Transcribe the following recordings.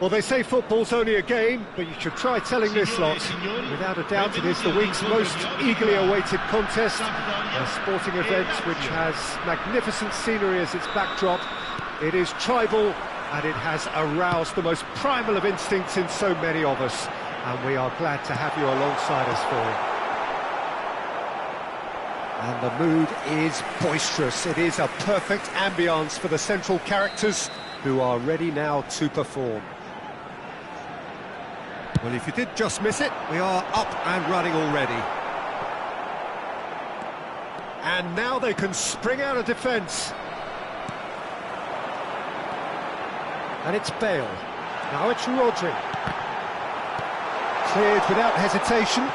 Well, they say football's only a game, but you should try telling this lot. Without a doubt, it is the week's most eagerly awaited contest, a sporting event which has magnificent scenery as its backdrop. It is tribal, and it has aroused the most primal of instincts in so many of us, and we are glad to have you alongside us for it. And the mood is boisterous. It is a perfect ambience for the central characters, who are ready now to perform. Well, if you did just miss it, we are up and running already. And now they can spring out of defence. And it's Bale. Now it's Rodri. Cleared without hesitation.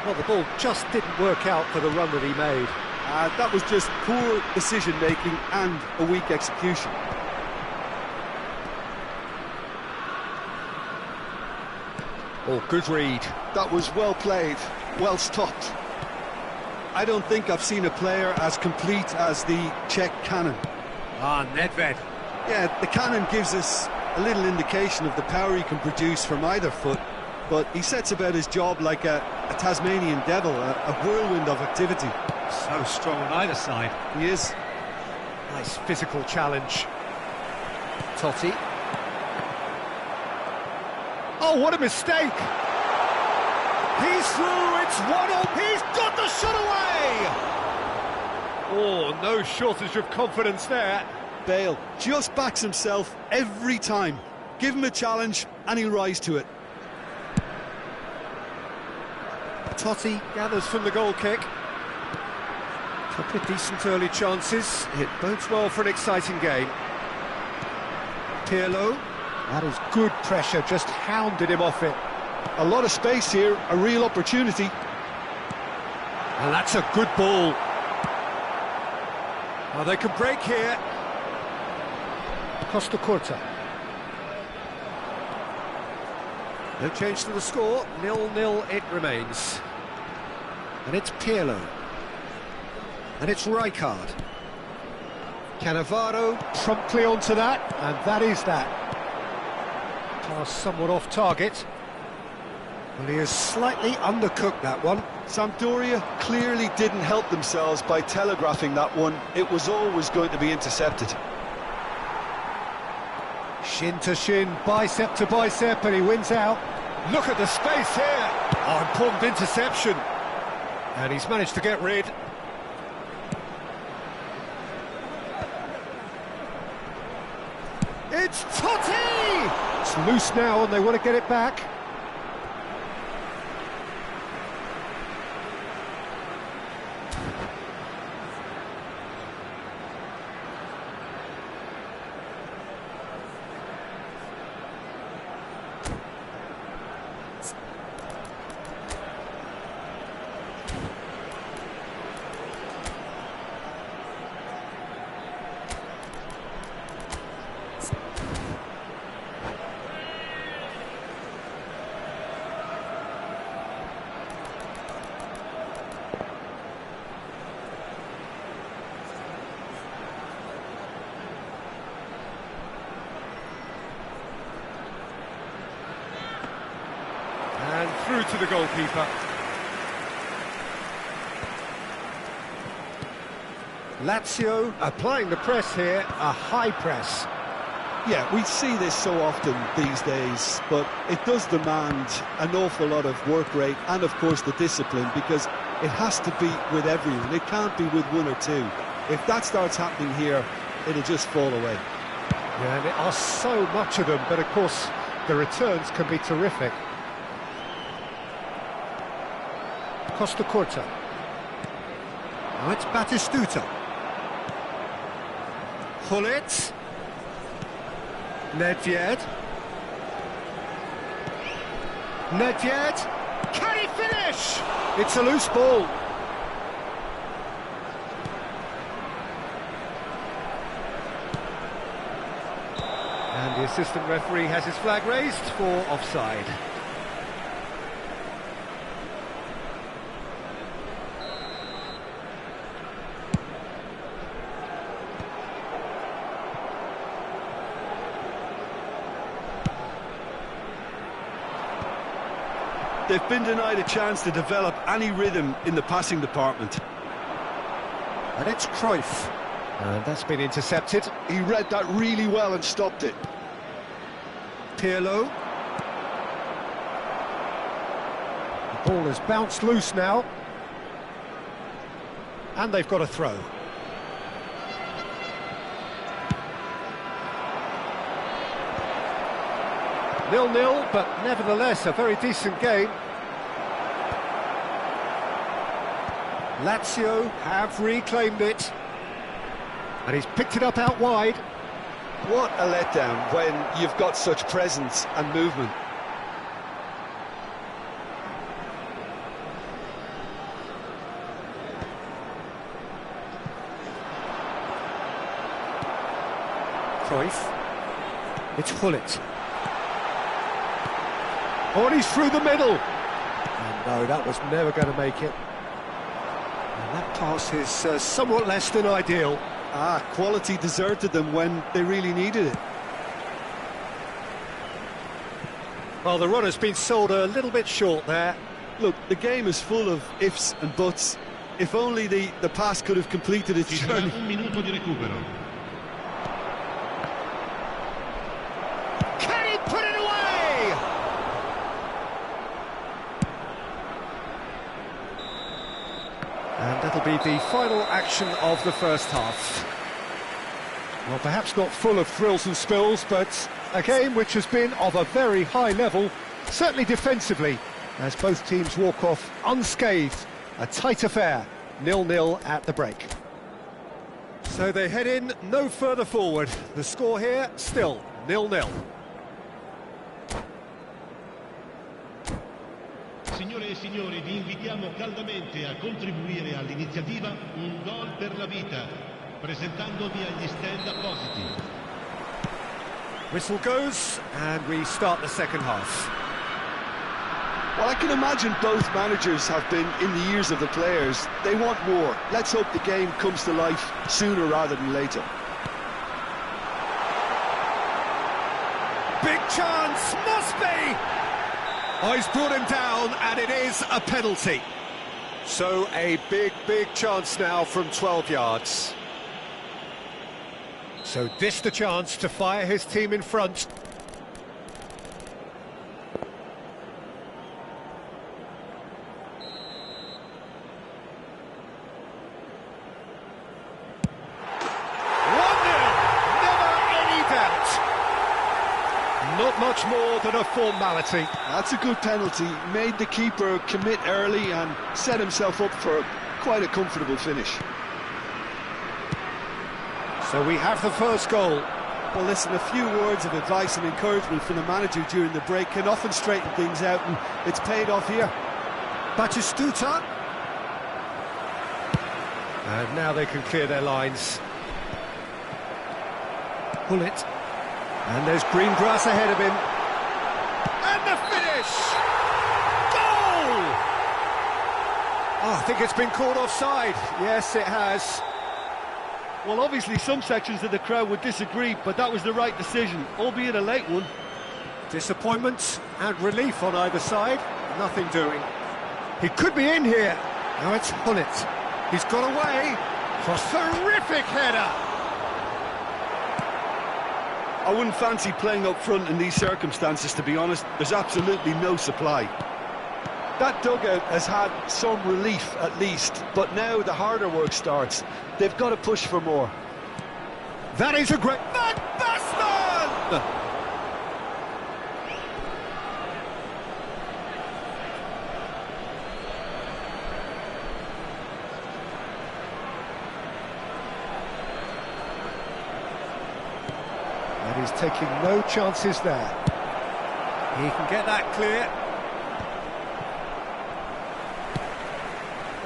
Well, the ball just didn't work out for the run that he made. That was just poor decision-making and a weak execution. Oh, good read. That was well played, well stopped. I don't think I've seen a player as complete as the Czech cannon. Nedved. Yeah, the cannon gives us a little indication of the power he can produce from either foot, but he sets about his job like a Tasmanian devil, a whirlwind of activity. So strong on either side. He is. Nice physical challenge. Totti. Oh, what a mistake! He's through, it's 1-0, he's got the shot away! Oh, no shortage of confidence there. Bale just backs himself every time. Give him a challenge and he'll rise to it. Totti gathers from the goal kick. Couple of decent early chances. It bodes well for an exciting game. Pirlo. That is good pressure, just hounded him off it. A lot of space here, a real opportunity. And that's a good ball. Oh, they can break here. Costa Curta. No change to the score, 0-0 it remains. And it's Pirlo. And it's Rijkaard. Cannavaro promptly onto that, and that is that. Pass somewhat off target. Well, he has slightly undercooked that one. Sampdoria clearly didn't help themselves by telegraphing that one. It was always going to be intercepted. Shin to shin, bicep to bicep, and he wins out. Look at the space here. Oh, important interception. And he's managed to get rid. It's Totti! It's loose now and they want to get it back. And through to the goalkeeper. Lazio applying the press here, a high press. Yeah, we see this so often these days, but it does demand an awful lot of work rate and, of course, the discipline, because it has to be with everyone. It can't be with one or two. If that starts happening here, it'll just fall away. Yeah, and there are so much of them, but, of course, the returns can be terrific. Costa Curta. Now it's Batistuta. Hullet. Nedved. Nedved. Can he finish? It's a loose ball. And The assistant referee has his flag raised for offside. They've been denied a chance to develop any rhythm in the passing department. And it's Cruyff. And that's been intercepted. He read that really well and stopped it. Pirlo. The ball has bounced loose now. And they've got a throw. Nil-nil, but nevertheless a very decent game. Lazio have reclaimed it. And he's picked it up out wide. What a letdown when you've got such presence and movement. Cruyff. It's Hullet. Oh, and he's through the middle. And no, that was never going to make it. And that pass is somewhat less than ideal. Quality deserted them when they really needed it. Well, the runner's been sold a little bit short there. Look, the game is full of ifs and buts. If only the pass could have completed its journey. Un minuto di recupero. Can he put it away? And that'll be the final action of the first half. Well, perhaps not full of thrills and spills, but a game which has been of a very high level, certainly defensively, as both teams walk off unscathed. A tight affair, 0-0 at the break. So they head in no further forward. The score here, still 0-0. Signore e signori, vi invitiamo caldamente a contribuire all'iniziativa Un Gol per la Vita, presentandovi agli stand appositi. Whistle goes, and we start the second half. Well, I can imagine both managers have been in the ears of the players. They want more. Let's hope the game comes to life sooner rather than later. Big chance, must be! Oh, he's brought him down, and it is a penalty. So a big chance now from 12 yards. So this the chance to fire his team in front. Not much more than a formality. That's a good penalty. Made the keeper commit early and set himself up for quite a comfortable finish. So we have the first goal. Well, listen, a few words of advice and encouragement from the manager during the break can often straighten things out, and it's paid off here. Batistuta. And now they can clear their lines. Hullet. And there's green grass ahead of him. And the finish! Goal! Oh, I think it's been called offside. Yes, it has. Well, obviously some sections of the crowd would disagree, but that was the right decision, albeit a late one. Disappointment and relief on either side. Nothing doing. He could be in here. Now it's Hullet. He's got away. For a terrific header. I wouldn't fancy playing up front in these circumstances, to be honest. There's absolutely no supply. That dugout has had some relief, at least, but now the harder work starts. They've got to push for more. That is a great... Van Basten! And he's taking no chances there. He can get that clear.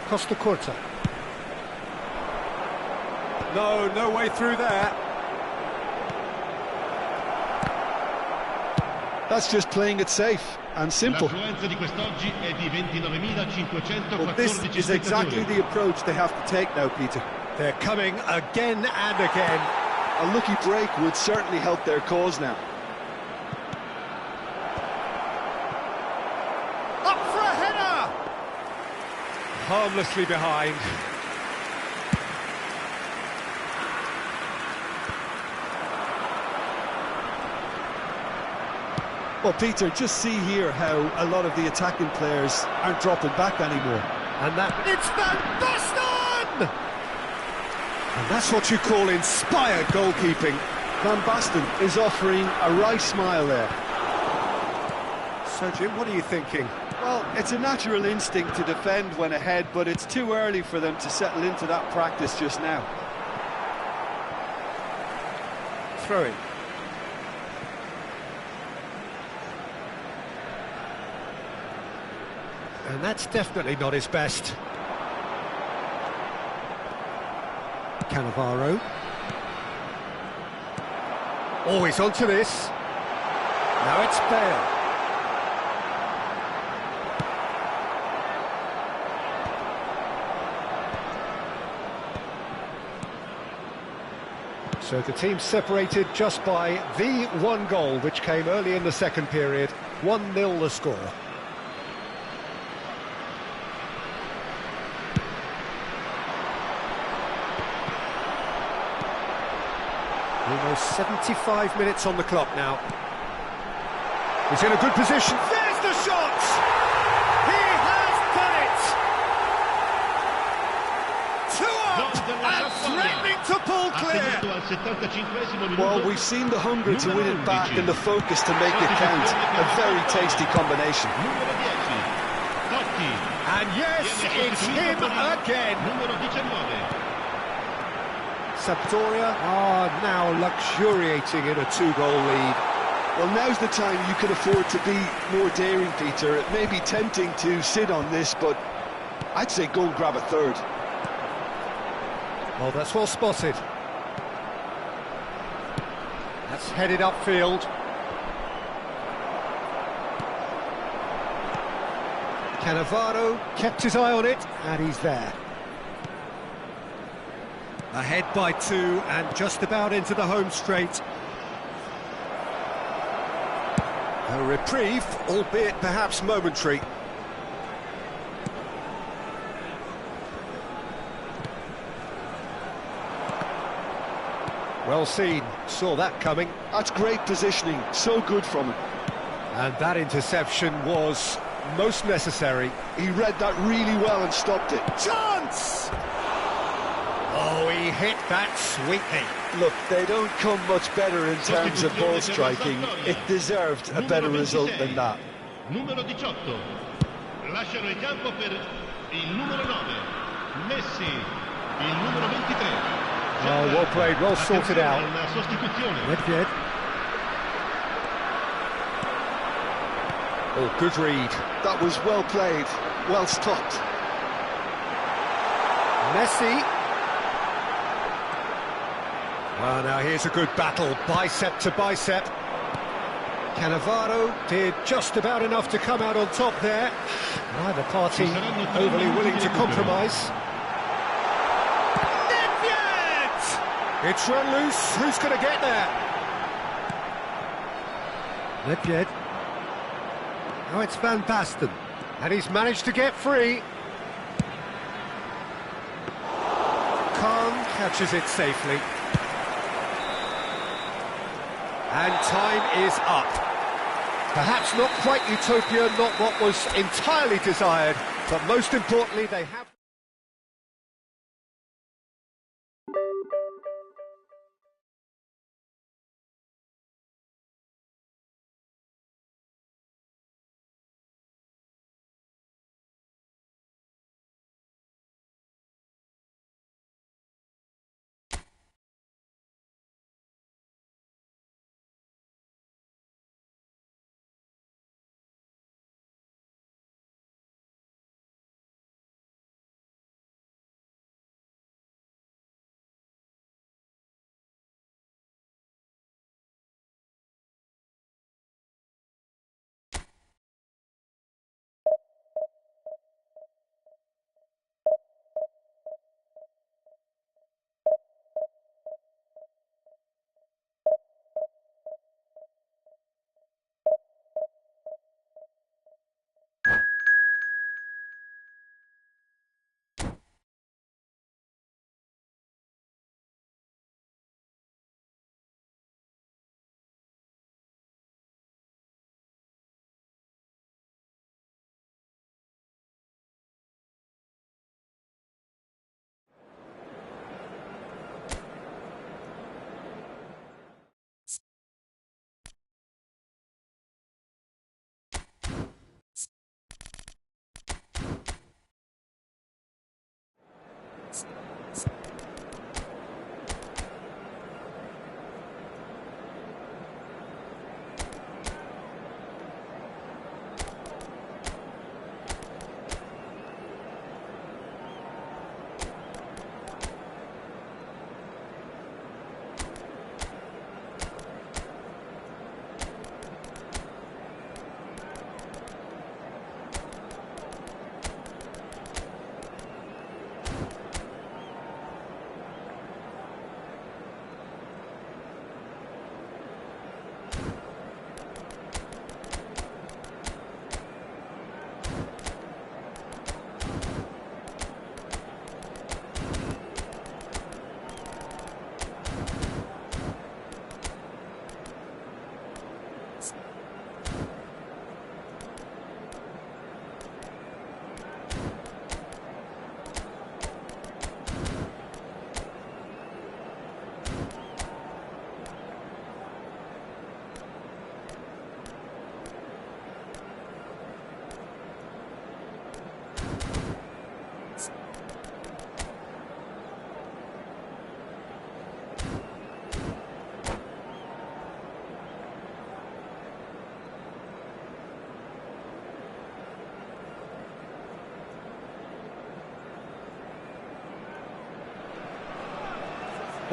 Costa Curta. No way through there. That's just playing it safe and simple. L'affluenza di quest'oggi è di 29.514 Well, this is exactly the approach they have to take now, Peter. They're coming again and again. A lucky break would certainly help their cause now. Up for a header! Harmlessly behind. Well, Peter, just see here how a lot of the attacking players aren't dropping back anymore. And it's Van Basten! And that's what you call inspired goalkeeping. Van Basten is offering a right smile there. So, Jim, what are you thinking? Well, it's a natural instinct to defend when ahead, but it's too early for them to settle into that practice just now. Throwing. And that's definitely not his best. Cannavaro. Always onto this. Now it's Bale. So the team separated just by the one goal, which came early in the second period. 1-0 the score. Almost 75 minutes on the clock now. He's in a good position. There's the shot! He has done it! 2 up and threatening to pull clear. Well, we've seen the hunger to win it back and the focus to make it count. A very tasty combination. And yes, it's him again. Sampdoria are now luxuriating in a 2-goal lead. Well, now's the time you can afford to be more daring, Peter. It may be tempting to sit on this, but I'd say go and grab a third. Oh, that's well spotted. That's headed upfield. Cannavaro kept his eye on it, and he's there. Ahead by 2 and just about into the home straight. A reprieve, albeit perhaps momentary. Well seen, saw that coming. That's great positioning, so good from him. And that interception was most necessary. He read that really well and stopped it. Chance! Oh, he hit that sweetly. Look, they don't come much better in terms of ball striking. It deserved a better result than that. Numero 18. Lasciano il campo per il numero 9. Messi, il numero 23. Oh, well played, well sorted out. Nedved. Oh, good read. That was well played, well stopped. Messi. Well, now here's a good battle, bicep to bicep. Cannavaro did just about enough to come out on top there. Neither party overly willing to compromise. Nedved! It's run loose, who's going to get there? Nedved. Now it's Van Basten, and he's managed to get free. Khan catches it safely. And time is up. Perhaps not quite utopia, not what was entirely desired, but most importantly, they have...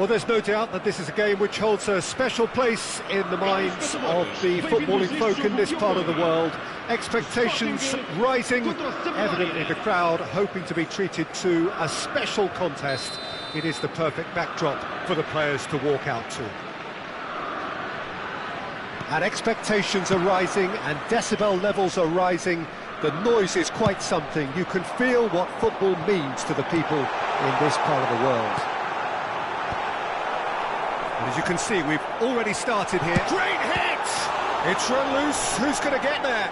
Well, there's no doubt that this is a game which holds a special place in the minds of the footballing folk in this part of the world. Expectations rising, evidently the crowd hoping to be treated to a special contest. It is the perfect backdrop for the players to walk out to. And expectations are rising and decibel levels are rising. The noise is quite something. You can feel what football means to the people in this part of the world. And as you can see, we've already started here. Great hit! It's run loose. Who's going to get there?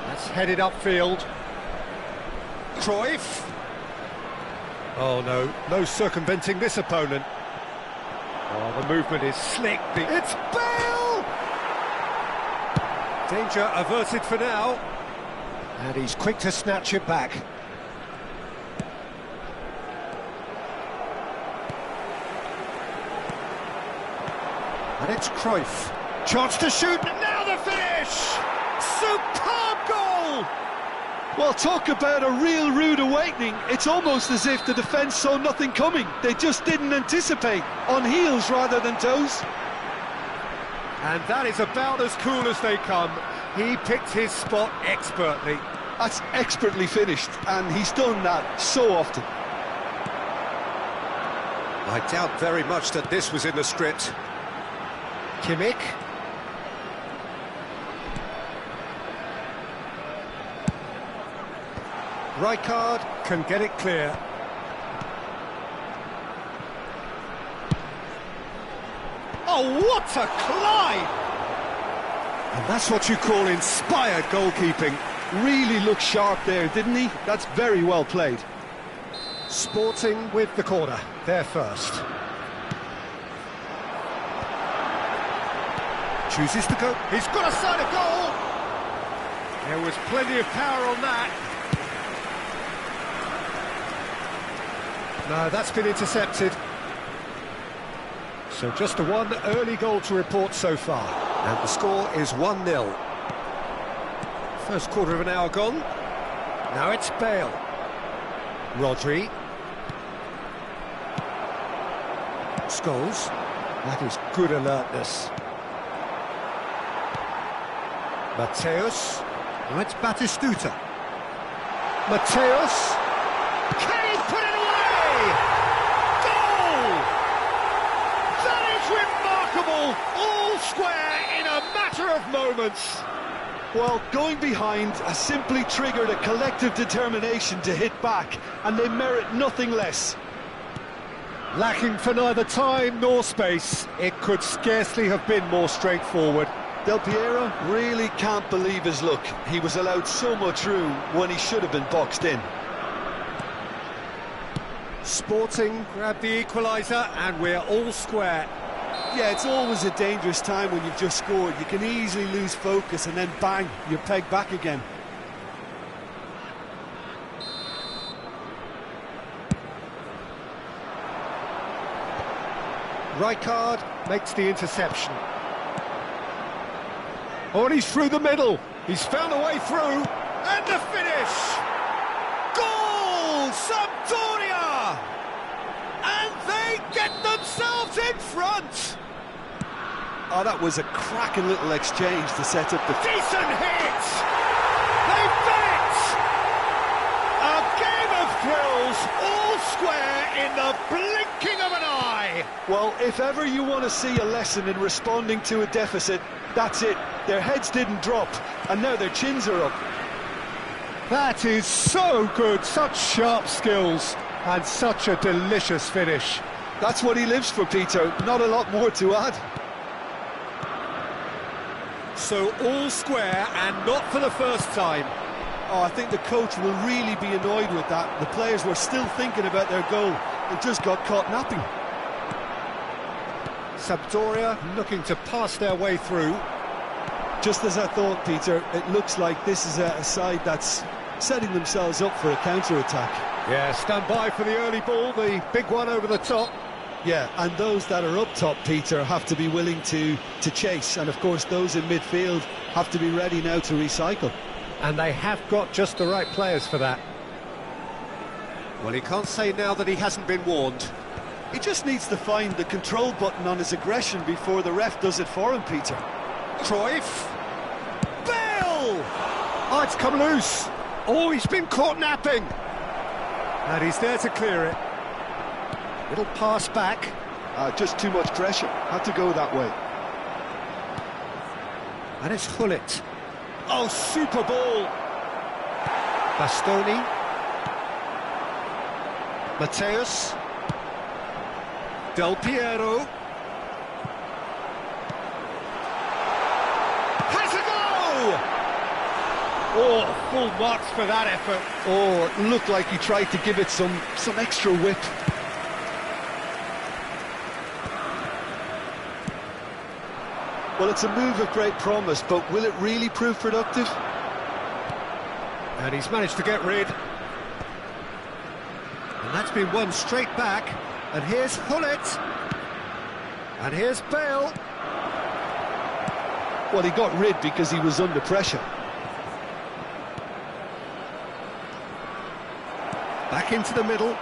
That's headed upfield. Cruyff. Oh no, no circumventing this opponent. Oh, the movement is slick. It's Bale! Danger averted for now. And he's quick to snatch it back. And it's Cruyff. Chance to shoot, and now the finish! Superb goal! Well, talk about a real rude awakening. It's almost as if the defence saw nothing coming. They just didn't anticipate, on heels rather than toes. And that is about as cool as they come. He picked his spot expertly. That's expertly finished, and he's done that so often. I doubt very much that this was in the script. Kimmich. Rijkaard can get it clear. Oh, what a climb! And that's what you call inspired goalkeeping. Really looked sharp there, didn't he? That's very well played. Sporting with the corner, there first. Chooses to go. He's got a side of goal! There was plenty of power on that. No, that's been intercepted. So just the one early goal to report so far. And the score is 1-0. First quarter of an hour gone. Now it's Bale. Rodri. Scholes. That is good alertness. Mateus. Now it's Batistuta. Mateus. Can he put it away? Goal! That is remarkable! All square in a matter of moments. Well, going behind has simply triggered a collective determination to hit back, and they merit nothing less. Lacking for neither time nor space, it could scarcely have been more straightforward. Del Piero really can't believe his luck. He was allowed so much room when he should have been boxed in. Sporting grabbed the equaliser, and we're all square. Yeah, it's always a dangerous time when you've just scored. You can easily lose focus and then bang, you're pegged back again. Rijkaard makes the interception. Oh, and he's through the middle. He's found a way through. And the finish! Goal! Sampdoria! And they get themselves in front! Oh, that was a cracking little exchange to set up the... Decent hit! They've done it! A game of thrills, all square in the blinking of an eye! Well, if ever you want to see a lesson in responding to a deficit, that's it. Their heads didn't drop, and now their chins are up. That is so good, such sharp skills, and such a delicious finish. That's what he lives for, Peter, not a lot more to add. So all square, and not for the first time. Oh, I think the coach will really be annoyed with that. The players were still thinking about their goal and just got caught napping. Sampdoria looking to pass their way through. Just as I thought, Peter, it looks like this is a side that's setting themselves up for a counter-attack. Yeah, stand by for the early ball, the big one over the top. Yeah, and those that are up top, Peter, have to be willing to chase. And, of course, those in midfield have to be ready now to recycle. And they have got just the right players for that. Well, he can't say now that he hasn't been warned. He just needs to find the control button on his aggression before the ref does it for him, Peter. Cruyff. Bale! Oh, it's come loose. Oh, he's been caught napping. And he's there to clear it. Little pass back. Just too much pressure. Had to go that way. And it's Hullet. Oh, super ball. Bastoni. Mateus. Del Piero. Has a go! Oh, full marks for that effort. Oh, it looked like he tried to give it some extra whip. Well, it's a move of great promise, but will it really prove productive? And he's managed to get rid. And that's been won straight back. And here's Hullet. And here's Bale. Well, he got rid because he was under pressure. Back into the middle.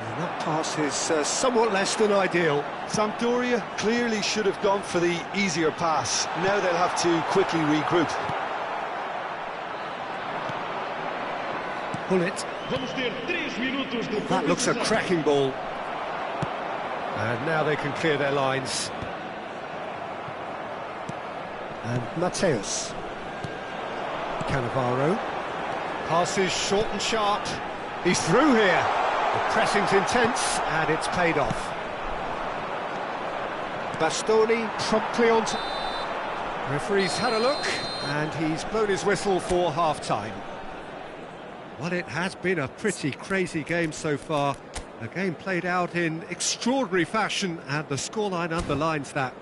And that pass is somewhat less than ideal. Sampdoria clearly should have gone for the easier pass. Now they'll have to quickly regroup. Hullet. That looks a cracking ball. And now they can clear their lines. And Mateus. Cannavaro. Passes short and sharp. He's through here. The pressing's intense, and it's paid off. Bastoni promptly on to... Referee's had a look, and he's blown his whistle for half-time. Well, it has been a pretty crazy game so far. A game played out in extraordinary fashion, and the scoreline underlines that.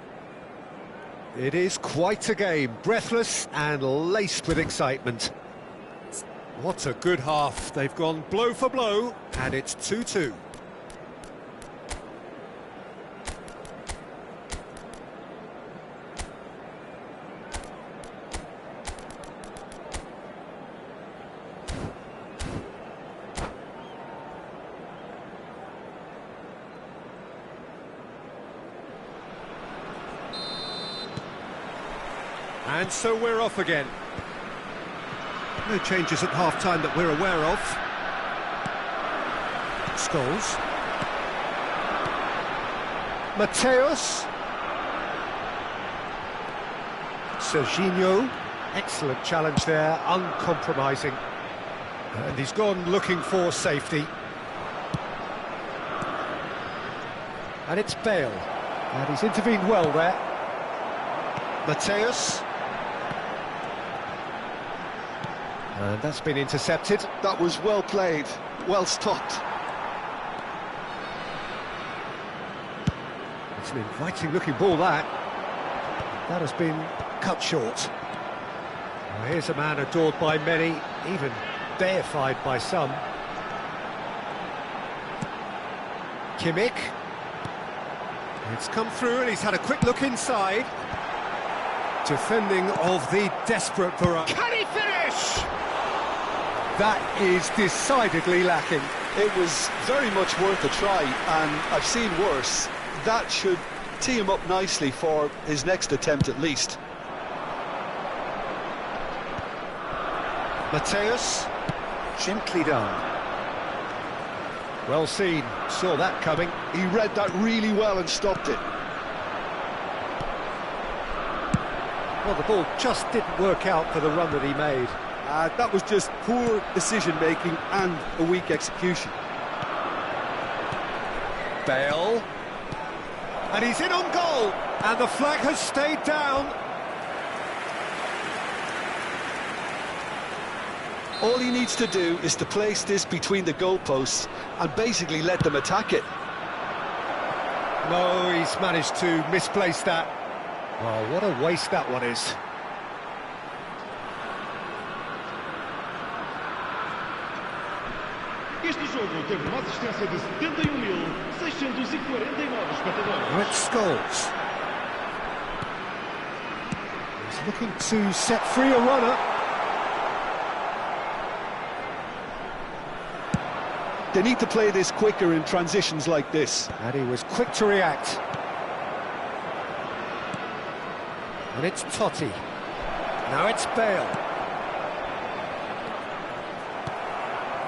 It is quite a game, breathless and laced with excitement. What a good half. They've gone blow for blow, and it's 2-2. And so we're off again. No changes at half-time that we're aware of. Scholes. Mateus. Serginho. Excellent challenge there, uncompromising. And he's gone looking for safety. And it's Bale. And he's intervened well there. Mateus. And that's been intercepted. That was well played, well stopped. It's an inviting looking ball, that. That has been cut short. Well, here's a man adored by many, even deified by some. Kimmich. It's come through and he's had a quick look inside. Defending of the desperate variety. Can he finish? That is decidedly lacking. It was very much worth a try, and I've seen worse. That should tee him up nicely for his next attempt at least. Mateus, gently done. Well seen, saw that coming. He read that really well and stopped it. Well, the ball just didn't work out for the run that he made. That was just poor decision-making and a weak execution. Bale. And he's in on goal. And the flag has stayed down. All he needs to do is to place this between the goalposts and basically let them attack it. No, he's managed to misplace that. Oh, what a waste that one is. Este jogo teve uma assistência de 71.649 espectadores. Now it's Scholes. He's looking to set free a runner. They need to play this quicker in transitions like this. And he was quick to react. And it's Totti. Now it's Bale.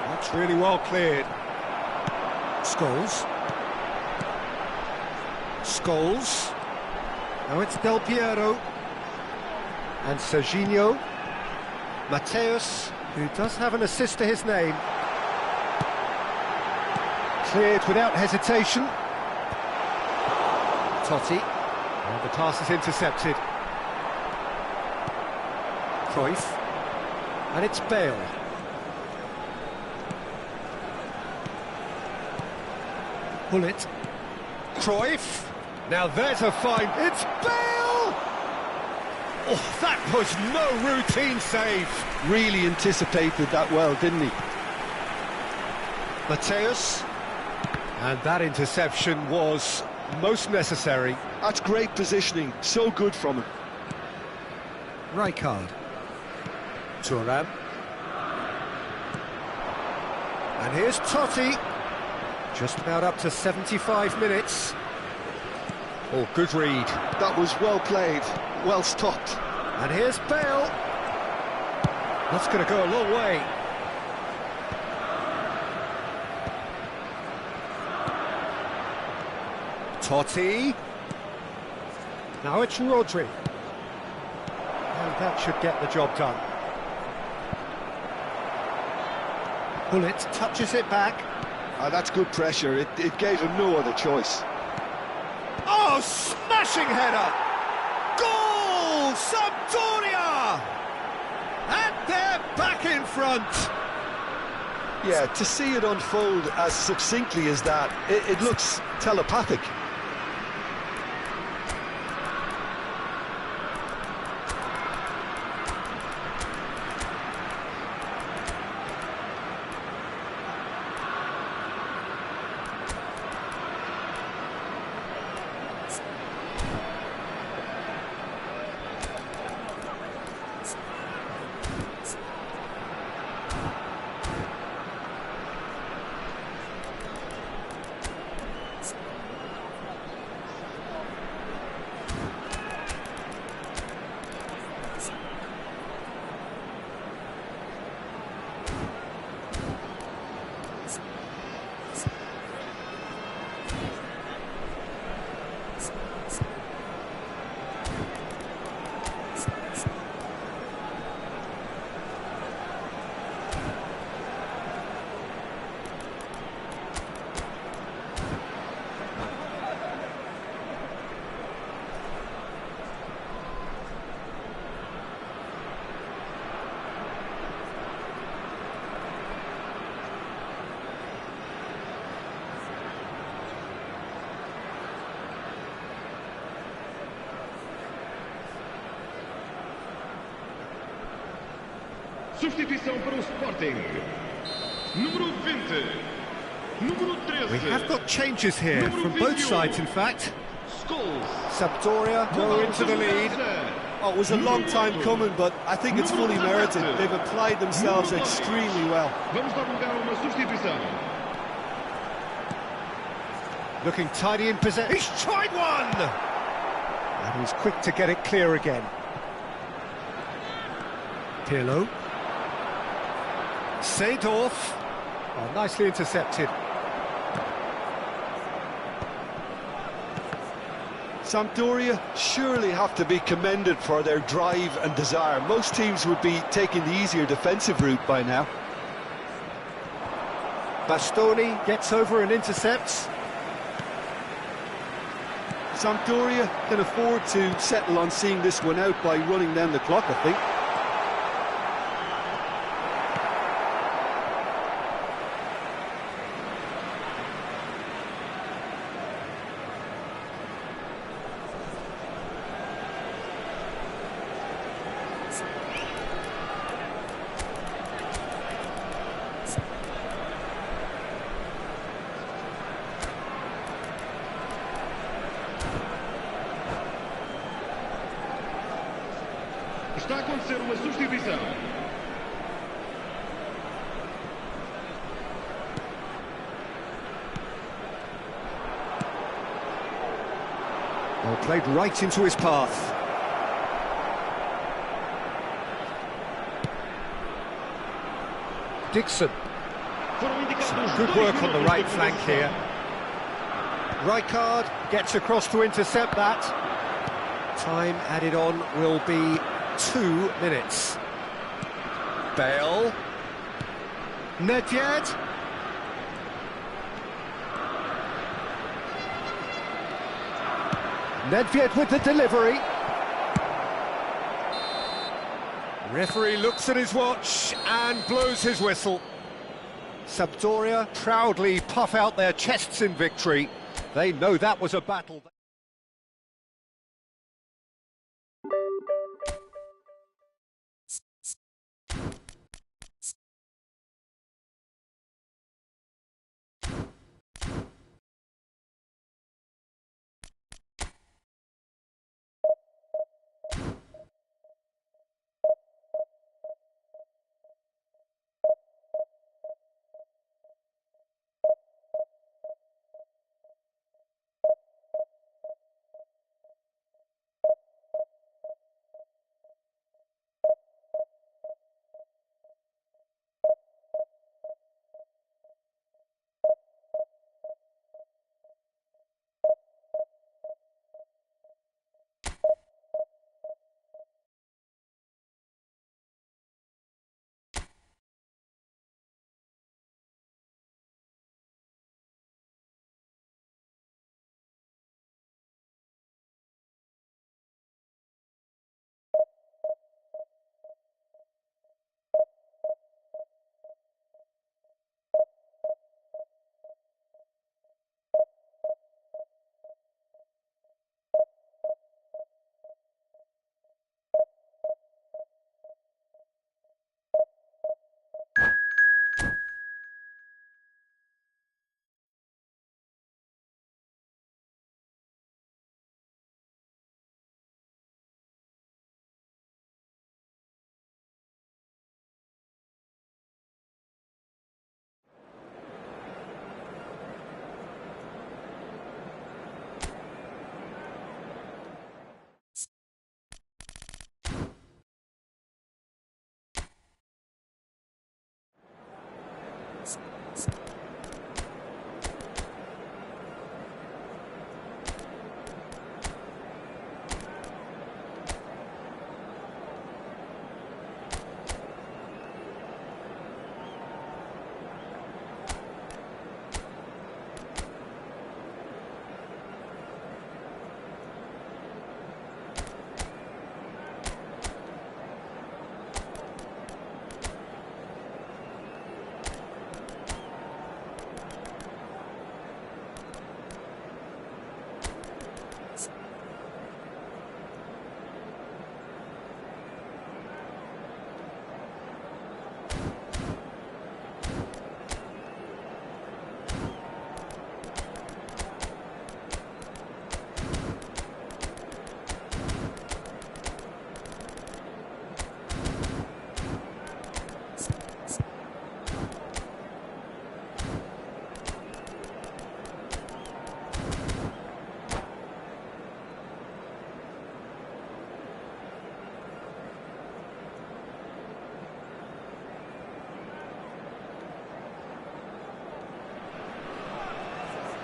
That's really well cleared. Scholes. Scholes. Now it's Del Piero. And Serginho. Mateus, who does have an assist to his name. Cleared without hesitation. Totti. And the pass is intercepted. Cruyff. And it's Bale. Bullet. Cruyff. Now there's a find. It's Bale! Oh, that was no routine save. Really anticipated that well, didn't he? Mateus. And that interception was most necessary. That's great positioning, so good from him. Rijkaard. Thuram. And here's Totti. Just about up to 75 minutes. Oh, good read. That was well played, well stopped. And here's Bale. That's going to go a long way. Totti. Now it's Rodri. And that should get the job done. Bullet touches it back. That's good pressure. It gave him no other choice. Oh, smashing header! Goal! Sampdoria! And they're back in front. Yeah, to see it unfold as succinctly as that, it looks telepathic. Substituição para o Sporting. Número 20. We have got changes here from both sides, in fact. Sampdoria go into the lead. Oh, it was a long time coming, but I think it's fully merited. They've applied themselves extremely well. Looking tidy in possession. He's tried one! And he's quick to get it clear again. Pirlo. Seedorf. Oh, nicely intercepted. Sampdoria surely have to be commended for their drive and desire. Most teams would be taking the easier defensive route by now. Bastoni gets over and intercepts. Sampdoria can afford to settle on seeing this one out by running down the clock, I think. Está a acontecer uma substituição. Well, played right into his path. Dixon. Some good work on the right flank here. Rijkaard gets across to intercept that. Time added on will be 2 minutes. Bale. Nedved. Nedved with the delivery. Referee looks at his watch and blows his whistle. Sampdoria proudly puff out their chests in victory. They know that was a battle.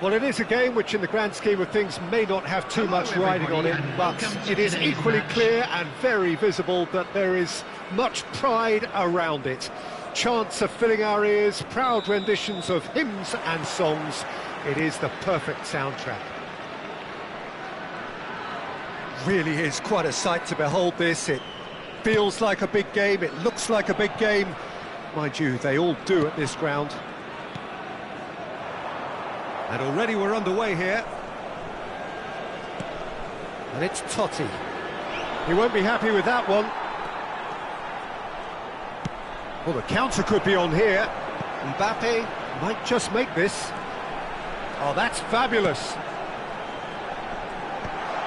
Well, it is a game which in the grand scheme of things may not have too much riding on it, but it is equally clear and very visible that there is much pride around it. Chants are filling our ears, proud renditions of hymns and songs. It is the perfect soundtrack. Really is quite a sight to behold this. It feels like a big game, it looks like a big game. Mind you, they all do at this ground. And already we're underway here. And it's Totti. He won't be happy with that one. Well, the counter could be on here. Mbappe might just make this. Oh, that's fabulous.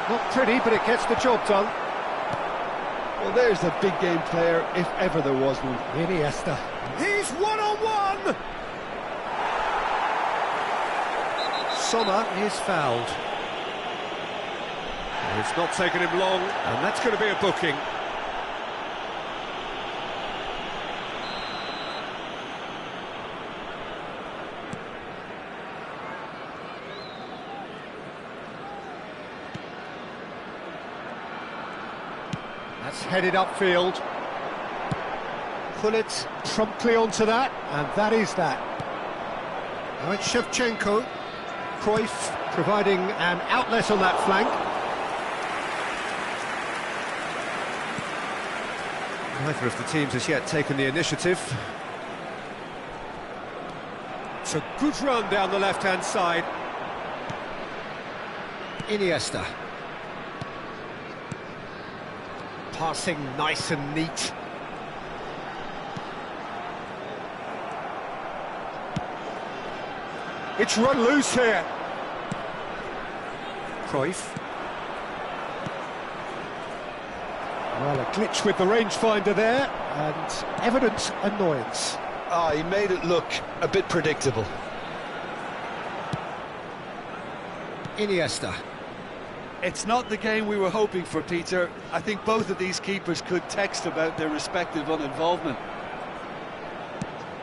Not pretty, but it gets the job done. Well, there's a big game player, if ever there was one. Iniesta. He's one-on-one! Sommer is fouled. It's not taken him long, and that's going to be a booking. That's headed upfield. Pull it promptly onto that, and that is that. Now it's Shevchenko. Cruyff providing an outlet on that flank. Neither of the teams has yet taken the initiative. It's a good run down the left-hand side. Iniesta. Passing nice and neat. It's run loose here. Cruyff. Well, a glitch with the rangefinder there, and evident annoyance. He made it look a bit predictable. Iniesta. It's not the game we were hoping for, Peter. I think both of these keepers could text about their respective uninvolvement.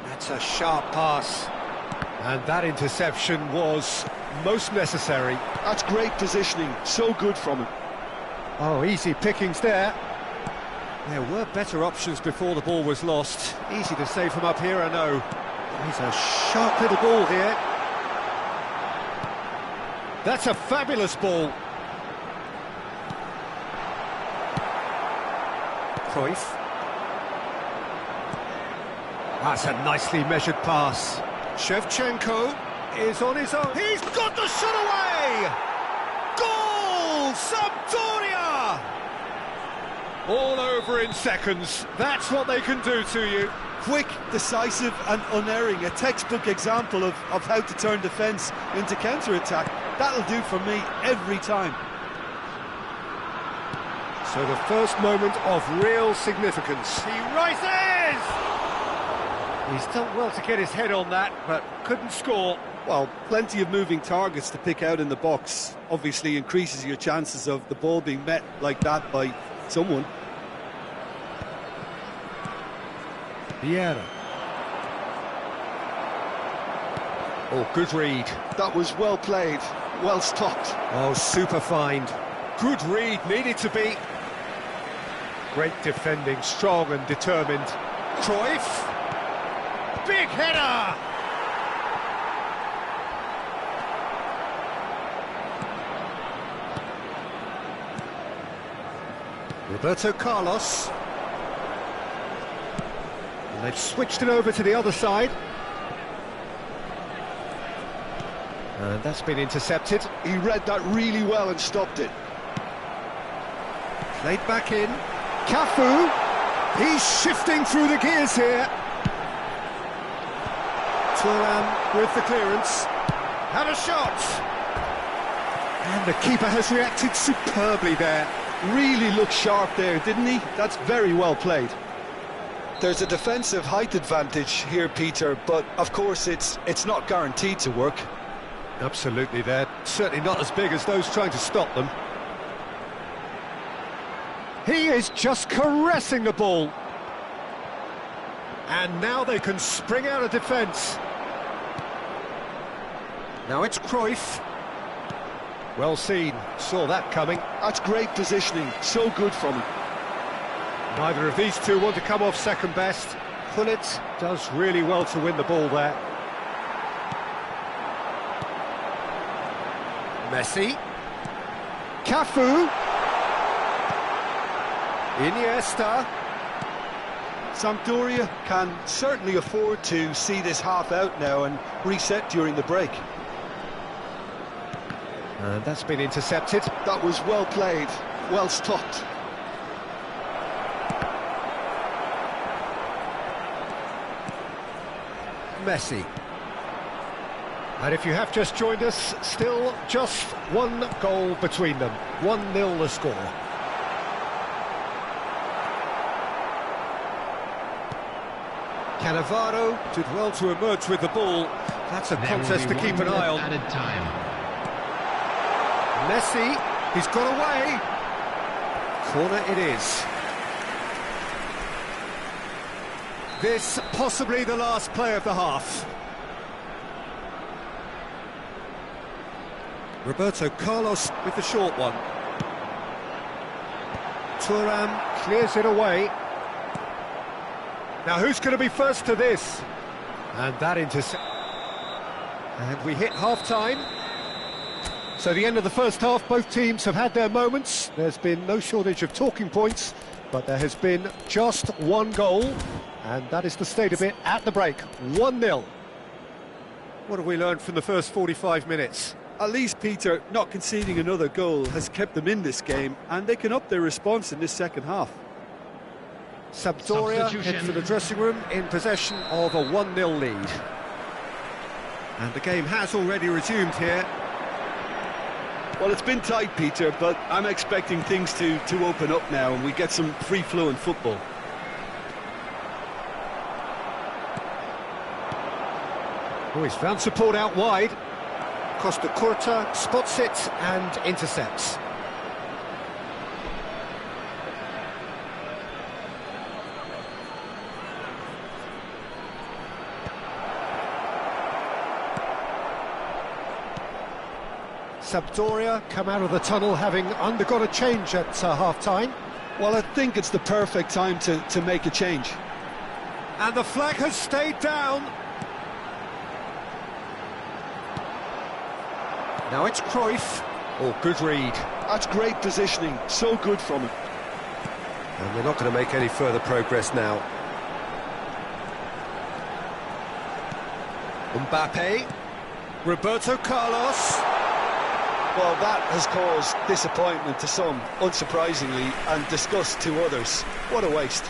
That's a sharp pass. And that interception was most necessary. That's great positioning, so good from him. Oh, easy pickings there. There were better options before the ball was lost. Easy to save from up here, I know. He's a sharp little ball here. That's a fabulous ball. Cruyff. That's a nicely measured pass. Shevchenko is on his own. He's got the shot away! Goal! Sampdoria! All over in seconds. That's what they can do to you. Quick, decisive and unerring. A textbook example of how to turn defence into counter-attack. That'll do for me every time. So the first moment of real significance. He rises! He's done well to get his head on that, but couldn't score. Well, plenty of moving targets to pick out in the box. Obviously increases your chances of the ball being met like that by someone. Vieira. Oh, good read. That was well played, well stopped. Oh, super find. Good read, needed to be. Great defending, strong and determined. Cruyff. Big header! Roberto Carlos. And they've switched it over to the other side. And that's been intercepted. He read that really well and stopped it. Played back in. Cafu. He's shifting through the gears here. Thuram with the clearance. Had a shot. And the keeper has reacted superbly there. Really looked sharp there, didn't he? That's very well played. There's a defensive height advantage here, Peter, but of course it's not guaranteed to work. Absolutely, they're certainly not as big as those trying to stop them. He is just caressing the ball. And now they can spring out of defence. Now it's Cruyff. Well seen, saw that coming. That's great positioning, so good from him. Neither of these two want to come off second best. Gullit does really well to win the ball there. Messi. Cafu. Iniesta. Sampdoria can certainly afford to see this half out now and reset during the break. And that's been intercepted. That was well played, well stopped. Messi. And if you have just joined us, still just one goal between them. 1-0 the score. Cannavaro did well to emerge with the ball. That's a contest to keep an eye on. Added time. Messi, he's got away. Corner it is. This possibly the last play of the half. Roberto Carlos with the short one. Thuram clears it away. Now who's going to be first to this? And that intercept. And we hit half-time. So the end of the first half, both teams have had their moments. There's been no shortage of talking points, but there has been just one goal, and that is the state of it at the break. 1-0. What have we learned from the first 45 minutes? At least, Peter, not conceding another goal has kept them in this game, and they can up their response in this second half. Sampdoria head for the dressing room in possession of a 1-0 lead. And the game has already resumed here. Well, it's been tight, Peter, but I'm expecting things to open up now and we get some free-flowing football. Oh, he's found support out wide. Costa Curta spots it and intercepts. Sampdoria come out of the tunnel having undergone a change at half-time. Well, I think it's the perfect time to make a change. And the flag has stayed down. Now it's Cruyff. Oh, good read. That's great positioning, so good from him. And they're not going to make any further progress now. Mbappe. Roberto Carlos. Well, that has caused disappointment to some, unsurprisingly, and disgust to others. What a waste.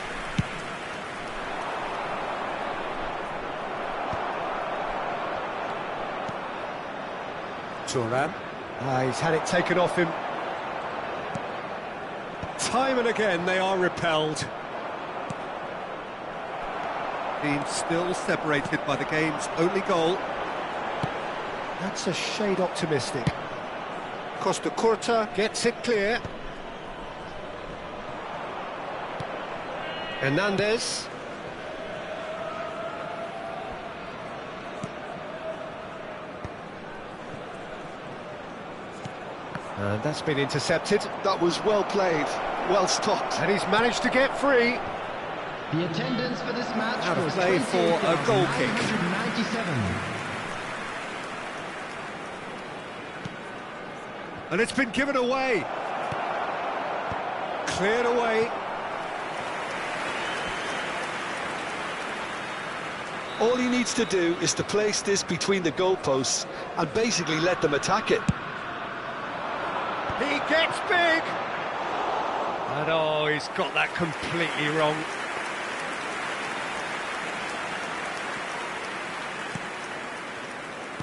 Thuram. He's had it taken off him. Time and again they are repelled. Team still separated by the game's only goal. That's a shade optimistic. Costa Curta gets it clear. Hernandez. And that's been intercepted. That was well played, well stopped. And he's managed to get free. The attendance for this match Out of was play for a goal kick. 97. And it's been given away. Cleared away. All he needs to do is to place this between the goalposts and basically let them attack it. He gets big. And oh, he's got that completely wrong.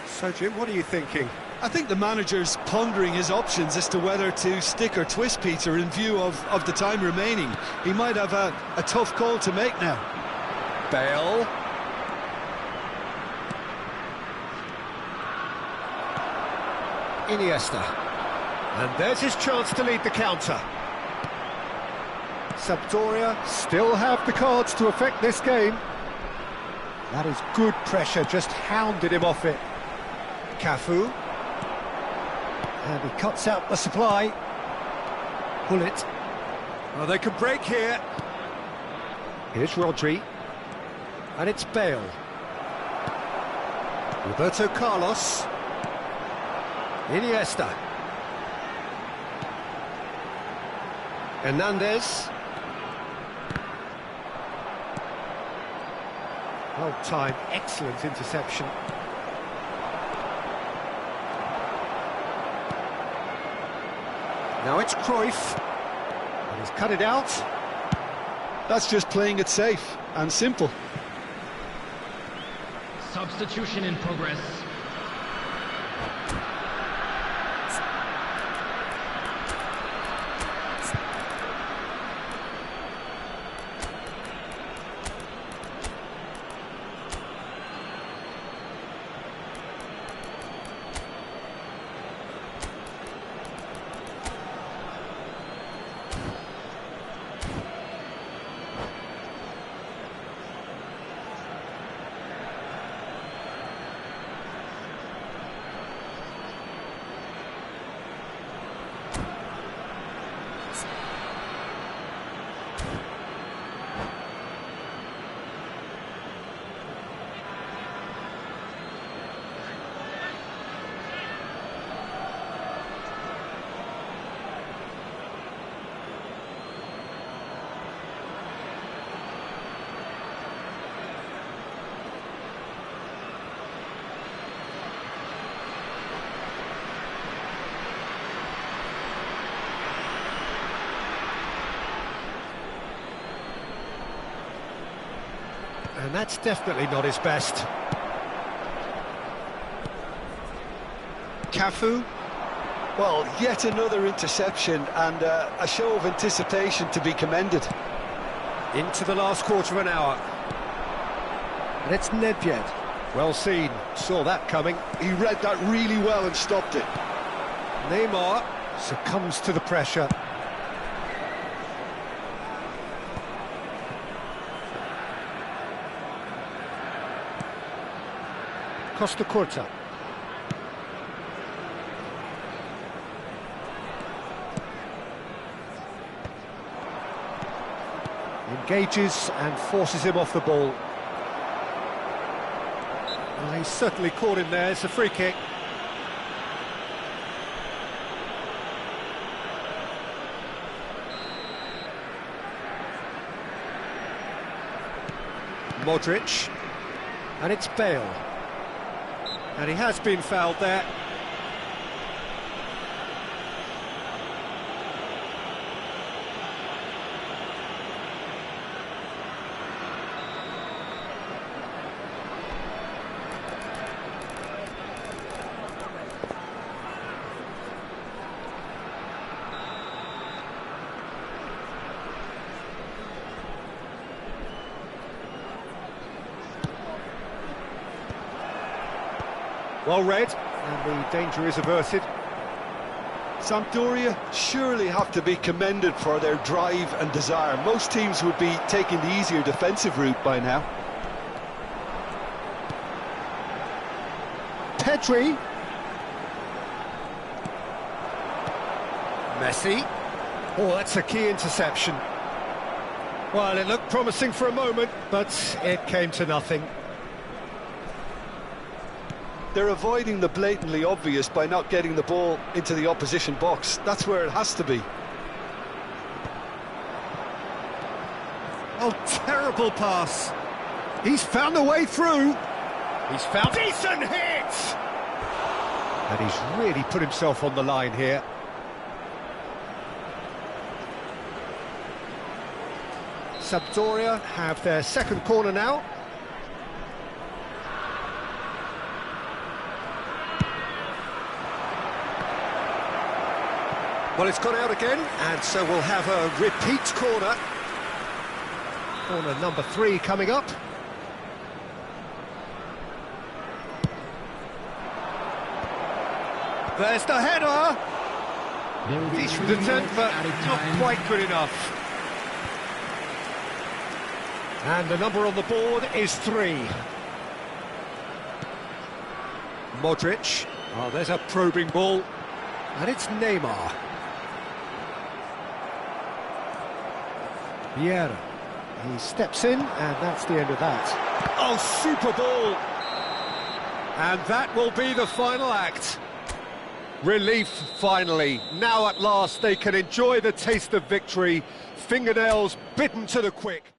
So, Jim, what are you thinking? I think the manager's pondering his options as to whether to stick or twist, Peter, in view of the time remaining. He might have a tough call to make now. Bale. Iniesta. And there's his chance to lead the counter. Sampdoria still have the cards to affect this game. That is good pressure, just hounded him off it. Cafu. And he cuts out the supply. Pull it. Well, they can break here. Here's Rodri. And it's Bale. Roberto Carlos. Iniesta. Hernandez. Well timed, excellent interception. Now it's Cruyff. And he's cut it out. That's just playing it safe and simple. Substitution in progress. And that's definitely not his best. Cafu. Well, yet another interception and a show of anticipation to be commended. Into the last quarter of an hour. And it's Nedved. Well seen, saw that coming. He read that really well and stopped it. Neymar succumbs to the pressure. Costa Curta. Engages and forces him off the ball. Well, he's certainly caught him there. It's a free kick. Modric. And it's Bale. And he has been fouled there. Well read, and the danger is averted. Sampdoria surely have to be commended for their drive and desire. Most teams would be taking the easier defensive route by now. Pedri. Messi. Oh, that's a key interception. Well, it looked promising for a moment, but it came to nothing. They're avoiding the blatantly obvious by not getting the ball into the opposition box. That's where it has to be. Oh, terrible pass. He's found a way through. He's found... Decent hit! And he's really put himself on the line here. Sampdoria have their second corner now. Well, it's gone out again, and so we'll have a repeat corner. Corner number 3 coming up. There's the header! Decent attempt, but not quite good enough. And the number on the board is 3. Modric. Oh, there's a probing ball, and it's Neymar. Vieira. He steps in, and that's the end of that. Oh, super ball! And that will be the final act. Relief, finally. Now at last they can enjoy the taste of victory. Fingernails bitten to the quick.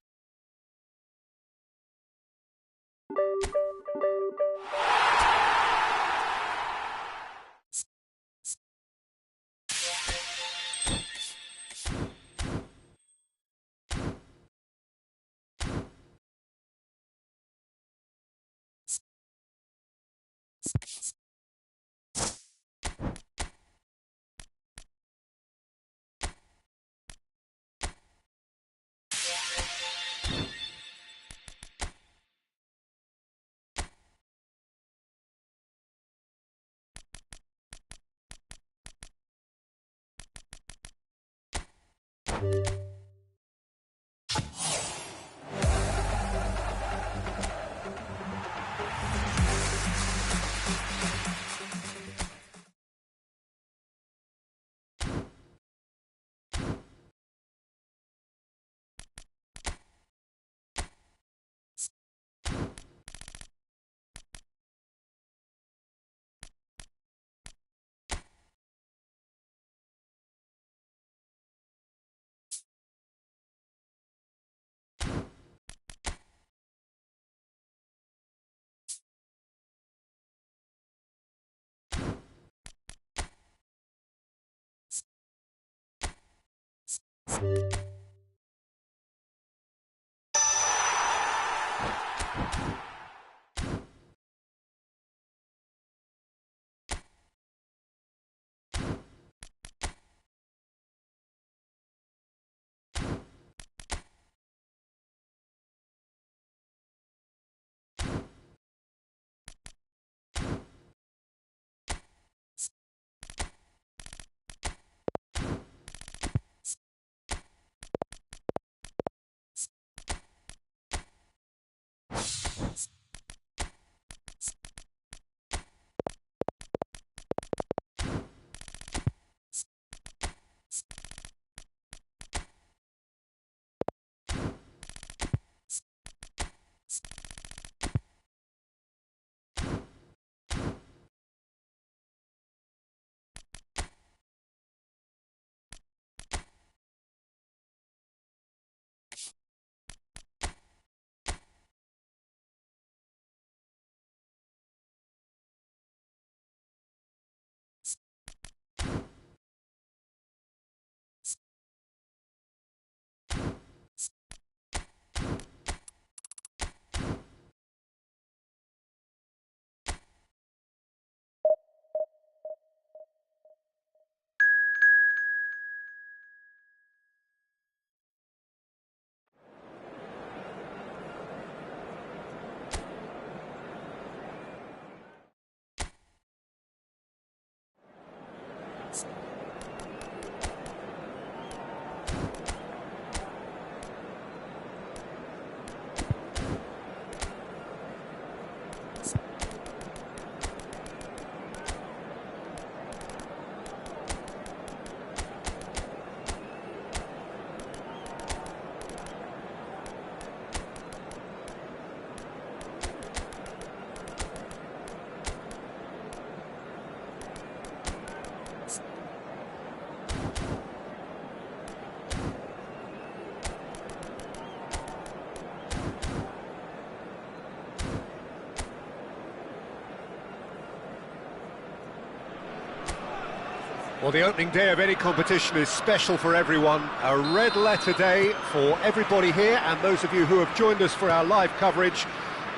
Well, the opening day of any competition is special for everyone. A red letter day for everybody here, and those of you who have joined us for our live coverage.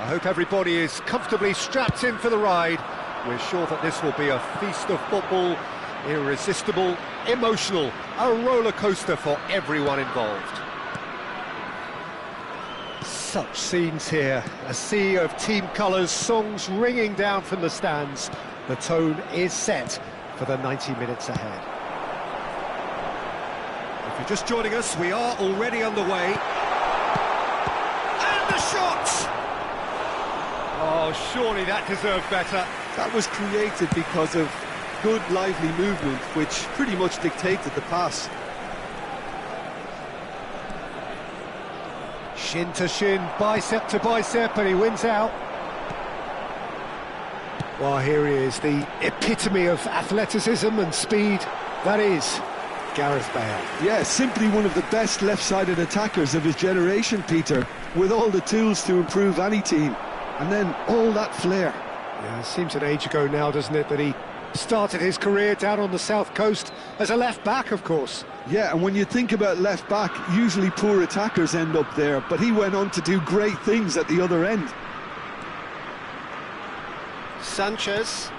I hope everybody is comfortably strapped in for the ride. We're sure that this will be a feast of football, irresistible, emotional, a roller coaster for everyone involved. Such scenes here, a sea of team colours, songs ringing down from the stands. The tone is set for the 90 minutes ahead. If you're just joining us, we are already underway. And the shot! Oh, surely that deserved better. That was created because of good, lively movement, which pretty much dictated the pass. Shin to shin, bicep to bicep, and he wins out. Well, here he is, the epitome of athleticism and speed. That is Gareth Bale. Yeah, simply one of the best left-sided attackers of his generation, Peter, with all the tools to improve any team. And then all that flair. Yeah, it seems an age ago now, doesn't it, that he started his career down on the south coast as a left-back, of course. Yeah, and when you think about left-back, usually poor attackers end up there, but he went on to do great things at the other end. Sanchez.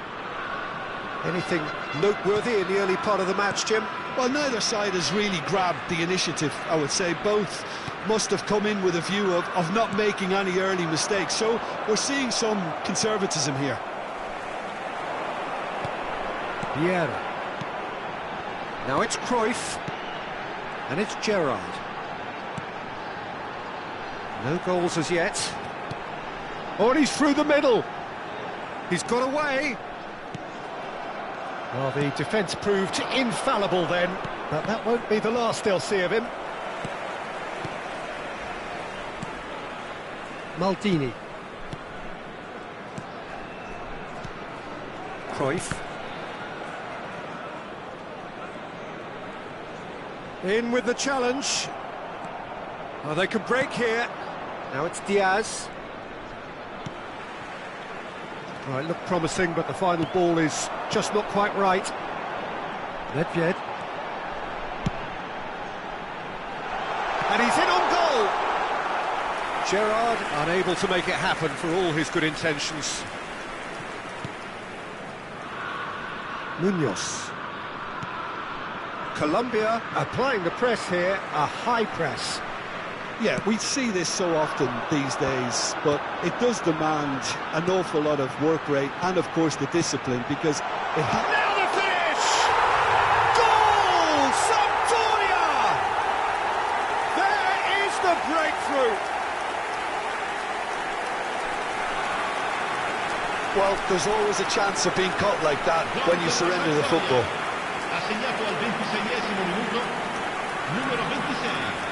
Anything noteworthy in the early part of the match, Jim? Well, neither side has really grabbed the initiative, I would say. Both must have come in with a view of not making any early mistakes, so we're seeing some conservatism here. Vieira. Now it's Cruyff. And it's Gerrard. No goals as yet. Oh, and he's through the middle. He's got away. Well, the defence proved infallible then, but that won't be the last they'll see of him. Maldini. Cruyff. In with the challenge. Oh, they could break here. Now it's Diaz. Right, looked promising, but the final ball is just not quite right. Nedved. And he's in on goal! Gerrard unable to make it happen for all his good intentions. Munoz. Colombia applying the press here, a high press. Yeah, we see this so often these days, but it does demand an awful lot of work rate and, of course, the discipline, because it Now the finish! Goal! Sampdoria! There is the breakthrough! Well, there's always a chance of being caught like that when you surrender the football. Ha segnato al 26esimo minuto, numero 26.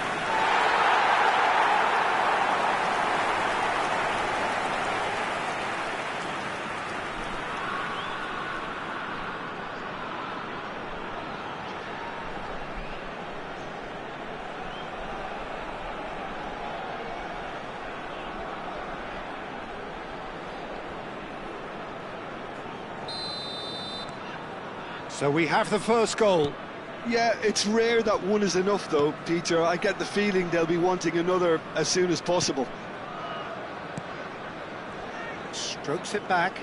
So we have the first goal. Yeah, it's rare that one is enough, though, Peter. I get the feeling they'll be wanting another as soon as possible. Strokes it back.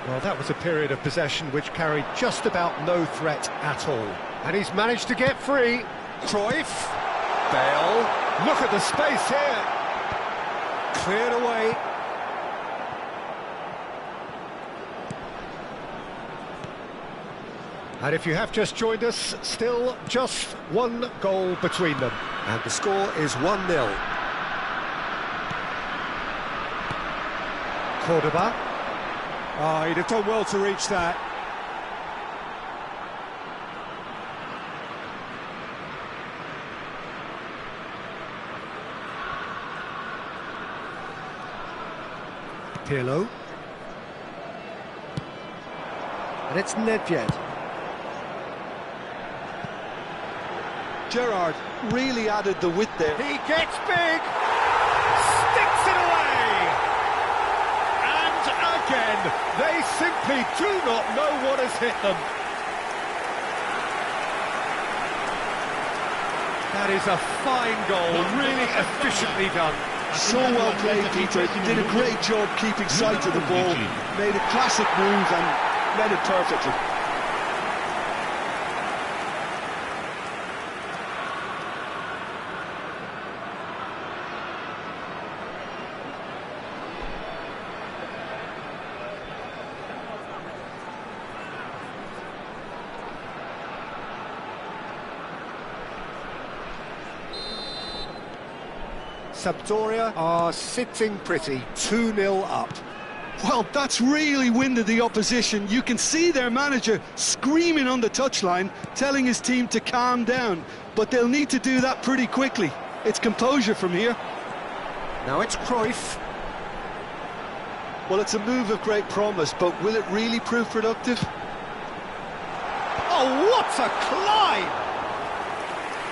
Well, that was a period of possession which carried just about no threat at all. And he's managed to get free. Cruyff. Bale. Look at the space here. Cleared away. And if you have just joined us, still just one goal between them. And the score is 1-0. Cordoba. Oh, he'd have done well to reach that. Pirlo. And it's Nedved. Gerrard really added the width there. He gets big, sticks it away, and again, they simply do not know what has hit them. That is a fine goal, really efficiently done. So well played, Peter. Did a great job keeping sight of the ball, made a classic move and read it perfectly. Sampdoria are sitting pretty, 2-0 up. Well, that's really winded the opposition. You can see their manager screaming on the touchline, telling his team to calm down. But they'll need to do that pretty quickly. It's composure from here. Now it's Cruyff. Well, it's a move of great promise, but will it really prove productive? Oh, what a climb!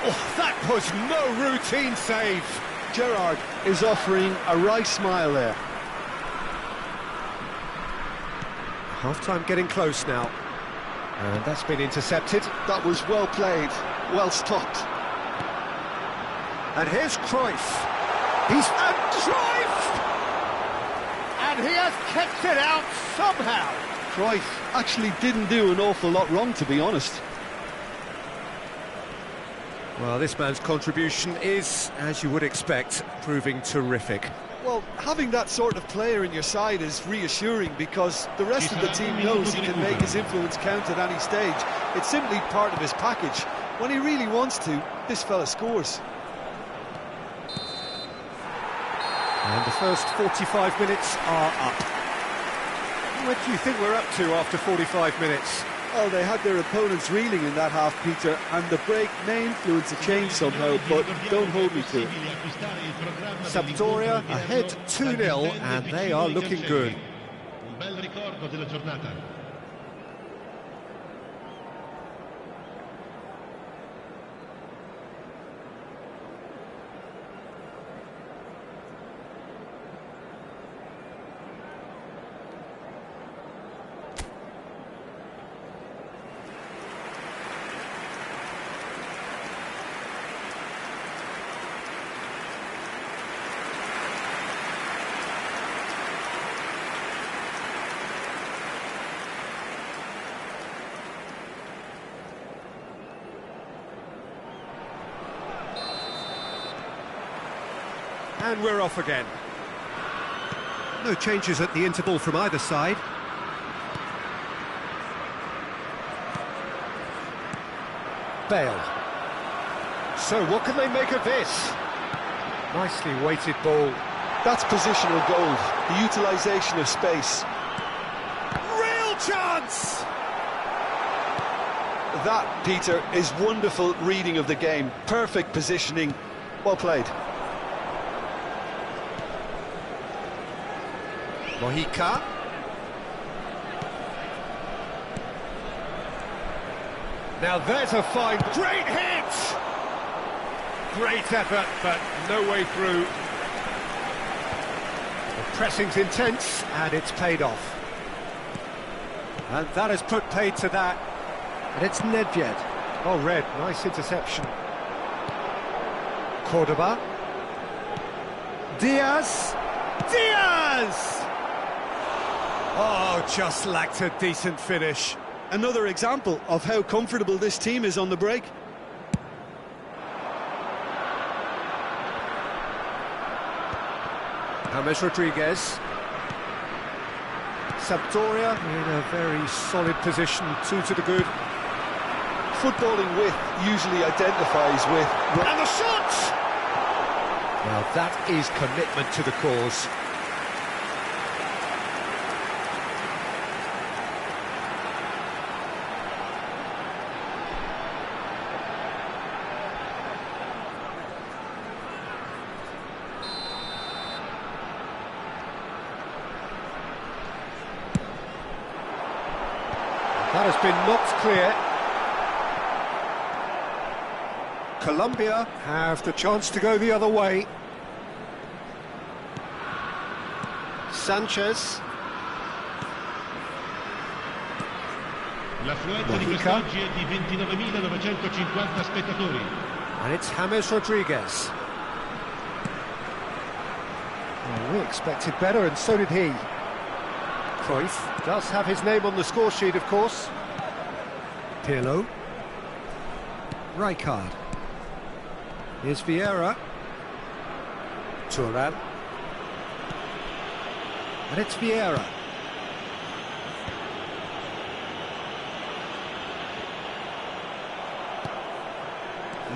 Oh, that was no routine save. Gerrard is offering a right smile there. Half-time getting close now. And that's been intercepted. That was well played, well stopped. And here's Cruyff. And Cruyff! And he has kept it out somehow. Cruyff actually didn't do an awful lot wrong, to be honest. Well, this man's contribution is, as you would expect, proving terrific. Well, having that sort of player in your side is reassuring because the rest of the team knows he can make his influence count at any stage. It's simply part of his package. When he really wants to, this fella scores. And the first 45 minutes are up. What do you think we're up to after 45 minutes? Well, they had their opponents reeling in that half, Peter, and the break may influence a change somehow, but don't hold me to it. Sampdoria ahead 2-0, and they are looking good. Un bel ricordo della giornata. And we're off again. No changes at the interval from either side. Bale. So what can they make of this? Nicely weighted ball. That's positional gold, the utilisation of space. Real chance! That, Peter, is wonderful reading of the game. Perfect positioning. Well played. Mojica. Now there's a fine, great hit! Great effort, but no way through. The pressing's intense, and it's paid off. And that has put paid to that. And it's Nedved. Oh, Red, nice interception. Cordoba. Diaz! Oh, just lacked a decent finish. Another example of how comfortable this team is on the break. James Rodriguez. Sampdoria in a very solid position, 2 to the good. Footballing width usually identifies with... And the shot! Now that is commitment to the cause. That has been knocked clear. Colombia have the chance to go the other way. Sanchez. L'affluenza di quest'oggi è di 29.950 spettatori. And it's James Rodriguez. Well, we expected better, and so did he. Cruyff does have his name on the score sheet, of course. Pirlo. Rijkaard. Here's Vieira. Thuram. And it's Vieira.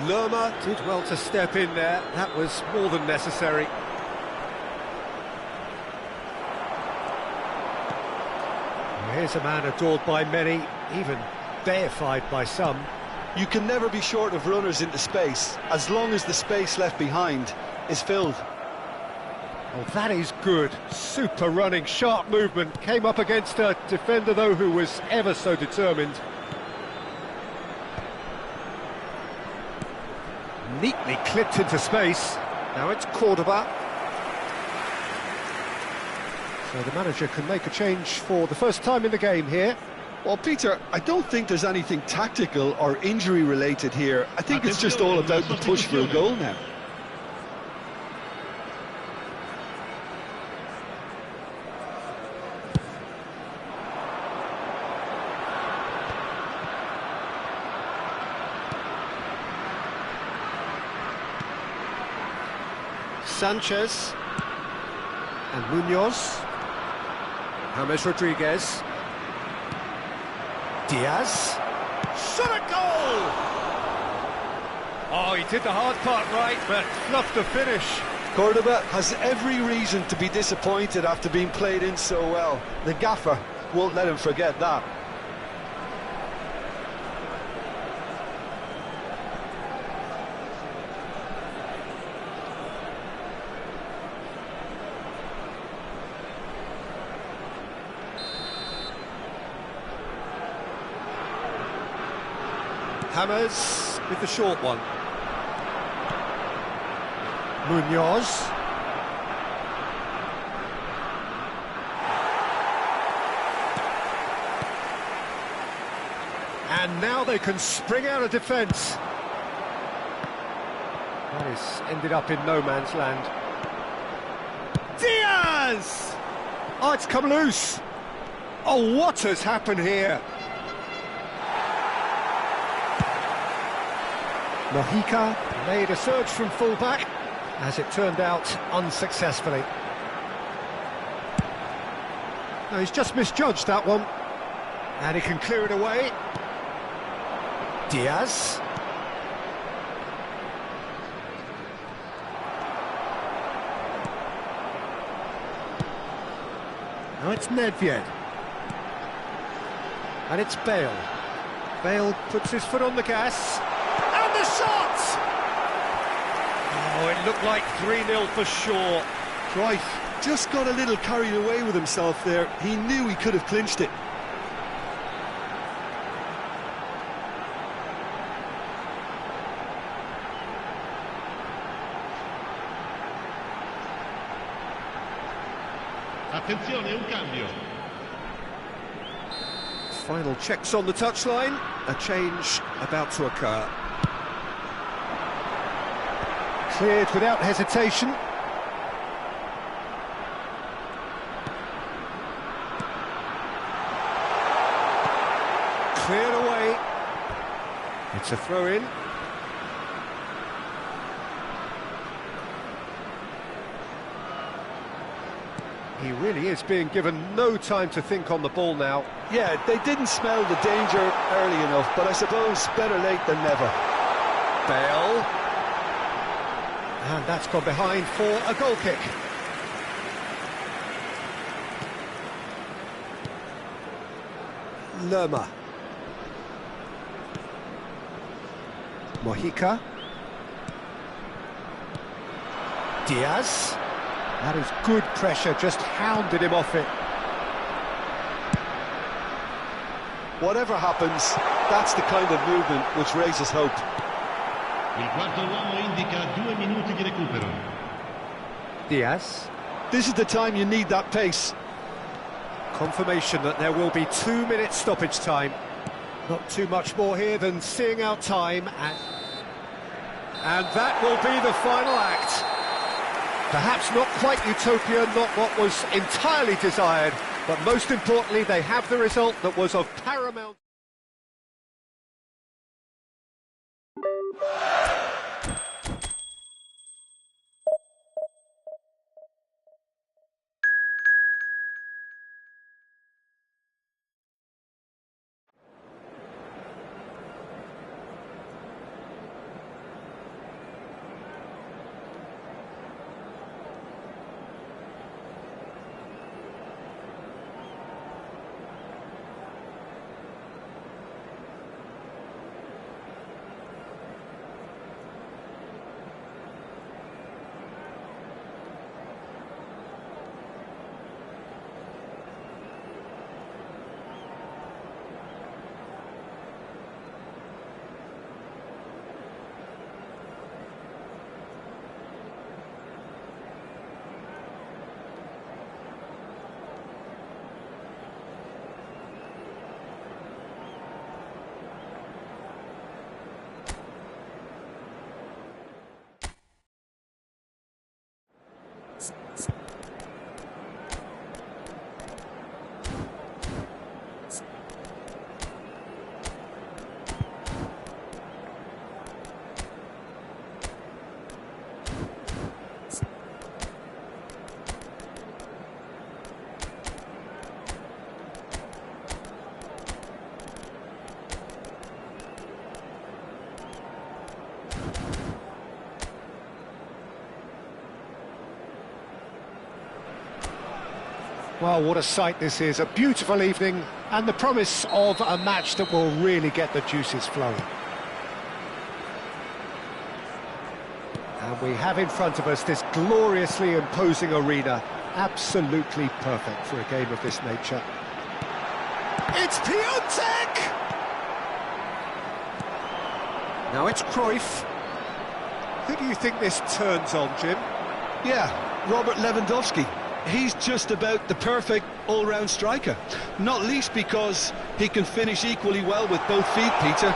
Lerma did well to step in there. That was more than necessary. Here's a man adored by many, even deified by some. You can never be short of runners into space, as long as the space left behind is filled. Oh, that is good. Super running, sharp movement. Came up against a defender, though, who was ever so determined. Neatly clipped into space. Now it's Cordoba. So the manager can make a change for the first time in the game here. Well, Peter, I don't think there's anything tactical or injury-related here. I think it's just all about the push for a goal now. Sanchez and Munoz. James Rodriguez. Diaz. Shot a goal! Oh, he did the hard part right, but fluffed the finish. Cordoba has every reason to be disappointed after being played in so well. The gaffer won't let him forget that. Hammers with the short one. Munoz. And now they can spring out of defence. That is ended up in no man's land. Diaz! Oh, it's come loose. Oh, what has happened here? Mojica made a surge from full-back, as it turned out, unsuccessfully. No, he's just misjudged that one. And he can clear it away. Diaz. Now it's Nedved. And it's Bale. Bale puts his foot on the gas. And the shot! Oh, it looked like 3-0 for sure. Right, just got a little carried away with himself there. He knew he could have clinched it. Attenzione, un cambio. Final checks on the touchline. A change about to occur. Cleared without hesitation. Cleared away. It's a throw-in. He really is being given no time to think on the ball now. Yeah, they didn't smell the danger early enough, but I suppose better late than never. Bale. And that's gone behind for a goal kick. Lerma. Mojica. Diaz. That is good pressure, just hounded him off it. Whatever happens, that's the kind of movement which raises hope. Il quarto uomo indica 2 minuti di recupero. Diaz. This is the time you need that pace. Confirmation that there will be 2 minutes stoppage time. Not too much more here than seeing out time, and that will be the final act. Perhaps not quite utopia, not what was entirely desired, but most importantly, they have the result that was of paramount. Well, what a sight this is, a beautiful evening and the promise of a match that will really get the juices flowing. And we have in front of us this gloriously imposing arena, absolutely perfect for a game of this nature. It's Piontek! Now it's Cruyff. Who do you think this turns on, Jim? Yeah, Robert Lewandowski. He's just about the perfect all-round striker, not least because he can finish equally well with both feet, Peter.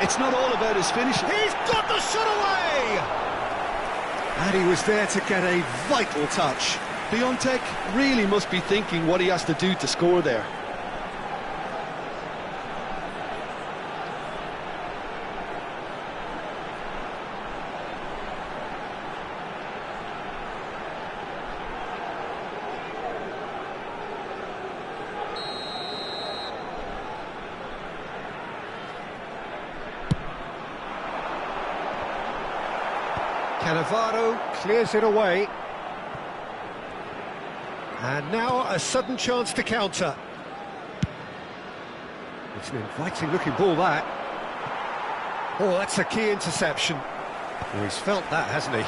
It's not all about his finishing. He's got the shot away! And he was there to get a vital touch. Piontek really must be thinking what he has to do to score there. Cannavaro clears it away. And now a sudden chance to counter. It's an inviting looking ball, that. Oh, that's a key interception. Oh, he's felt that, hasn't he?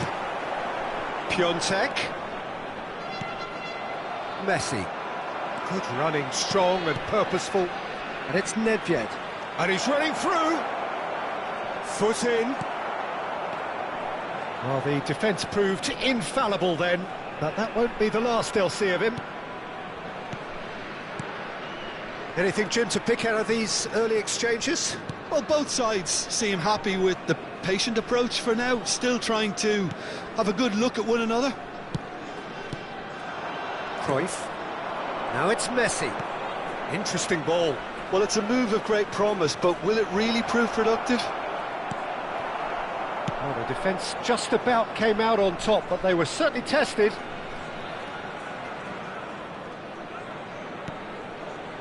Piontek. Messi. Good running, strong and purposeful. And it's Nedved. And he's running through. Foot in. Well, the defence proved infallible then, but that won't be the last they'll see of him. Anything, Jim, to pick out of these early exchanges? Well, both sides seem happy with the patient approach for now, still trying to have a good look at one another. Cruyff. Now it's Messi. Interesting ball. Well, it's a move of great promise, but will it really prove productive? Well, the defence just about came out on top, but they were certainly tested.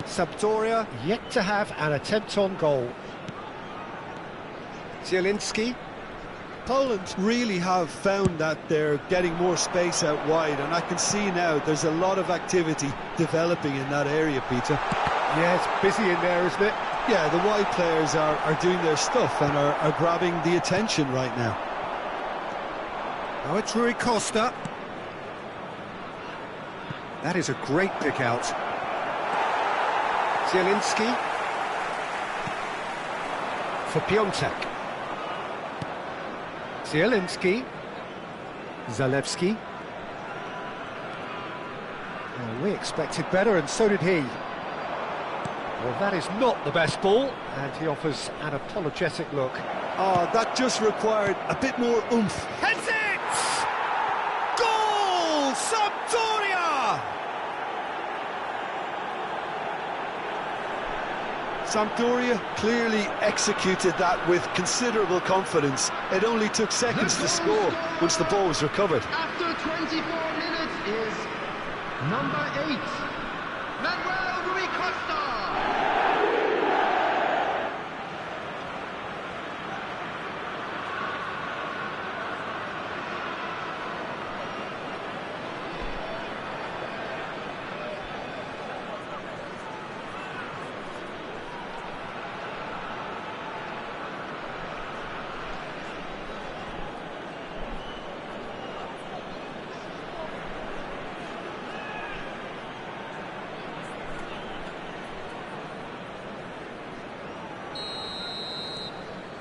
Sampdoria yet to have an attempt on goal. Zielinski. Poland really have found that they're getting more space out wide, and I can see now there's a lot of activity developing in that area, Peter. Yeah, it's busy in there, isn't it? Yeah, the wide players are doing their stuff and are grabbing the attention right now. Now it's Rui Costa. That is a great pick out. Zielinski. For Piontek. Zielinski. Zalewski. Well, we expected better, and so did he. Well, that is not the best ball, and he offers an apologetic look. Oh, that just required a bit more oomph. Heads it! Goal! Sampdoria! Sampdoria clearly executed that with considerable confidence. It only took seconds to score once the ball was recovered. After 24 minutes is number 8, Manuel Rui Costa.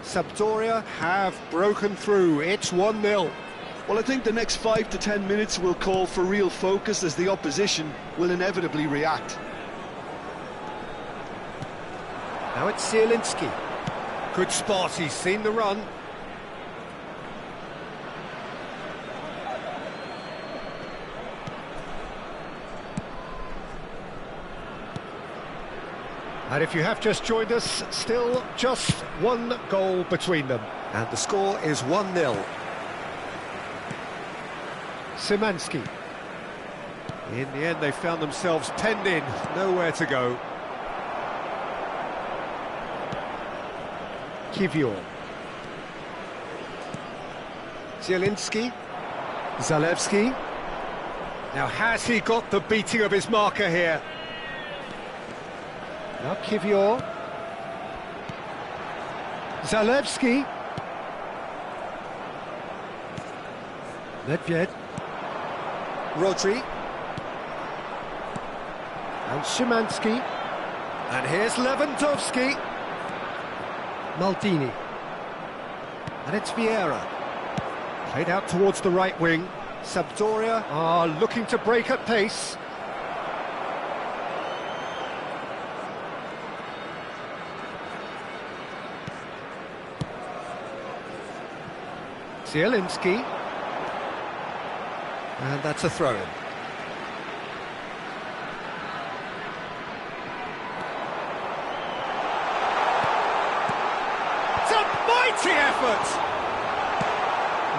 Sampdoria have broken through. It's 1-0. Well, I think the next 5 to 10 minutes will call for real focus, as the opposition will inevitably react. Now it's Zielinski. Good spot, he's seen the run. And if you have just joined us, still just one goal between them. And the score is 1-0. Szymanski. In the end, they found themselves penned in, nowhere to go. Kiwior. Zielinski. Zalewski. Now, has he got the beating of his marker here? Now Kivior. Zalewski. Nedved. Rodri. And Szymanski. And here's Lewandowski. Maldini. And it's Vieira. Played out towards the right wing. Sampdoria are looking to break at pace. Zielinski. And that's a throw-in. It's a mighty effort!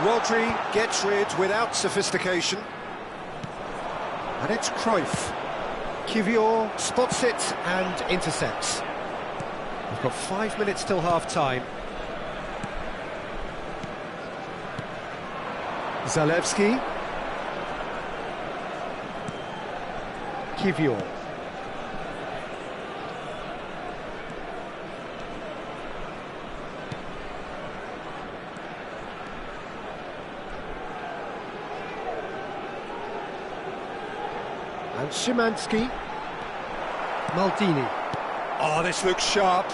Rodri gets rid without sophistication. And it's Cruyff. Kivior spots it and intercepts. We've got 5 minutes till half-time. Zalewski. Kivior. And Szymanski. Maldini. Oh, this looks sharp.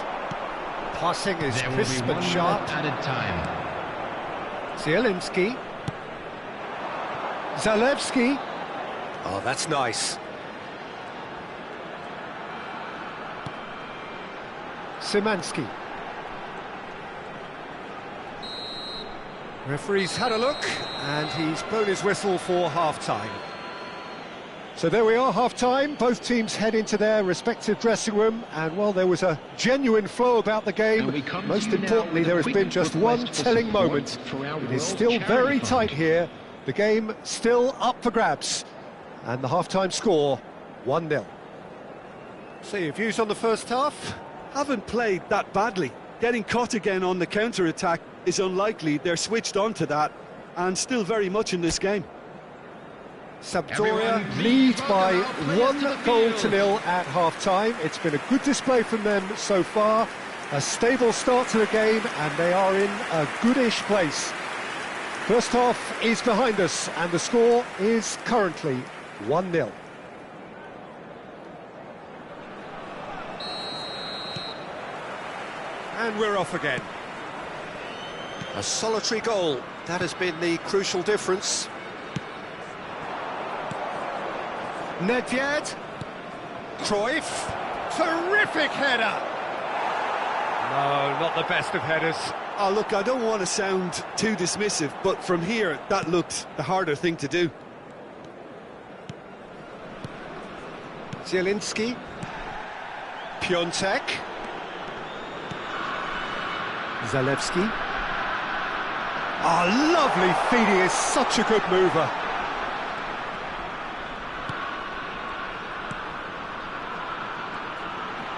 Passing is crisp and sharp. Added time. Zielinski. Zalewski. Oh, that's nice. Szymanski. Referee's had a look, and he's blown his whistle for half-time. So there we are, half-time. Both teams head into their respective dressing room, and while there was a genuine flow about the game, most importantly, there has been just one telling moment. It is still very tight here. The game still up for grabs, and the half-time score, 1-0. So your views on the first half? Haven't played that badly. Getting caught again on the counter-attack is unlikely. They're switched on to that, and still very much in this game. Sampdoria lead by 1-0 at half-time. It's been a good display from them so far. A stable start to the game, and they are in a goodish place. First half is behind us, and the score is currently 1-0. And we're off again. A solitary goal, that has been the crucial difference. Nedved. Cruyff. Terrific header. No, not the best of headers. Oh, look, I don't want to sound too dismissive, but from here, that looked the harder thing to do. Zielinski. Piontek. Zalewski. Oh, lovely feed, he is such a good mover.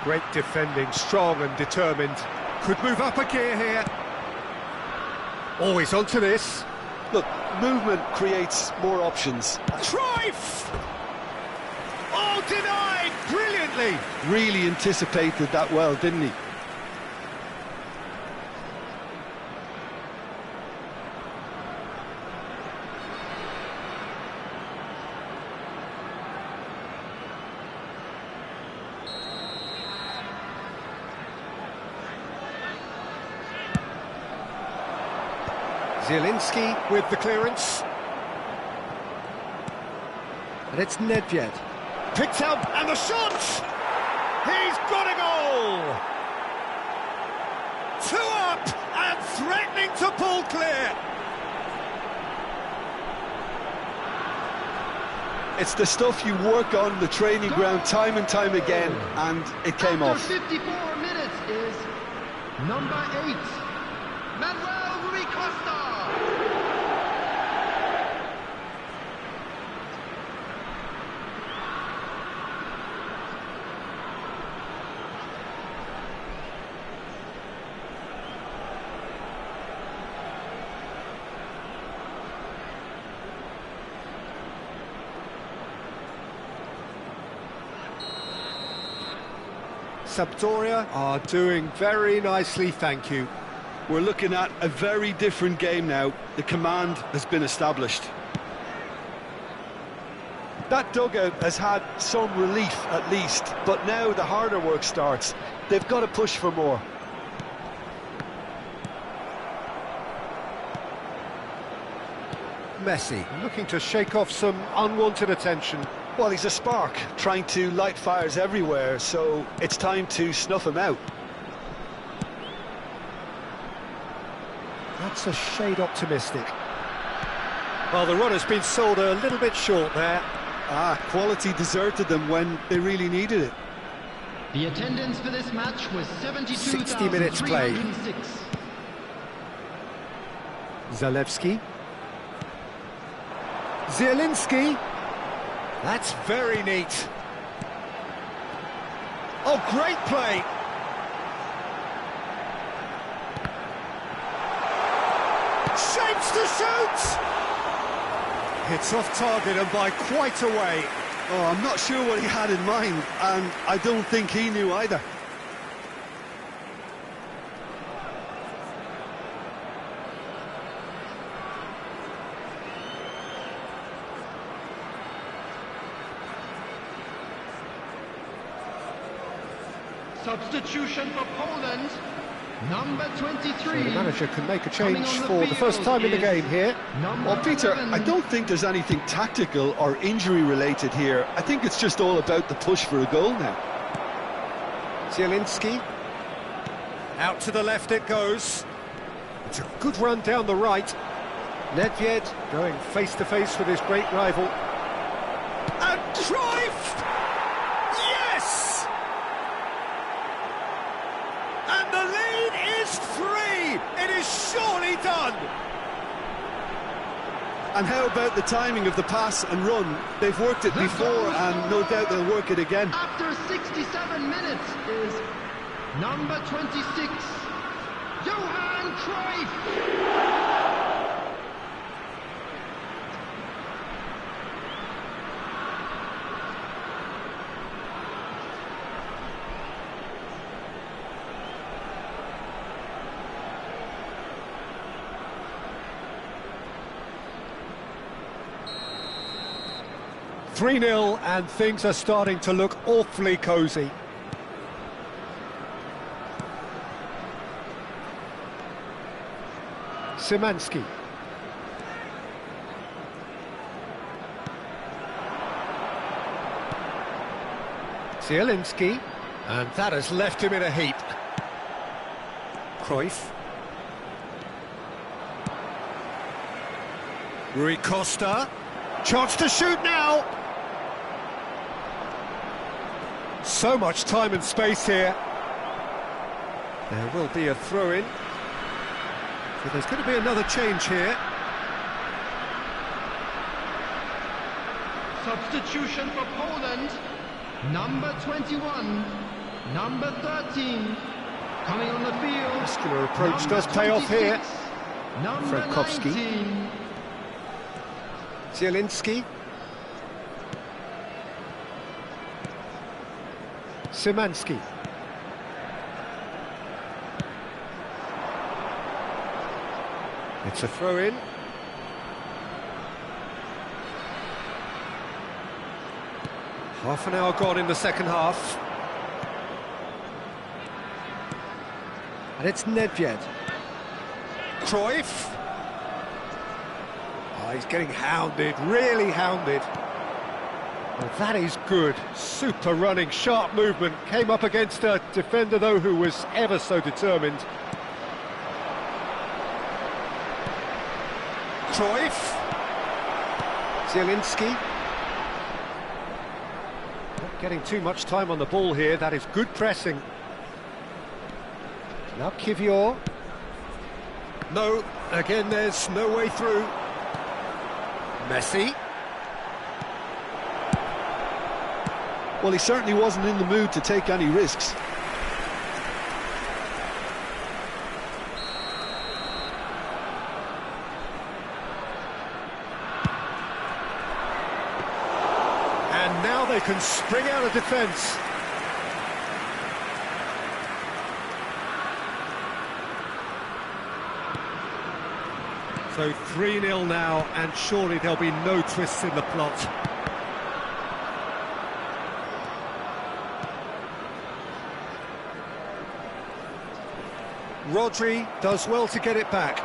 Great defending, strong and determined. Could move up a gear here. Always onto this. Look, movement creates more options. Cruyff! Oh, denied brilliantly. Really anticipated that well, didn't he? Zielinski with the clearance. And it's Nedved. Picked up, and the shot! He's got a goal! 2 up, and threatening to pull clear. It's the stuff you work on the training ground time and time again, and it came off. After 54 minutes is number 8, Manuel Rui Costa. Sampdoria are doing very nicely, thank you. We're looking at a very different game now. The command has been established. That dugout has had some relief at least, but now the harder work starts. They've got to push for more. Messi looking to shake off some unwanted attention. Well, he's a spark, trying to light fires everywhere, so it's time to snuff him out. That's a shade optimistic. Well, the run has been sold a little bit short there. Quality deserted them when they really needed it. The attendance for this match was 60 minutes played. 72,306. Zalewski. Zielinski. That's very neat. Oh, great play. Shapes to shoot! It's off target and by quite a way. Oh, I'm not sure what he had in mind, and I don't think he knew either. Substitution for Poland, number 23. So the manager can make a change for the first time in the game here. Well, Peter, I don't think there's anything tactical or injury related here. I think it's just all about the push for a goal now. Zielinski. Out to the left it goes. It's a good run down the right. Nedved going face-to-face with his great rival. And Cruyff! Yes! And the lead is 3! It is surely done! And how about the timing of the pass and run? They've worked it before, and no doubt they'll work it again. After 67 minutes is number 26, Johan Cruyff. 3-0 and things are starting to look awfully cosy. Szymanski. Zielinski. And that has left him in a heap. Cruyff. Rui Costa. Chance to shoot now. So much time and space here. There will be a throw-in. So there's going to be another change here. Substitution for Poland, number 21, number 13, coming on the field. Muscular approach does pay off here. Number Frankowski. 19. Zielinski. Szymanski. It's a throw-in. Half an hour gone in the second half. And it's Nedved. Cruyff. Oh, he's getting hounded, really hounded. Well, that is good. Super running, sharp movement. Came up against a defender, though, who was ever so determined. Cruyff. Zielinski. Not getting too much time on the ball here. That is good pressing. Now Kivior. No, again there's no way through. Messi. Well, he certainly wasn't in the mood to take any risks. And now they can spring out of defence. So 3-0 now, and surely there'll be no twists in the plot. Rodri does well to get it back.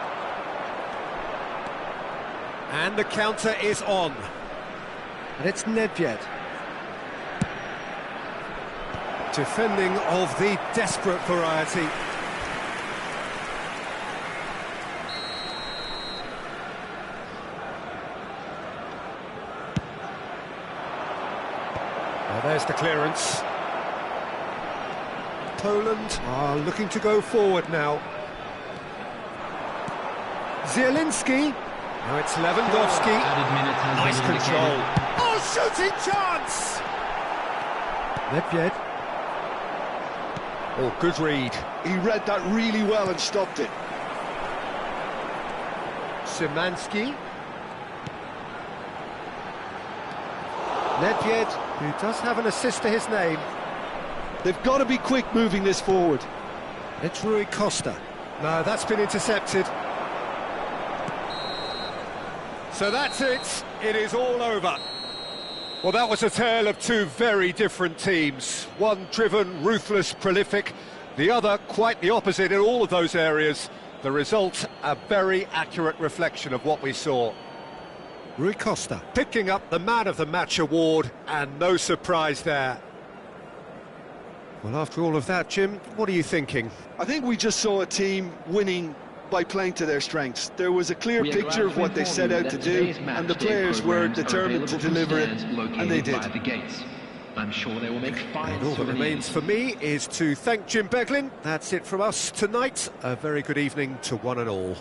And the counter is on. And it's Nedved. Defending of the desperate variety. Well, there's the clearance. Poland are looking to go forward now. Zielinski. Now it's Lewandowski. Nice control. Oh, shooting chance! Nedved. Oh, good read. He read that really well and stopped it. Szymanski. Nedved, who does have an assist to his name. They've got to be quick moving this forward. It's Rui Costa. No, that's been intercepted. So that's it. It is all over. Well, that was a tale of two very different teams. One driven, ruthless, prolific. The other quite the opposite in all of those areas. The result, a very accurate reflection of what we saw. Rui Costa picking up the Man of the Match award, and no surprise there. Well, after all of that, Jim, what are you thinking? I think we just saw a team winning by playing to their strengths. There was a clear picture of what they set out to do, and the players were determined to deliver it, and they did. I'm sure they will make fine. And all that remains for me is to thank Jim Beglin. That's it from us tonight. A very good evening to one and all.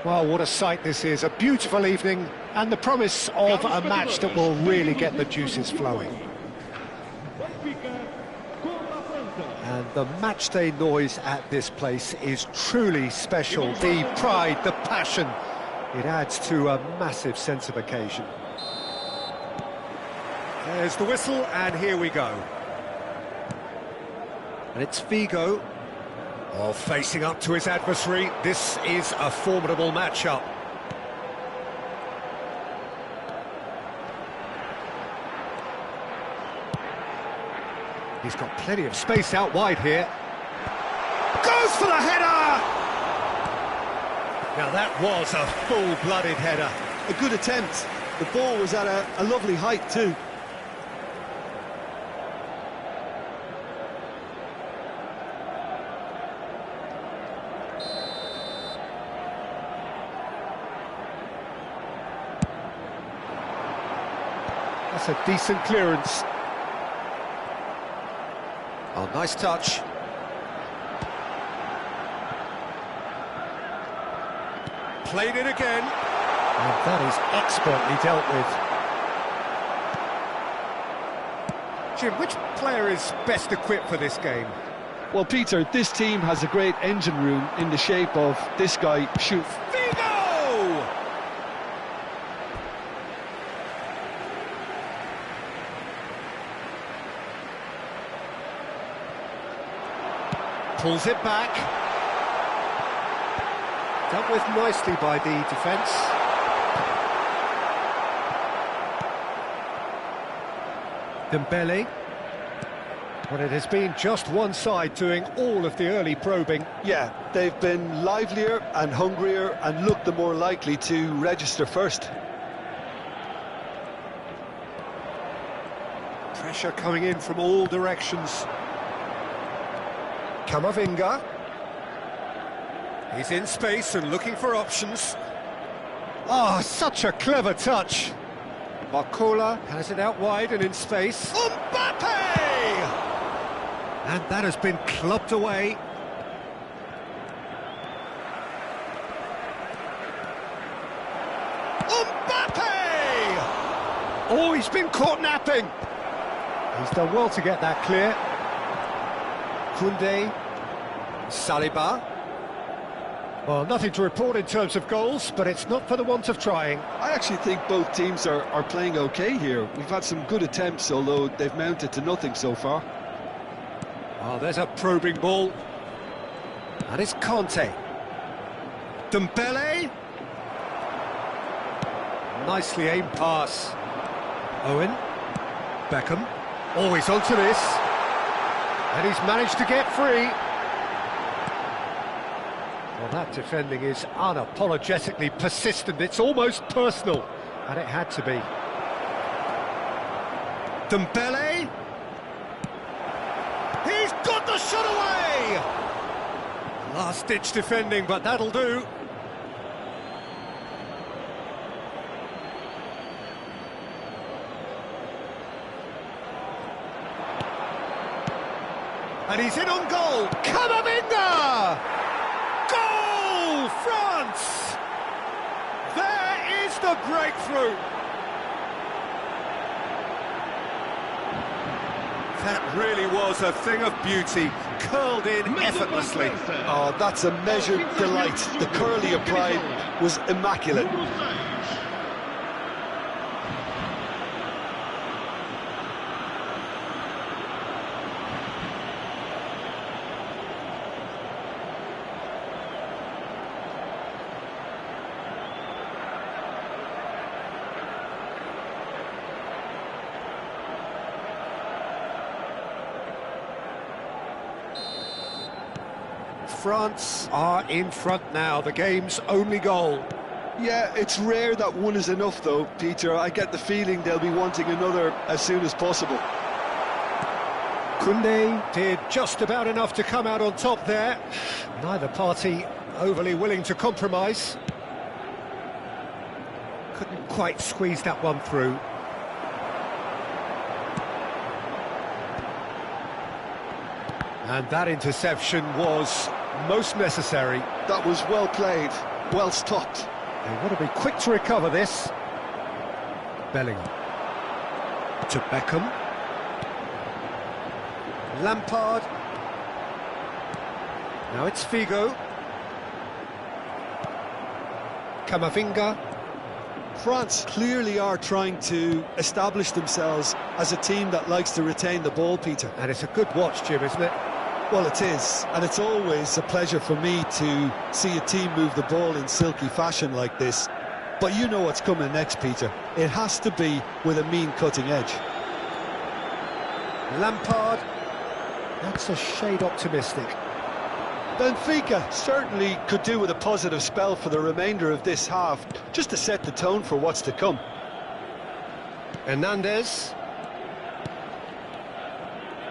Well, what a sight this is, a beautiful evening, and the promise of a match that will really get the juices flowing. And the matchday noise at this place is truly special. The pride, the passion, it adds to a massive sense of occasion. There's the whistle, and here we go. And it's Figo. Oh, facing up to his adversary. This is a formidable matchup. He's got plenty of space out wide here. Goes for the header! Now that was a full-blooded header. A good attempt. The ball was at a lovely height too. That's a decent clearance. Oh, nice touch. Played it again. And that is expertly dealt with. Jim, which player is best equipped for this game? Well, Peter, this team has a great engine room in the shape of this guy, Figo! Pulls it back. Dealt with nicely by the defence. Dembele. Well, it has been just one side doing all of the early probing. Yeah, they've been livelier and hungrier and looked the more likely to register first. Pressure coming in from all directions. Camavinga. He's in space and looking for options. Oh, such a clever touch. Barcola has it out wide and in space. Mbappe! And that has been clubbed away. Mbappe! Oh, he's been caught napping. He's done well to get that clear. Koundé, Saliba. Well, nothing to report in terms of goals, but it's not for the want of trying. I actually think both teams are playing okay here. We've had some good attempts, although they've mounted to nothing so far. Oh, there's a probing ball. And it's Conte. Dembele. Nicely aimed pass. Owen. Beckham. Always onto this. And he's managed to get free. Well, that defending is unapologetically persistent. It's almost personal. And it had to be. Dembele. He's got the shot away! Last-ditch defending, but that'll do. And he's in on goal. Camavinga! Goal! France! There is the breakthrough. That really was a thing of beauty, curled in effortlessly. Oh, that's a measured delight. The curl he applied was immaculate. France are in front now, the game's only goal. Yeah, it's rare that one is enough though, Peter. I get the feeling they'll be wanting another as soon as possible. Koundé did just about enough to come out on top there. Neither party overly willing to compromise. Couldn't quite squeeze that one through. And that interception was most necessary. That was well played. Well stopped. They want to be quick to recover this. Bellingham. To Beckham. Lampard. Now it's Figo. Camavinga. France clearly are trying to establish themselves as a team that likes to retain the ball, Peter. And it's a good watch, Jim, isn't it? Well, it is, and it's always a pleasure for me to see a team move the ball in silky fashion like this. But you know what's coming next, Peter. It has to be with a mean cutting edge. Lampard. That's a shade optimistic. Benfica certainly could do with a positive spell for the remainder of this half, just to set the tone for what's to come. Hernandez.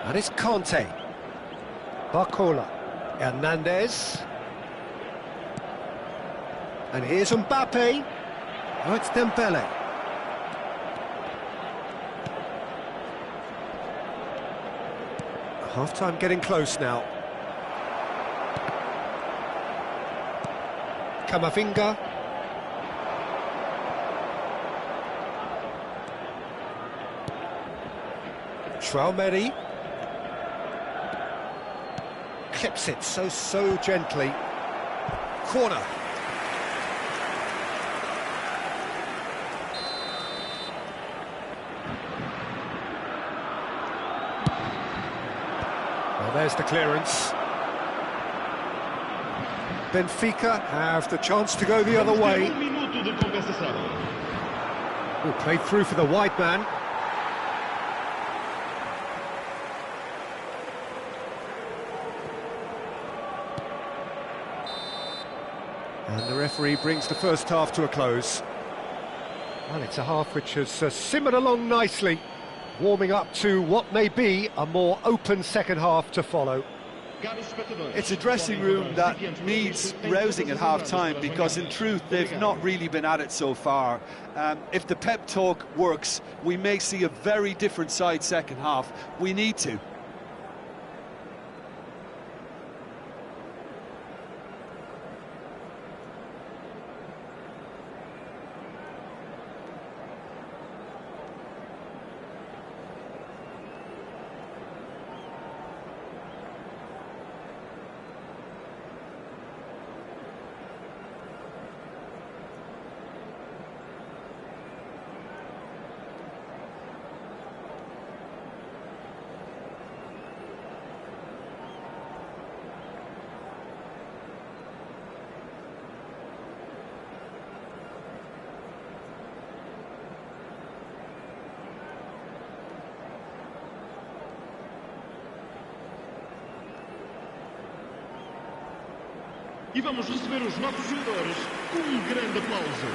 That is Conte. Barcola. Hernandez. And here's Mbappe. Oh, it's Dembele. Half-time getting close now. Camavinga. Traoré. Clips it so gently. Corner. Well, there's the clearance. Benfica have the chance to go the other way. Ooh, played through for the wide man. And the referee brings the first half to a close. Well, it's a half which has simmered along nicely, warming up to what may be a more open second half to follow. It's a dressing room that needs rousing at half-time, because in truth they've not really been at it so far. If the pep talk works, we may see a very different side second half. We need to. E vamos receber os nossos jogadores com grande aplauso.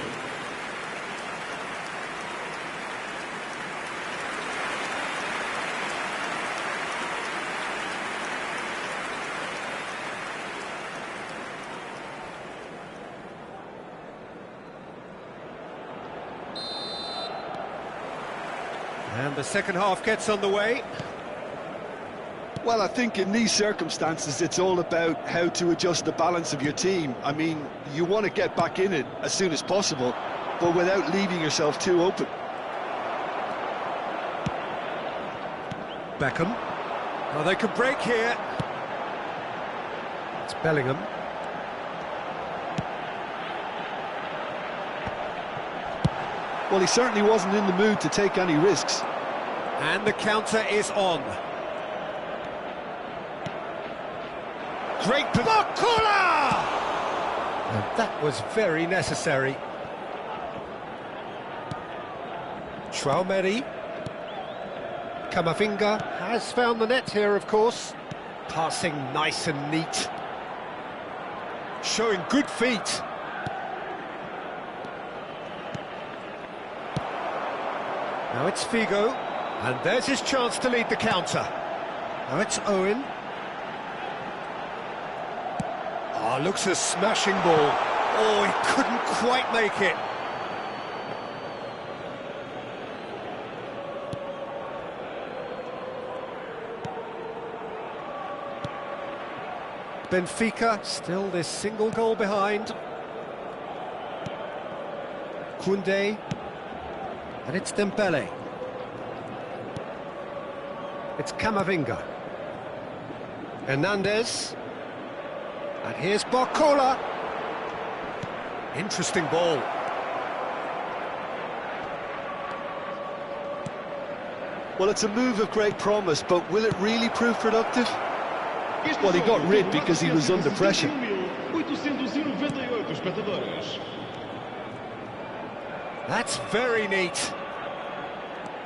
And the second half gets underway. Well, I think in these circumstances it's all about how to adjust the balance of your team. I mean, you want to get back in it as soon as possible, but without leaving yourself too open. Beckham. Oh, they can break here. It's Bellingham. Well, he certainly wasn't in the mood to take any risks. And the counter is on. Great Barcola! And that was very necessary. Traoré. Camavinga has found the net here, of course. Passing nice and neat. Showing good feet. Now it's Figo. And there's his chance to lead the counter. Now it's Owen. Oh, looks a smashing ball. Oh, he couldn't quite make it. Benfica still this single goal behind. Koundé, and it's Dembele. It's Camavinga. Hernandez. And here's Barcola. Interesting ball. Well, it's a move of great promise, but will it really prove productive? Well, he got rid because he was under pressure. That's very neat.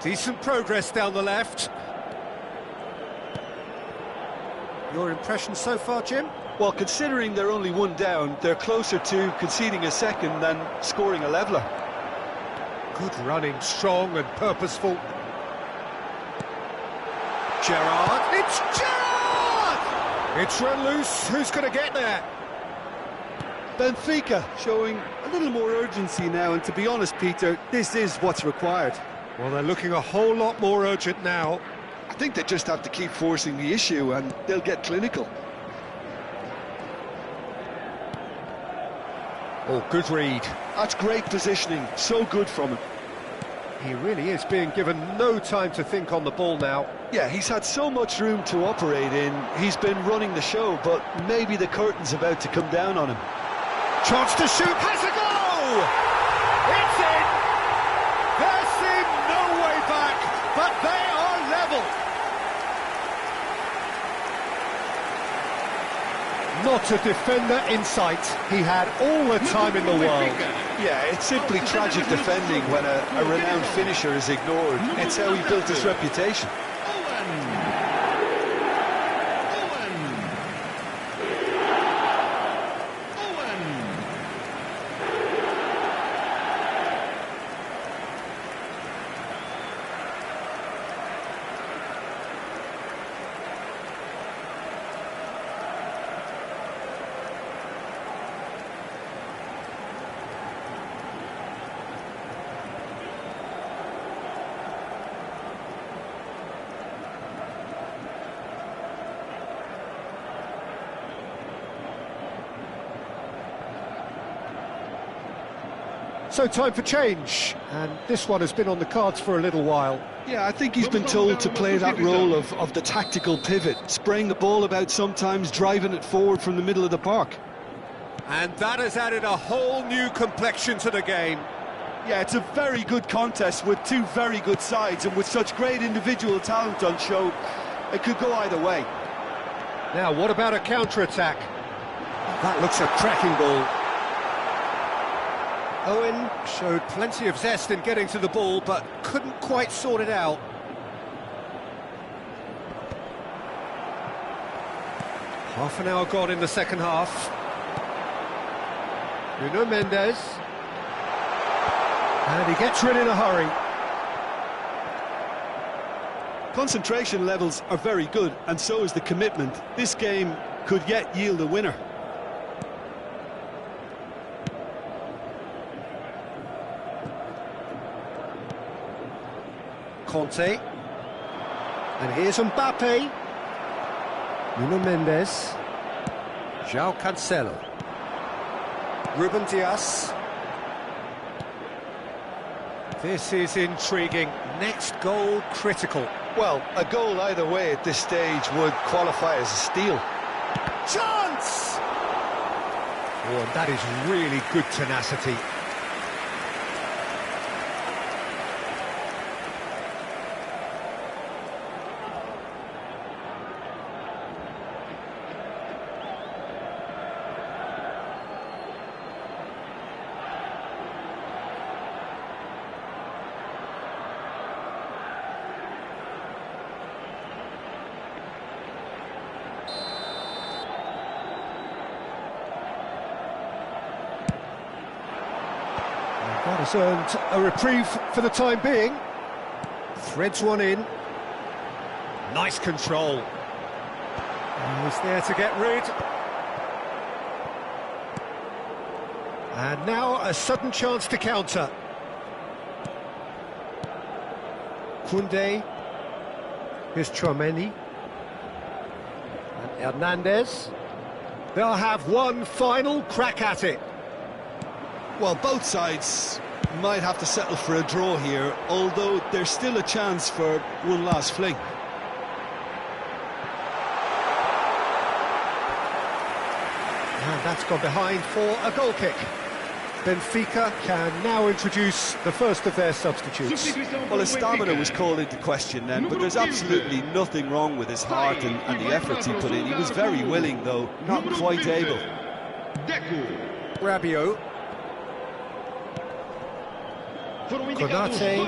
Decent progress down the left. Your impression so far, Jim? Well, considering they're only one down, they're closer to conceding a second than scoring a leveller. Good running, strong and purposeful. Gerrard, it's Gerrard! It's run loose, who's going to get there? Benfica showing a little more urgency now, and to be honest, Peter, this is what's required. Well, they're looking a whole lot more urgent now. I think they just have to keep forcing the issue and they'll get clinical. Oh, good read. That's great positioning, so good from him. He really is being given no time to think on the ball now. Yeah, he's had so much room to operate in. He's been running the show, but maybe the curtain's about to come down on him. Chance to shoot, has a goal! It's in! There seemed no way back, but they are level. Not a defender in sight. He had all the time in the world. Yeah, it's simply tragic defending when a renowned finisher is ignored. It's how he built his reputation. So time for change, and this one has been on the cards for a little while. Yeah, I think he's been told to play that role of the tactical pivot, spraying the ball about sometimes, driving it forward from the middle of the park. And that has added a whole new complexion to the game. Yeah, it's a very good contest with two very good sides, and with such great individual talent on show, it could go either way. Now, what about a counter-attack? That looks a cracking ball. Owen showed plenty of zest in getting to the ball, but couldn't quite sort it out. Half an hour gone in the second half. Nuno Mendes. And he gets rid in a hurry. Concentration levels are very good, and so is the commitment. This game could yet yield a winner. Conte, and here's Mbappe, Nuno Mendes, João Cancelo, Ruben Dias. This is intriguing. Next goal critical. Well, a goal either way at this stage would qualify as a steal. Chance! Oh, and that is really good tenacity. That has earned a reprieve for the time being. Threads one in. Nice control. He's there to get rid. And now a sudden chance to counter. Koundé. Here's Chouameni. And Hernandez. They'll have one final crack at it. Well, both sides might have to settle for a draw here, although there's still a chance for one last fling. And that's gone behind for a goal kick. Benfica can now introduce the first of their substitutes. Well, his stamina was called into question then, but there's absolutely nothing wrong with his heart and the efforts he put in. He was very willing, though, not quite able. Rabiot. Konate.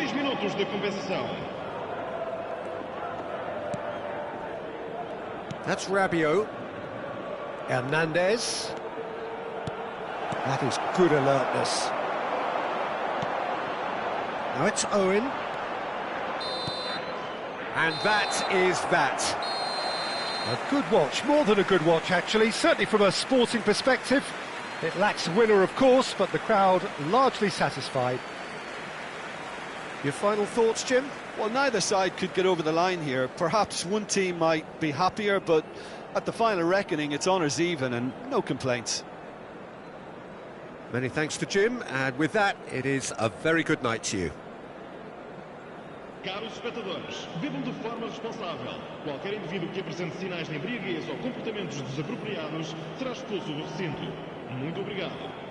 That's Rabiot. Hernandez. That is good alertness. Now it's Owen. And that is that. A good watch, more than a good watch actually, certainly from a sporting perspective. It lacks a winner of course, but the crowd largely satisfied. Your final thoughts, Jim? Well, neither side could get over the line here. Perhaps one team might be happier, but at the final reckoning it's honours even and no complaints. Many thanks to Jim, and with that, it is a very good night to you. Caros espectadores, bebam de forma responsável. Qualquer indivíduo que apresente sinais de embriaguez ou comportamentos desapropriados será expulso do recinto. Muito obrigado.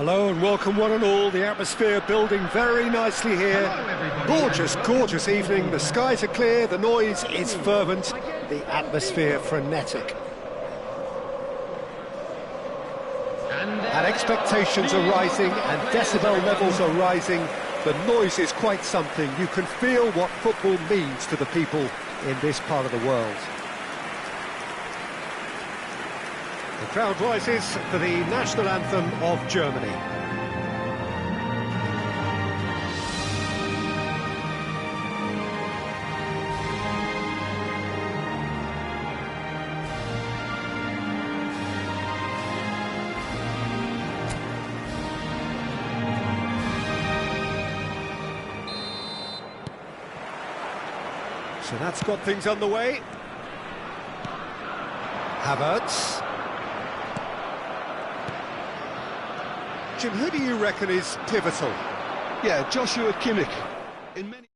Hello and welcome one and all. The atmosphere building very nicely here. Gorgeous, gorgeous evening. The skies are clear, the noise is fervent, the atmosphere frenetic. And expectations are rising and decibel levels are rising. The noise is quite something. You can feel what football means to the people in this part of the world. The crowd rises for the national anthem of Germany. So that's got things underway. Havertz. Jim, who do you reckon is pivotal? Yeah, Joshua Kimmich. In many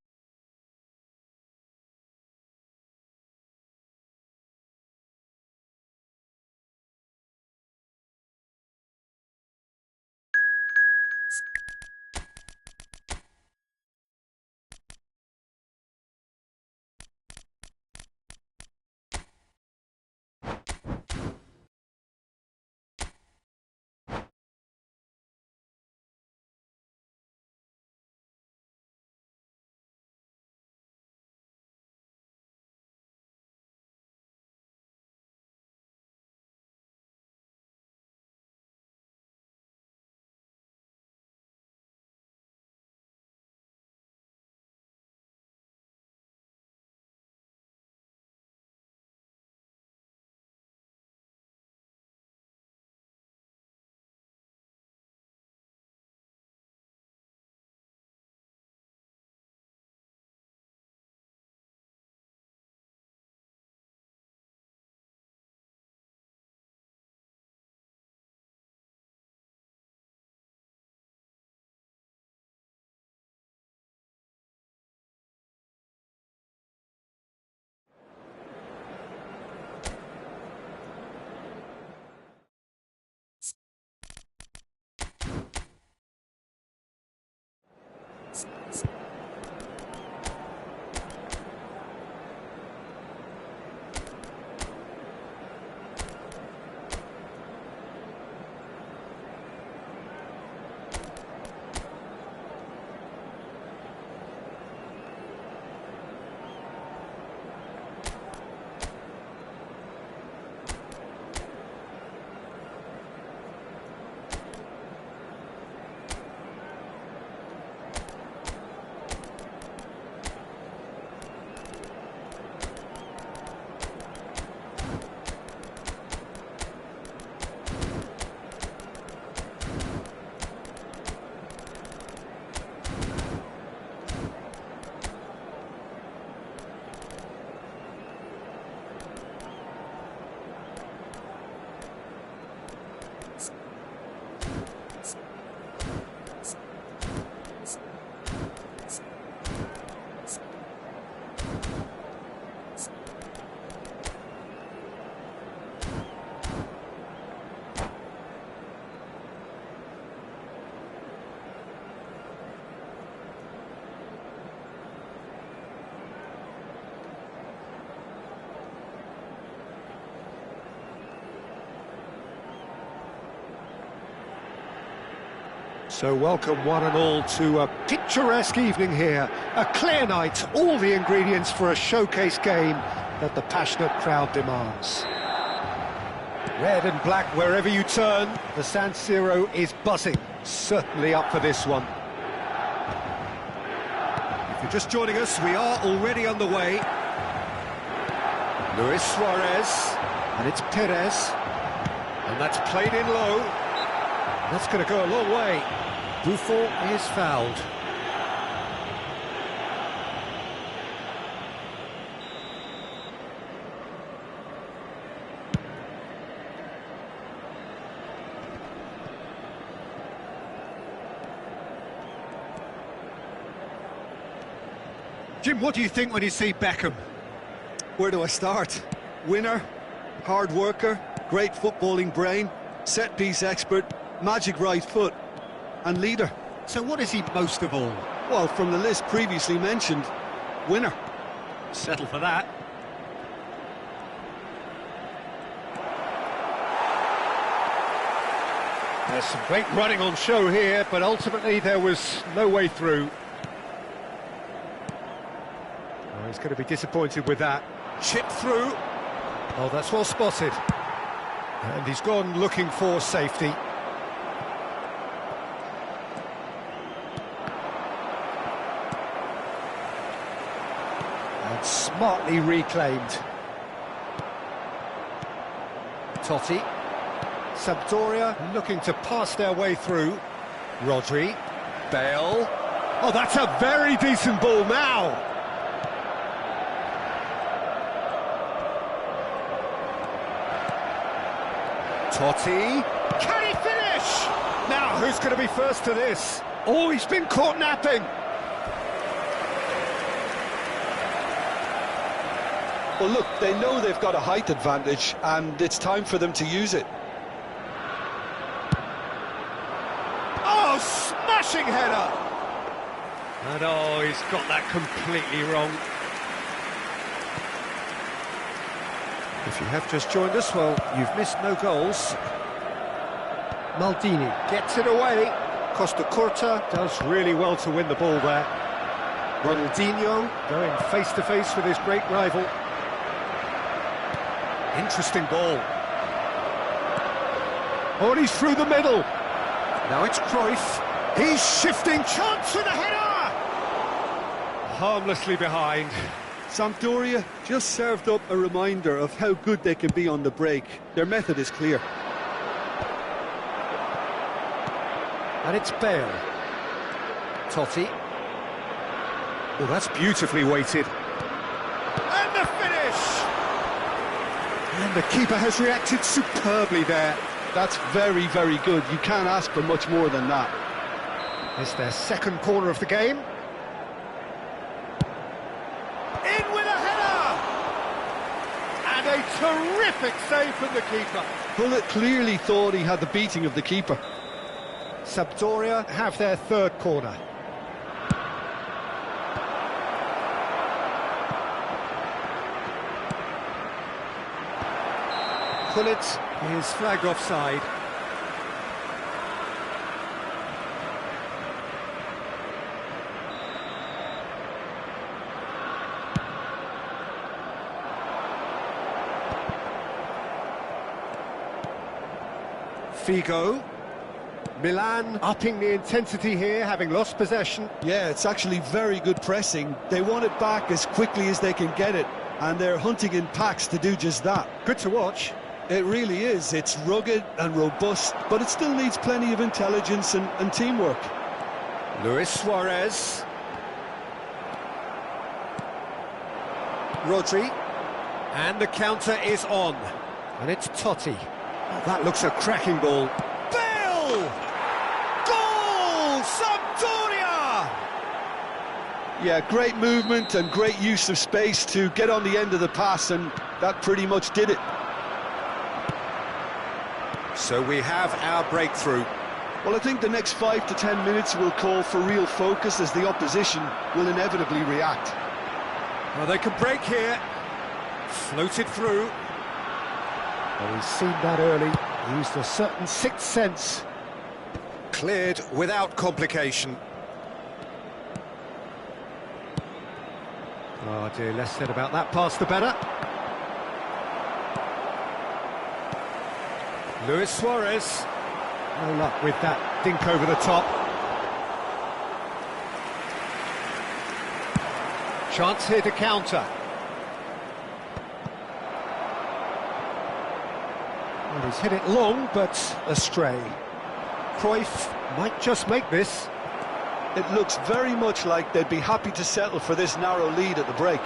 So welcome one and all to a picturesque evening here, a clear night, all the ingredients for a showcase game that the passionate crowd demands. Red and black wherever you turn, the San Siro is buzzing, certainly up for this one. If you're just joining us, we are already underway. Luis Suarez. And it's Perez. And that's played in low. That's going to go a long way. Buffon is fouled. Jim, what do you think when you see Beckham? Where do I start? Winner, hard worker, great footballing brain, set-piece expert, magic right foot, and leader. So what is he most of all? Well, from the list previously mentioned, winner. Settle for that. There's some great running on show here, but ultimately there was no way through. Oh, he's going to be disappointed with that. Chip through. Oh, that's well spotted. And he's gone looking for safety. And smartly reclaimed. Totti. Sampdoria looking to pass their way through. Rodri. Bale. Oh, that's a very decent ball now. Totti. Can he finish? Now, who's going to be first to this? Oh, he's been caught napping. Well, look, they know they've got a height advantage, and it's time for them to use it. Oh, smashing header! And oh, he's got that completely wrong. If you have just joined us, well, you've missed no goals. Maldini gets it away. Costa Curta does really well to win the ball there. Ronaldinho going face-to-face with his great rival. Interesting ball. Oh, and he's through the middle. Now it's Cruyff. He's shifting. Chance with a header! Harmlessly behind. Sampdoria just served up a reminder of how good they can be on the break. Their method is clear. And it's Bale. Totti. Oh, that's beautifully weighted. And the finish! And the keeper has reacted superbly there. That's very, very good. You can't ask for much more than that. It's their second corner of the game. In with a header! And a terrific save from the keeper. Pullet clearly thought he had the beating of the keeper. Sampdoria have their third corner. Pullet is flagged offside. Figo. Milan upping the intensity here, having lost possession. Yeah, it's actually very good pressing. They want it back as quickly as they can get it, and they're hunting in packs to do just that. Good to watch. It really is. It's rugged and robust, but it still needs plenty of intelligence and teamwork. Luis Suarez. Rodri. And the counter is on. And it's Totti. Oh, that looks a cracking ball. Bale! Goal! Sampdoria! Yeah, great movement and great use of space to get on the end of the pass, and that pretty much did it. So we have our breakthrough. Well, I think the next 5 to 10 minutes will call for real focus, as the opposition will inevitably react. Well, they can break here. Floated through. Well, we've seen that early. Used a certain sixth sense. Cleared without complication. Oh dear, less said about that pass the better. Luis Suarez. No luck with that dink over the top. Chance here to counter. Well, he's hit it long, but astray. Cruyff might just make this. It looks very much like they'd be happy to settle for this narrow lead at the break.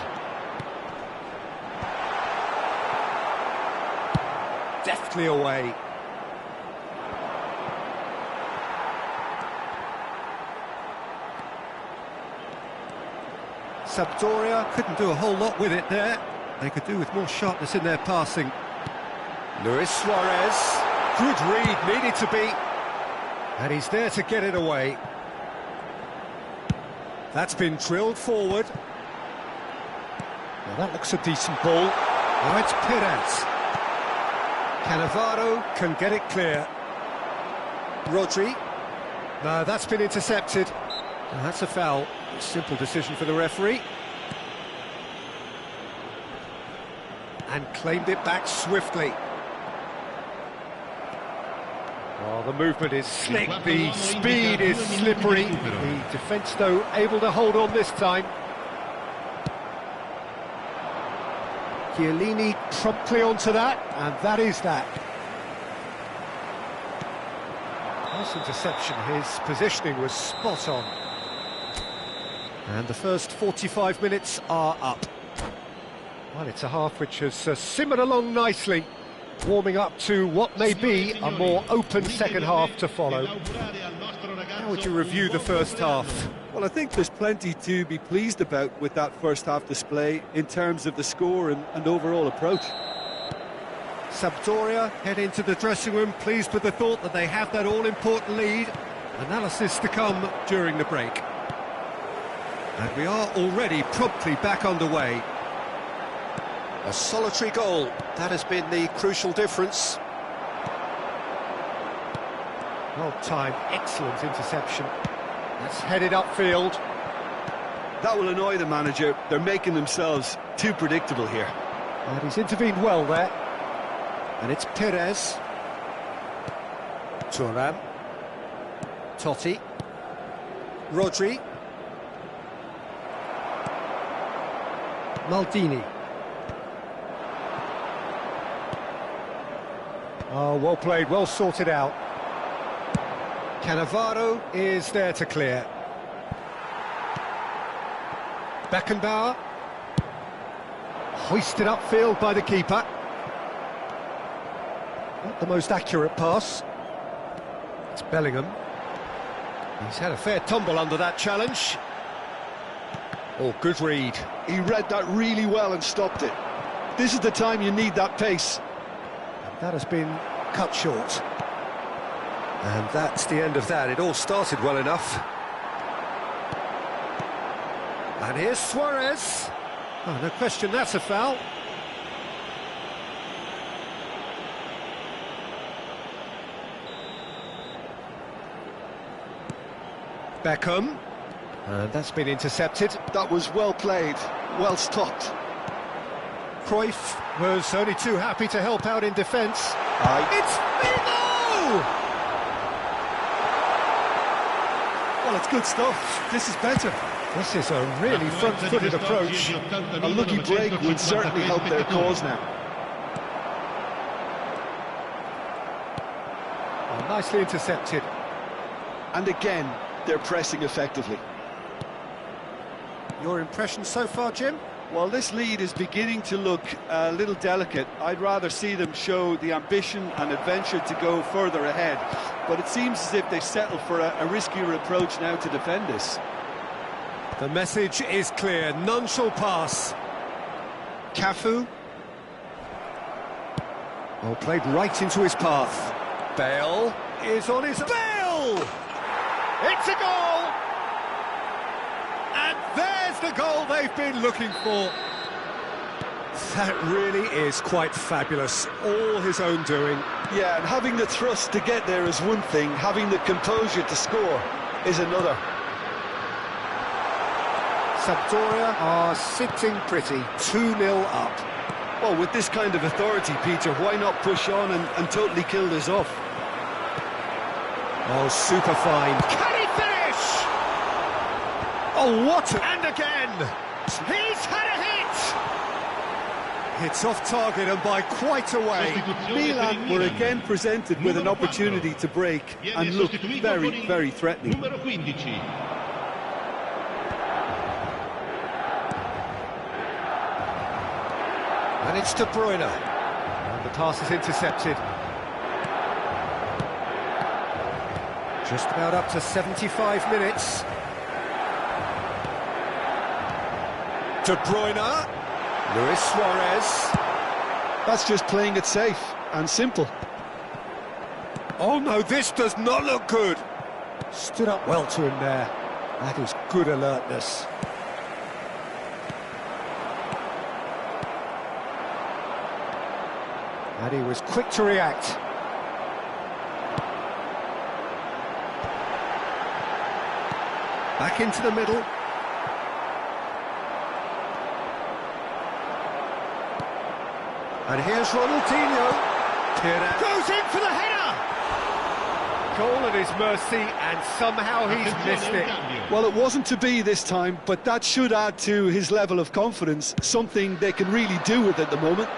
Deftly away. Sampdoria couldn't do a whole lot with it there. They could do with more sharpness in their passing. Luis Suarez. Good read, needed to be. And he's there to get it away. That's been drilled forward. Well, that looks a decent ball. Now it's Perez. Cannavaro can get it clear. Rodri. No, that's been intercepted. Well, that's a foul. A simple decision for the referee. And claimed it back swiftly. Oh, the movement is slick, the speed is slippery. The defence, though, able to hold on this time. Chiellini promptly onto that, and that is that. Nice interception, his positioning was spot on. And the first 45 minutes are up. Well, it's a half which has simmered along nicely, warming up to what may be a more open second half to follow. How would you review the first half? Well, I think there's plenty to be pleased about with that first half display in terms of the score and overall approach. Sampdoria head into the dressing room pleased with the thought that they have that all-important lead. Analysis to come during the break. And we are already promptly back underway. A solitary goal, that has been the crucial difference. Well timed, excellent interception. That's headed upfield. That will annoy the manager. They're making themselves too predictable here. And he's intervened well there. And it's Perez. Thuram. Totti. Rodri. Maldini. Oh, well played, well sorted out. Cannavaro is there to clear. Beckenbauer. Hoisted upfield by the keeper. Not the most accurate pass. It's Bellingham. He's had a fair tumble under that challenge. Oh, good read. He read that really well and stopped it. This is the time you need that pace. That has been cut short. And that's the end of that. It all started well enough. And here's Suarez. Oh, no question, that's a foul. Beckham. And that's been intercepted. That was well played, well stopped. Cruyff was only too happy to help out in defence. It's Figo! Well, it's good stuff. This is better. This is a really front-footed approach. A lucky break would certainly help their cause now. Well, nicely intercepted. And again, they're pressing effectively. Your impression so far, Jim? Well, this lead is beginning to look a little delicate. I'd rather see them show the ambition and adventure to go further ahead. But it seems as if they settle for a riskier approach now to defend this. The message is clear. None shall pass. Cafu. Well, played right into his path. Bale is on his... Bale! It's a goal! And there's the goal they've been looking for. That really is quite fabulous. All his own doing. Yeah, and having the thrust to get there is one thing. Having the composure to score is another. Sampdoria are sitting pretty, 2-0 up. Well, with this kind of authority, Peter, why not push on and totally kill this off? Oh, super fine. Can he finish? Oh, what? And again! He's had a hit! It's off target and by quite a way. Milan were again presented with an opportunity to break and looked very, very threatening. Numero 15. And it's De Bruyne. And the pass is intercepted. Just about up to 75 minutes. De Bruyne. Luis Suarez. That's just playing it safe and simple. Oh no, this does not look good. Stood up well to him there. That is good alertness. And he was quick to react. Back into the middle. And here's Ronaldinho. Goes in for the header! Goal at his mercy, and somehow he's missed it. Well, it wasn't to be this time, but that should add to his level of confidence, something they can really do with at the moment.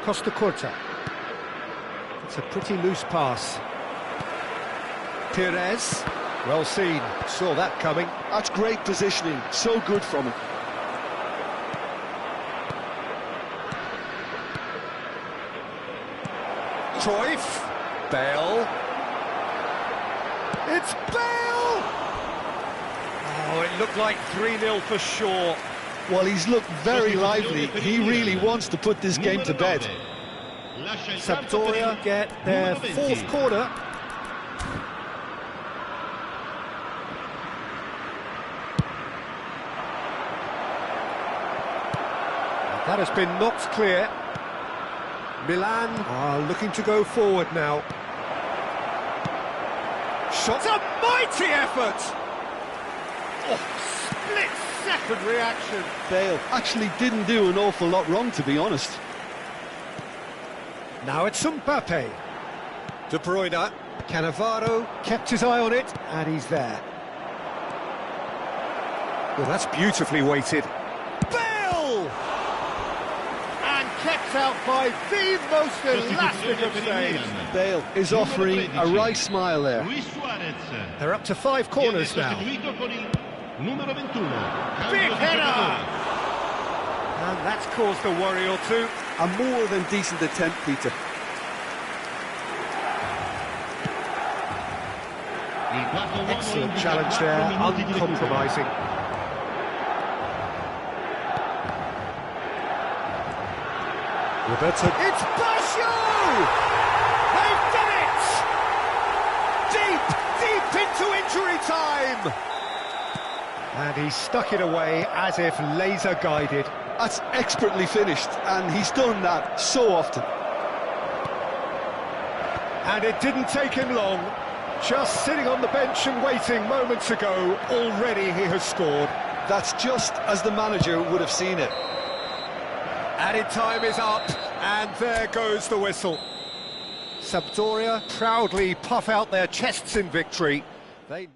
Costa Curta. It's a pretty loose pass. Perez. Well seen. Saw that coming. That's great positioning. So good from him. Cruyff. Bale. It's Bale! Oh, it looked like 3-0 for sure. Well, he's looked very lively. He really wants to put this game to bed. Sampdoria get their fourth corner. That has been knocked clear. Milan are looking to go forward now. Shot, a mighty effort! Oh, split-second reaction. Bale actually didn't do an awful lot wrong, to be honest. Now it's Mbappe. De Bruyne. Cannavaro kept his eye on it, and he's there. Well, that's beautifully weighted. Bale! And kept out by the most elastic of saves. Bale is offering a right smile there. They're up to 5 corners now. Big header! And that's caused a worry or two. A more than decent attempt, Peter. Excellent challenge there, uncompromising. Roberto. It's Basho! They've done it! Deep into injury time! And he stuck it away as if laser guided. That's expertly finished, and he's done that so often. And it didn't take him long. Just sitting on the bench and waiting moments ago, already he has scored. That's just as the manager would have seen it. Added time is up, and there goes the whistle. Sampdoria proudly puff out their chests in victory. They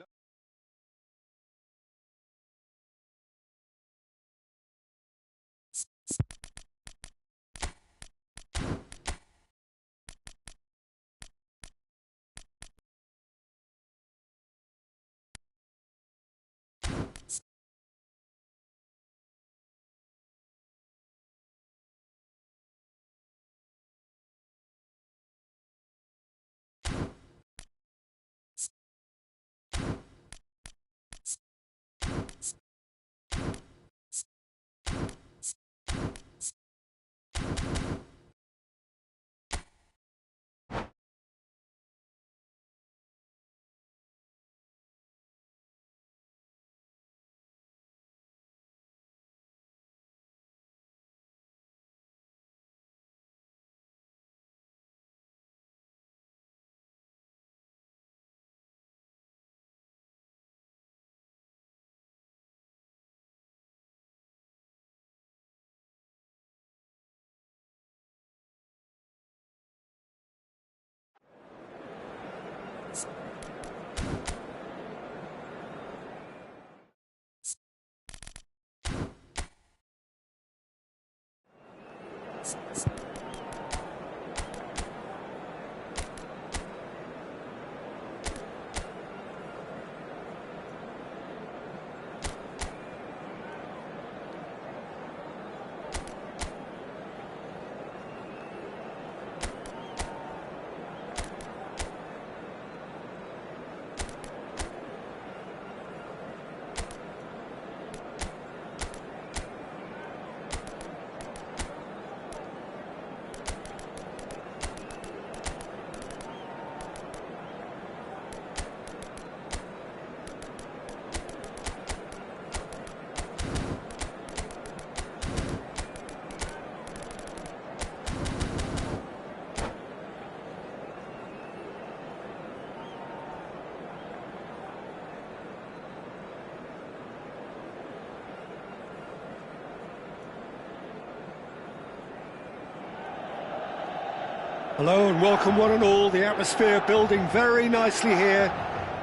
Hello and welcome one and all. The atmosphere building very nicely here.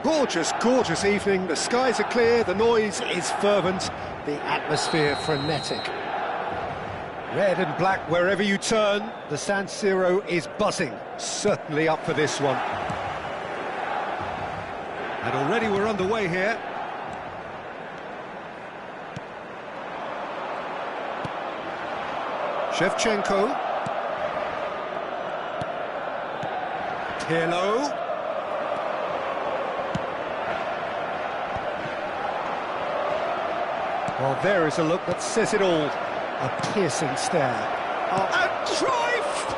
Gorgeous, gorgeous evening. The skies are clear, the noise is fervent, the atmosphere frenetic. Red and black wherever you turn, the San Siro is buzzing. Certainly up for this one. And already we're underway here. Shevchenko. Pirlo. Well, there is a look that says it all. A piercing stare. And Cruyff!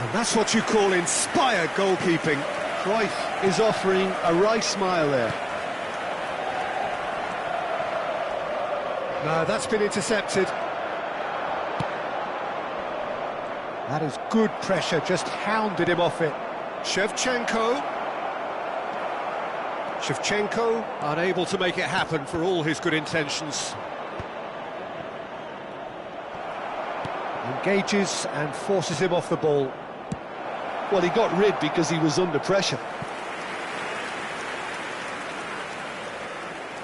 And that's what you call inspired goalkeeping. Cruyff is offering a wry smile there. No, that's been intercepted. That is good pressure, just hounded him off it. Shevchenko. Shevchenko unable to make it happen for all his good intentions. Engages and forces him off the ball. Well, he got rid because he was under pressure.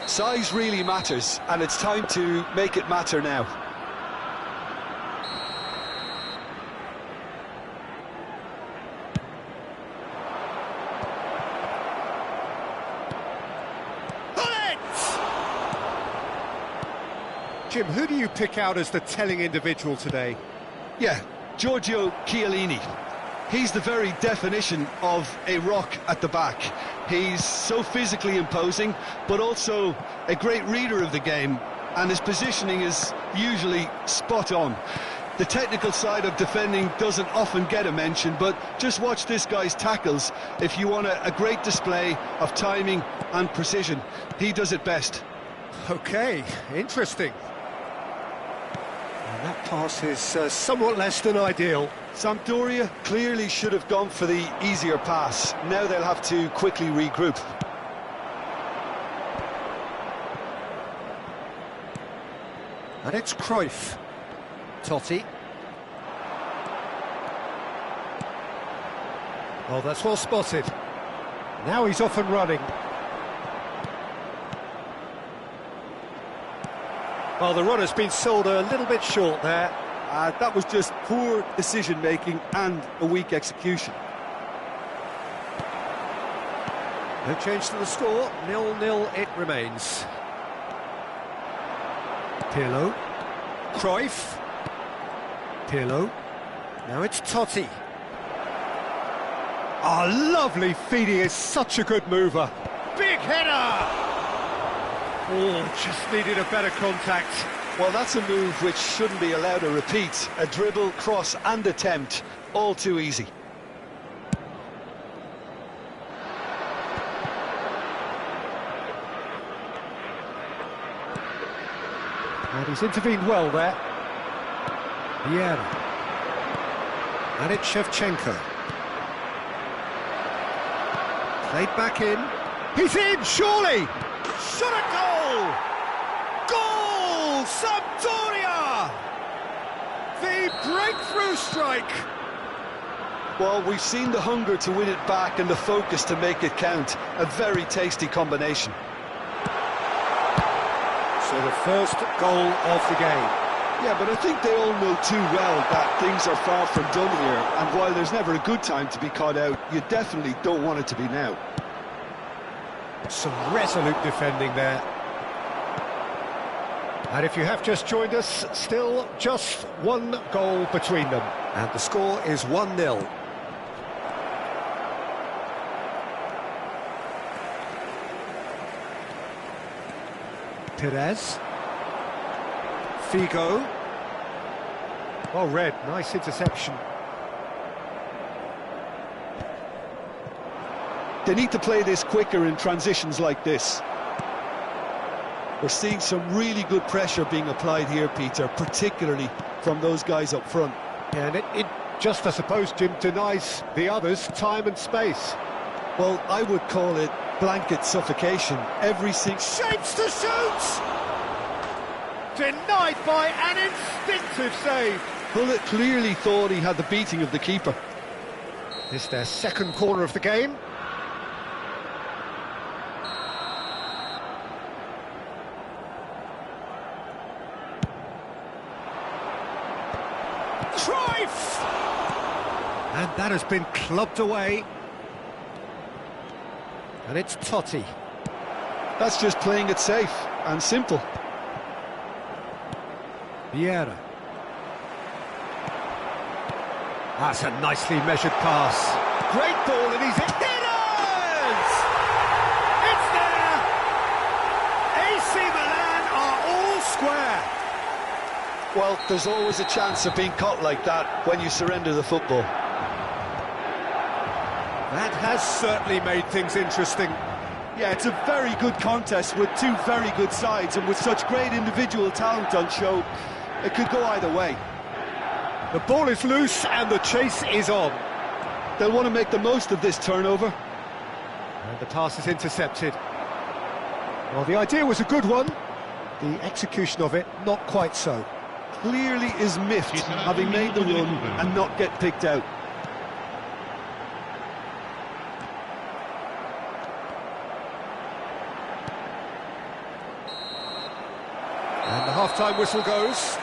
Size really matters, and it's time to make it matter now. Jim, who do you pick out as the telling individual today? Yeah, Giorgio Chiellini. He's the very definition of a rock at the back. He's so physically imposing, but also a great reader of the game, and his positioning is usually spot on. The technical side of defending doesn't often get a mention, but just watch this guy's tackles if you want a great display of timing and precision. He does it best. Okay, interesting. And that pass is somewhat less than ideal. Sampdoria clearly should have gone for the easier pass. Now they'll have to quickly regroup. And it's Cruyff. Totti. Oh, that's well spotted. Now he's off and running. Well, the runner's been sold a little bit short there. That was just poor decision-making and a weak execution. No change to the score, 0-0 it remains. Pirlo. Cruyff. Pirlo. Now it's Totti. Oh, lovely feed, he is such a good mover. Big header! Oh, just needed a better contact. Well, that's a move which shouldn't be allowed to repeat. A dribble, cross and attempt, all too easy. And he's intervened well there. Vieira. And it's Shevchenko. Played back in. He's in, surely! Shot a goal! Goal! Sampdoria! The breakthrough strike! Well, we've seen the hunger to win it back and the focus to make it count. A very tasty combination. So the first goal of the game. Yeah, but I think they all know too well that things are far from done here, and while there's never a good time to be caught out, you definitely don't want it to be now. Some resolute defending there. And if you have just joined us, still just one goal between them. And the score is 1-0. Perez. Figo. Well read, nice interception. They need to play this quicker in transitions like this. We're seeing some really good pressure being applied here, Peter, particularly from those guys up front. And it just, I suppose, Jim, denies the others time and space. Well, I would call it blanket suffocation. Every single... Shapes to shoot! Denied by an instinctive save. Bullet clearly thought he had the beating of the keeper. This is their second corner of the game. Cruyff! And that has been clubbed away. And it's Totti. That's just playing it safe and simple. Vieira. That's a nicely measured pass. Great ball, and he's in. It is! It's there! AC Milan are all square. Well, there's always a chance of being caught like that when you surrender the football. That has certainly made things interesting. Yeah, it's a very good contest with two very good sides, and with such great individual talent on show, it could go either way. The ball is loose and the chase is on. They'll want to make the most of this turnover. And the pass is intercepted. Well, the idea was a good one. The execution of it, not quite so. Clearly is miffed, having made the run and not get picked out. And the half-time whistle goes.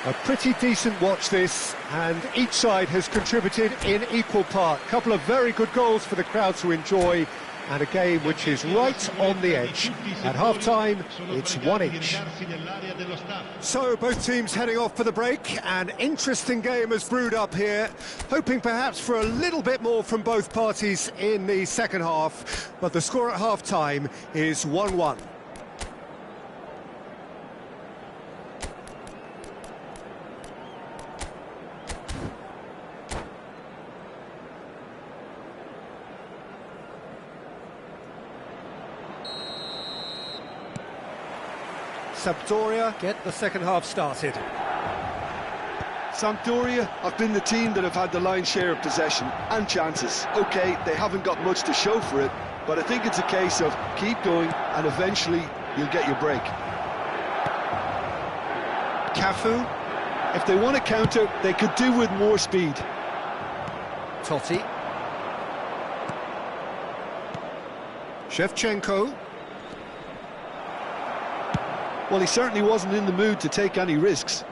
A pretty decent watch this, and each side has contributed in equal part. A couple of very good goals for the crowd to enjoy, and a game which is right on the edge. At half-time, it's one each. So, both teams heading off for the break. An interesting game has brewed up here, hoping perhaps for a little bit more from both parties in the second half, but the score at half-time is 1-1. Sampdoria get the second half started. Sampdoria have been the team that have had the lion's share of possession and chances. OK, they haven't got much to show for it, but I think it's a case of keep going and eventually you'll get your break. Cafu. If they want to counter, they could do with more speed. Totti. Shevchenko. Well, he certainly wasn't in the mood to take any risks.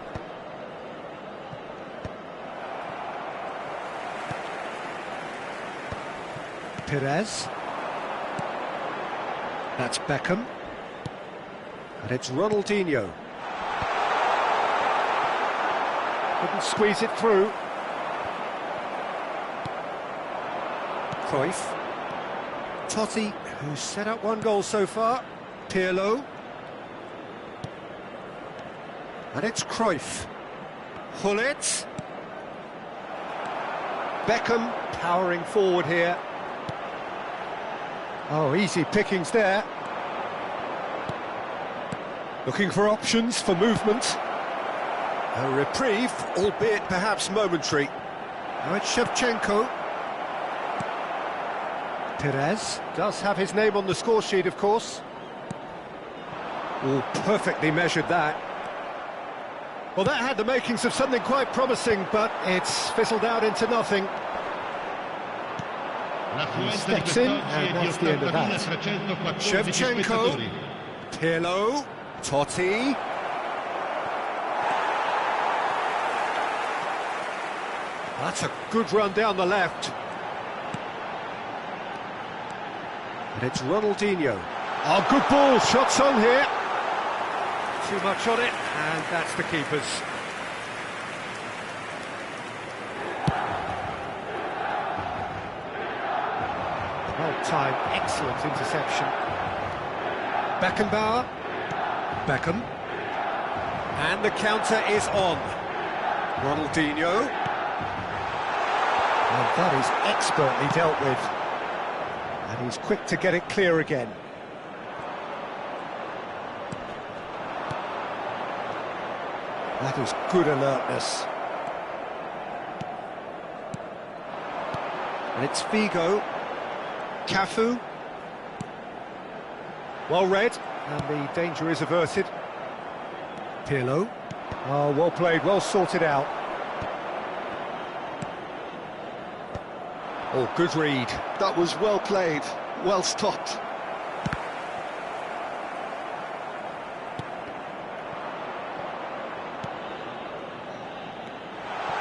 Perez. That's Beckham. And it's Ronaldinho. Couldn't squeeze it through. Cruyff. Totti, who's set up one goal so far. Pirlo. And it's Cruyff. Hullet. Beckham powering forward here. Oh, easy pickings there. Looking for options for movement. A reprieve, albeit perhaps momentary. Now it's Shevchenko. Perez does have his name on the score sheet, of course. Oh, perfectly measured that. Well, that had the makings of something quite promising, but it's fizzled out into nothing. He steps in, and that's the end of that. Shevchenko, Pirlo, Totti. That's a good run down the left. And it's Ronaldinho. Oh, good ball, shots on here. Too much on it, and that's the keeper's. Well-timed, excellent interception. Beckenbauer. Beckham. And the counter is on. Ronaldinho. And that is expertly dealt with. And he's quick to get it clear again. That is good alertness. And it's Figo. Cafu. Well read, and the danger is averted. Pirlo. Oh, well played, well sorted out. Oh, good read. That was well played, well stopped.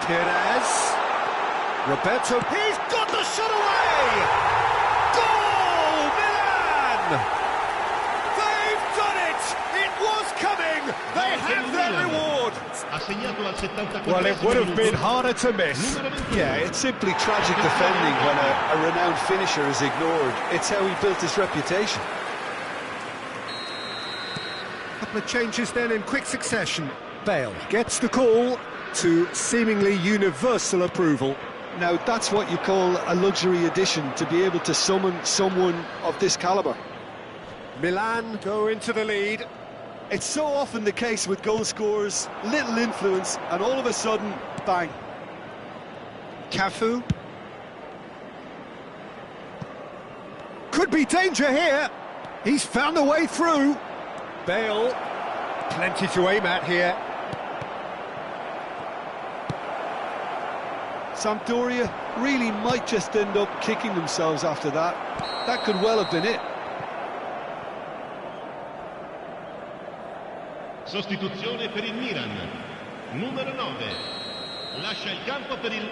Perez. Roberto. He's got the shot away! Goal, Milan! They've done it! It was coming! They have their reward! Well, it would have been harder to miss. Yeah, it's simply tragic defending when a renowned finisher is ignored. It's how he built his reputation. Couple of changes then in quick succession. Bale gets the call to seemingly universal approval. Now, that's what you call a luxury addition, to be able to summon someone of this calibre. Milan go into the lead. It's so often the case with goal scorers, little influence, and all of a sudden, bang. Cafu. Could be danger here. He's found a way through. Bale. Plenty to aim at here. Sampdoria really might just end up kicking themselves after that. That could well have been it. Sostituzione per il Milan. Numero 9. Lascia il campo per il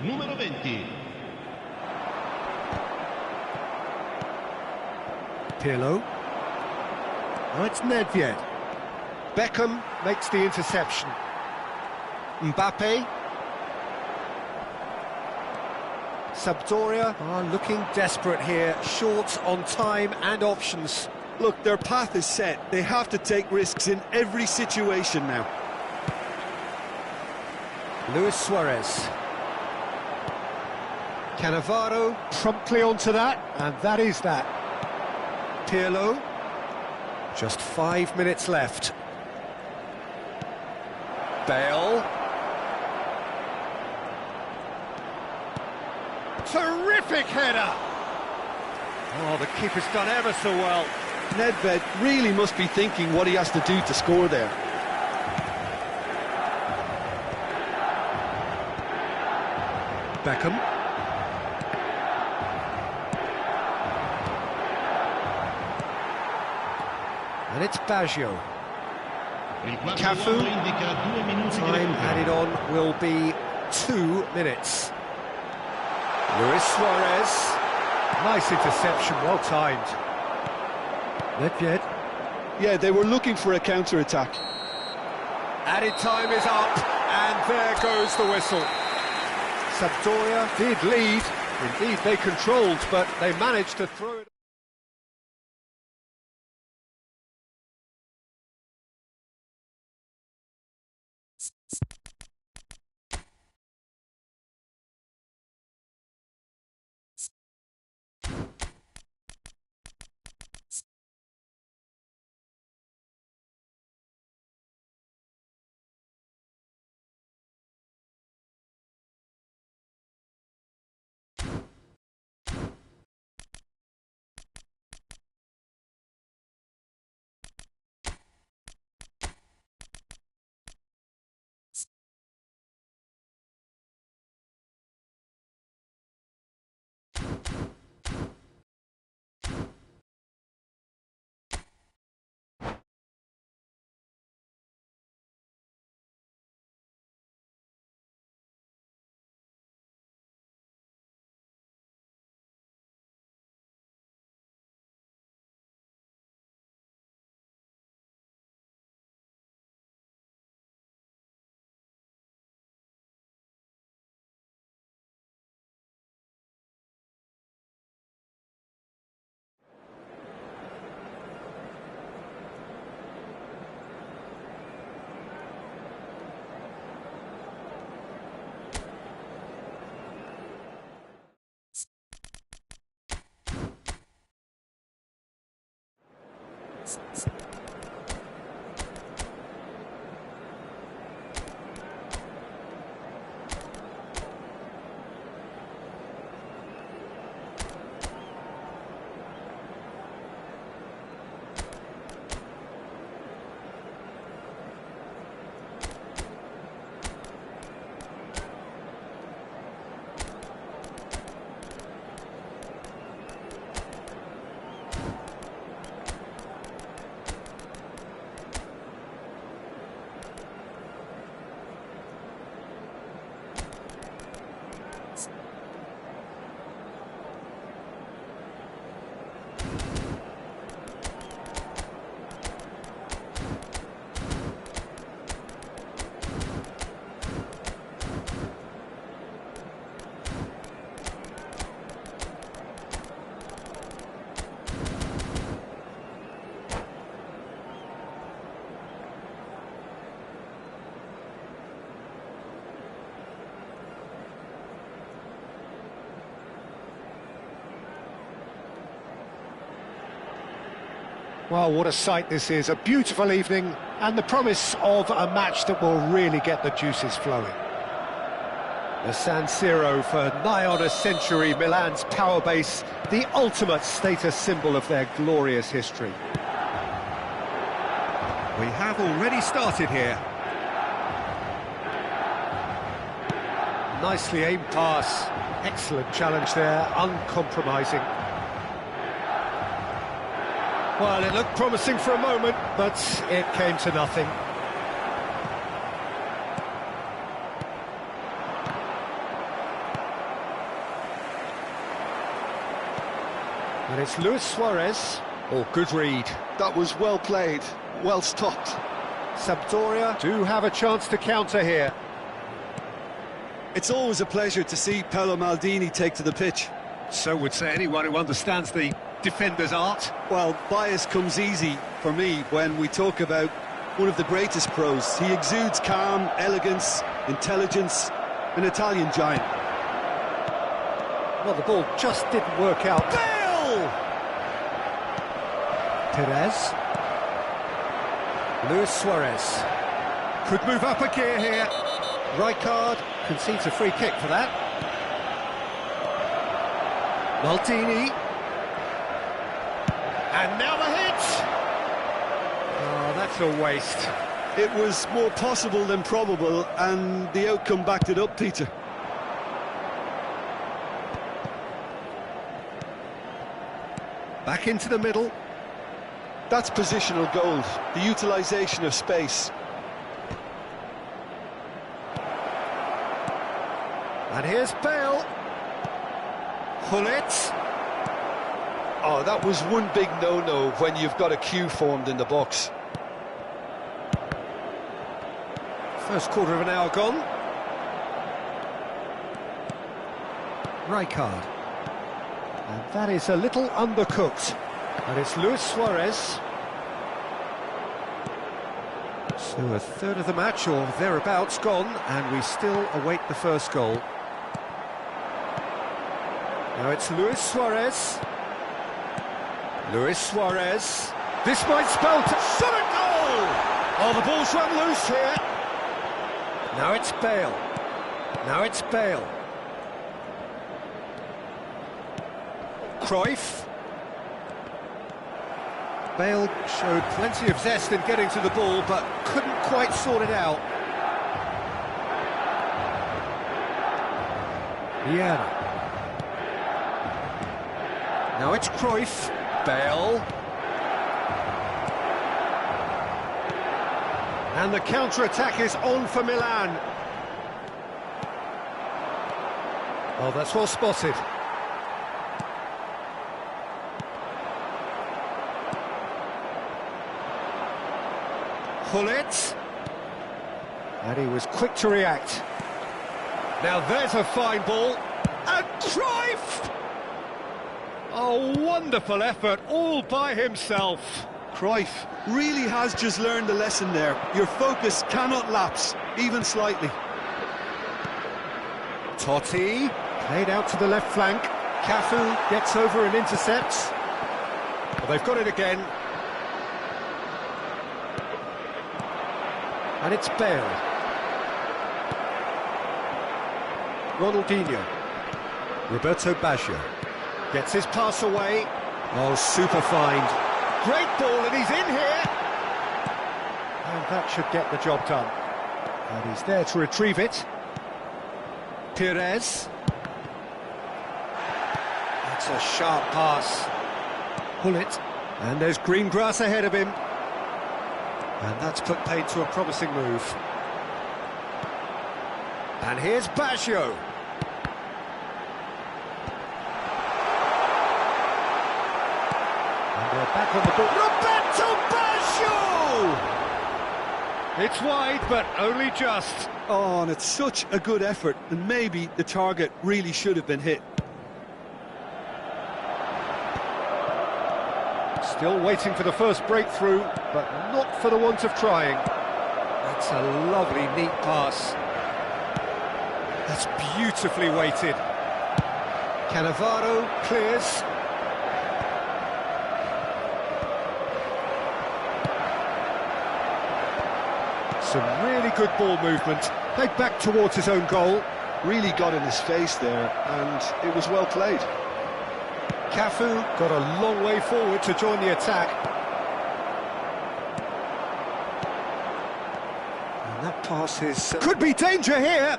numero 20. Pirlo. Oh, it's Nedved. Beckham makes the interception. Mbappe. Sampdoria are looking desperate here, short on time and options. Look, their path is set. They have to take risks in every situation now. Luis Suarez. Cannavaro promptly onto that, and that is that. Pirlo. Just 5 minutes left. Bale. Terrific header! Oh, the keeper's done ever so well. Nedved really must be thinking what he has to do to score there. Beckham. And it's Baggio. Cafu. Time added on will be 2 minutes. Luis Suarez. Nice interception, well timed. Nedved. Yeah, they were looking for a counter-attack. Added time is up, and there goes the whistle. Sampdoria did lead. Indeed, they controlled, but they managed to throw it. Well, what a sight this is, a beautiful evening and the promise of a match that will really get the juices flowing. The San Siro for nigh on a century, Milan's power base, the ultimate status symbol of their glorious history. We have already started here. Nicely aimed pass, excellent challenge there, uncompromising. Well, it looked promising for a moment, but it came to nothing. And it's Luis Suarez. Oh, good read. That was well played, well stopped. Sampdoria do have a chance to counter here. It's always a pleasure to see Paolo Maldini take to the pitch. So would say anyone who understands the defender's art. Well, bias comes easy for me when we talk about one of the greatest pros. He exudes calm, elegance, intelligence, an Italian giant. Well, the ball just didn't work out. Bale! Perez. Luis Suarez. Could move up a gear here. Rijkaard concedes a free kick for that. Maldini. And now the hit! Oh, that's a waste. It was more possible than probable, and the outcome backed it up, Peter. Back into the middle. That's positional gold, the utilisation of space. And here's Bale. Hullet. Oh, that was one big no-no when you've got a queue formed in the box. First quarter of an hour gone. Rijkaard. And that is a little undercooked. And it's Luis Suarez. So a third of the match, or thereabouts, gone, and we still await the first goal. Now it's Luis Suarez. Luis Suarez. This might spell shot a goal! Oh, the ball's run loose here. Now it's Bale. Now it's Bale. Cruyff. Bale showed plenty of zest in getting to the ball, but couldn't quite sort it out. Vieira. Now it's Cruyff. Bale. And the counter-attack is on for Milan. Oh, that's well spotted. Hullet. And he was quick to react. Now there's a fine ball. And Cruyff! Oh, wonderful effort, all by himself. Cruyff really has just learned the lesson there. Your focus cannot lapse, even slightly. Totti, played out to the left flank. Cafu gets over and intercepts. Well, they've got it again. And it's Bale. Ronaldinho. Roberto Baggio. Gets his pass away. Oh, super find. Great ball, and he's in here. And that should get the job done. And he's there to retrieve it. Pires. That's a sharp pass. Pull it. And there's green grass ahead of him. And that's put paid to a promising move. And here's Baggio. And they're back on the ball. Roberto Baggio! It's wide, but only just. Oh, and it's such a good effort, and maybe the target really should have been hit. Still waiting for the first breakthrough, but not for the want of trying. That's a lovely, neat pass. That's beautifully weighted. Cannavaro clears. Some really good ball movement. Played back towards his own goal. Really got in his face there, and it was well played. Cafu got a long way forward to join the attack. And that pass is... could be danger here!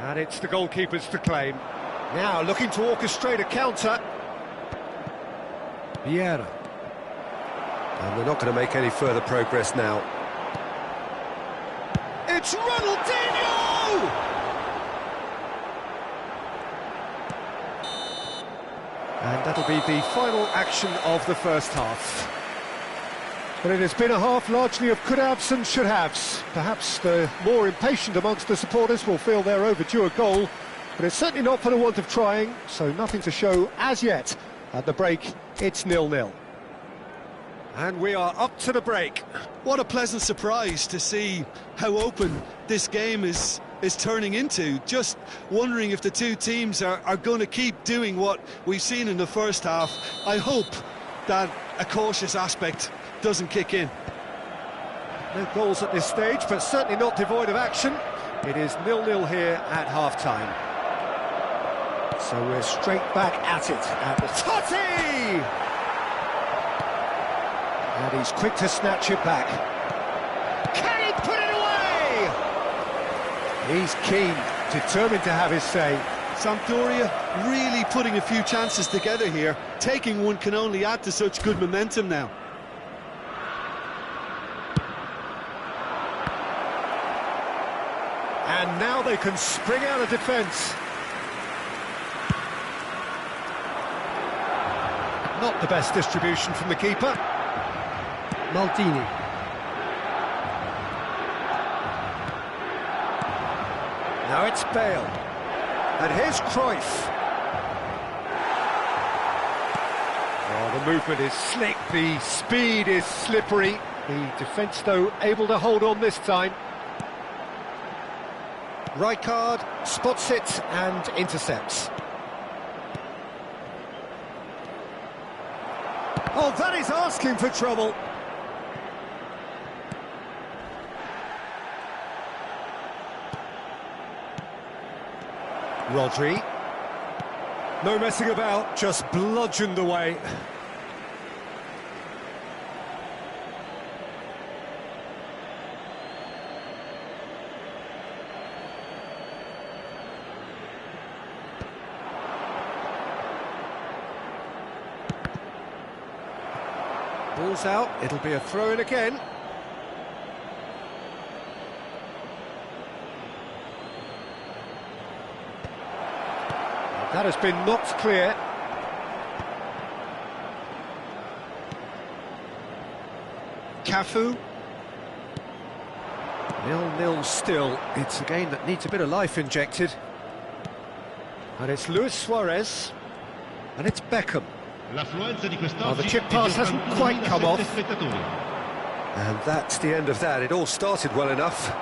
And it's the goalkeepers to claim. Now looking to orchestrate a counter. Vieira. And they're not going to make any further progress now. It's Ronaldinho! And that'll be the final action of the first half. But it has been a half largely of could-haves and should-haves. Perhaps the more impatient amongst the supporters will feel they're overdue a goal, but it's certainly not for the want of trying, so nothing to show as yet. At the break, it's 0-0. And we are up to the break. What a pleasant surprise to see how open this game is turning into. Just wondering if the two teams are going to keep doing what we've seen in the first half. I hope that a cautious aspect doesn't kick in. No goals at this stage, but certainly not devoid of action. It is 0-0 here at half-time. So we're straight back at it at the Totti! And he's quick to snatch it back. Can he put it away? He's keen, determined to have his say. Sampdoria really putting a few chances together here. Taking one can only add to such good momentum now. And now they can spring out of defence. Not the best distribution from the keeper. Maldini. Now it's Bale. And here's Cruyff. Oh, the movement is slick, the speed is slippery. The defence, though, able to hold on this time. Rijkaard spots it and intercepts. Oh, that is asking for trouble. Rodri. No messing about, just bludgeoned away. Ball's out, it'll be a throw-in again. That has been knocked clear. Cafu. 0-0 still. It's a game that needs a bit of life injected. And it's Luis Suarez. And it's Beckham. Oh, the chip pass hasn't quite come off. And that's the end of that. It all started well enough.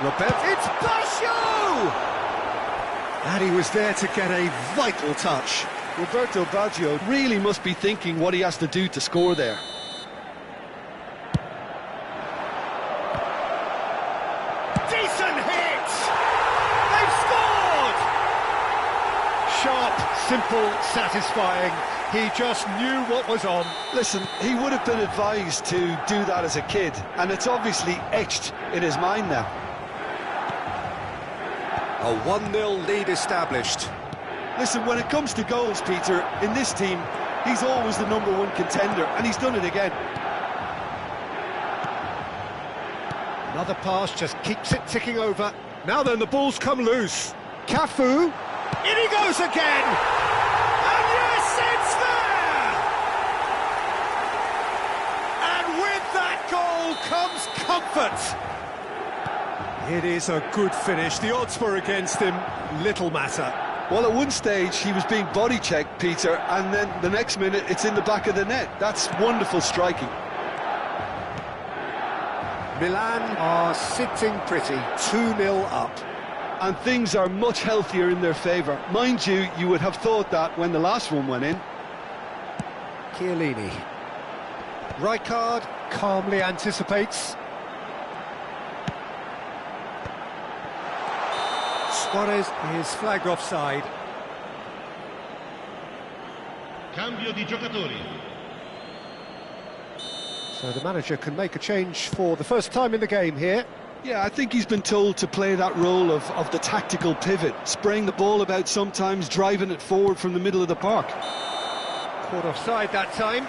It's Baggio! And he was there to get a vital touch. Roberto Baggio really must be thinking what he has to do to score there. Decent hit! They've scored! Sharp, simple, satisfying. He just knew what was on. Listen, he would have been advised to do that as a kid, and it's obviously etched in his mind now. A 1-0 lead established. Listen, when it comes to goals, Peter, in this team, he's always the #1 contender, and he's done it again. Another pass just keeps it ticking over. Now then, the ball's come loose. Cafu, in he goes again! And yes, it's there! And with that goal comes comfort. It is a good finish. The odds were against him. Little matter. Well, at one stage, he was being body-checked, Peter, and then the next minute, it's in the back of the net. That's wonderful striking. Milan are sitting pretty, 2-0 up. And things are much healthier in their favour. Mind you, you would have thought that when the last one went in. Chiellini. Rijkaard calmly anticipates. Suarez is flagged offside. Cambio di giocatori. So the manager can make a change for the first time in the game here. Yeah, I think he's been told to play that role of the tactical pivot, spraying the ball about sometimes, driving it forward from the middle of the park. Caught offside that time.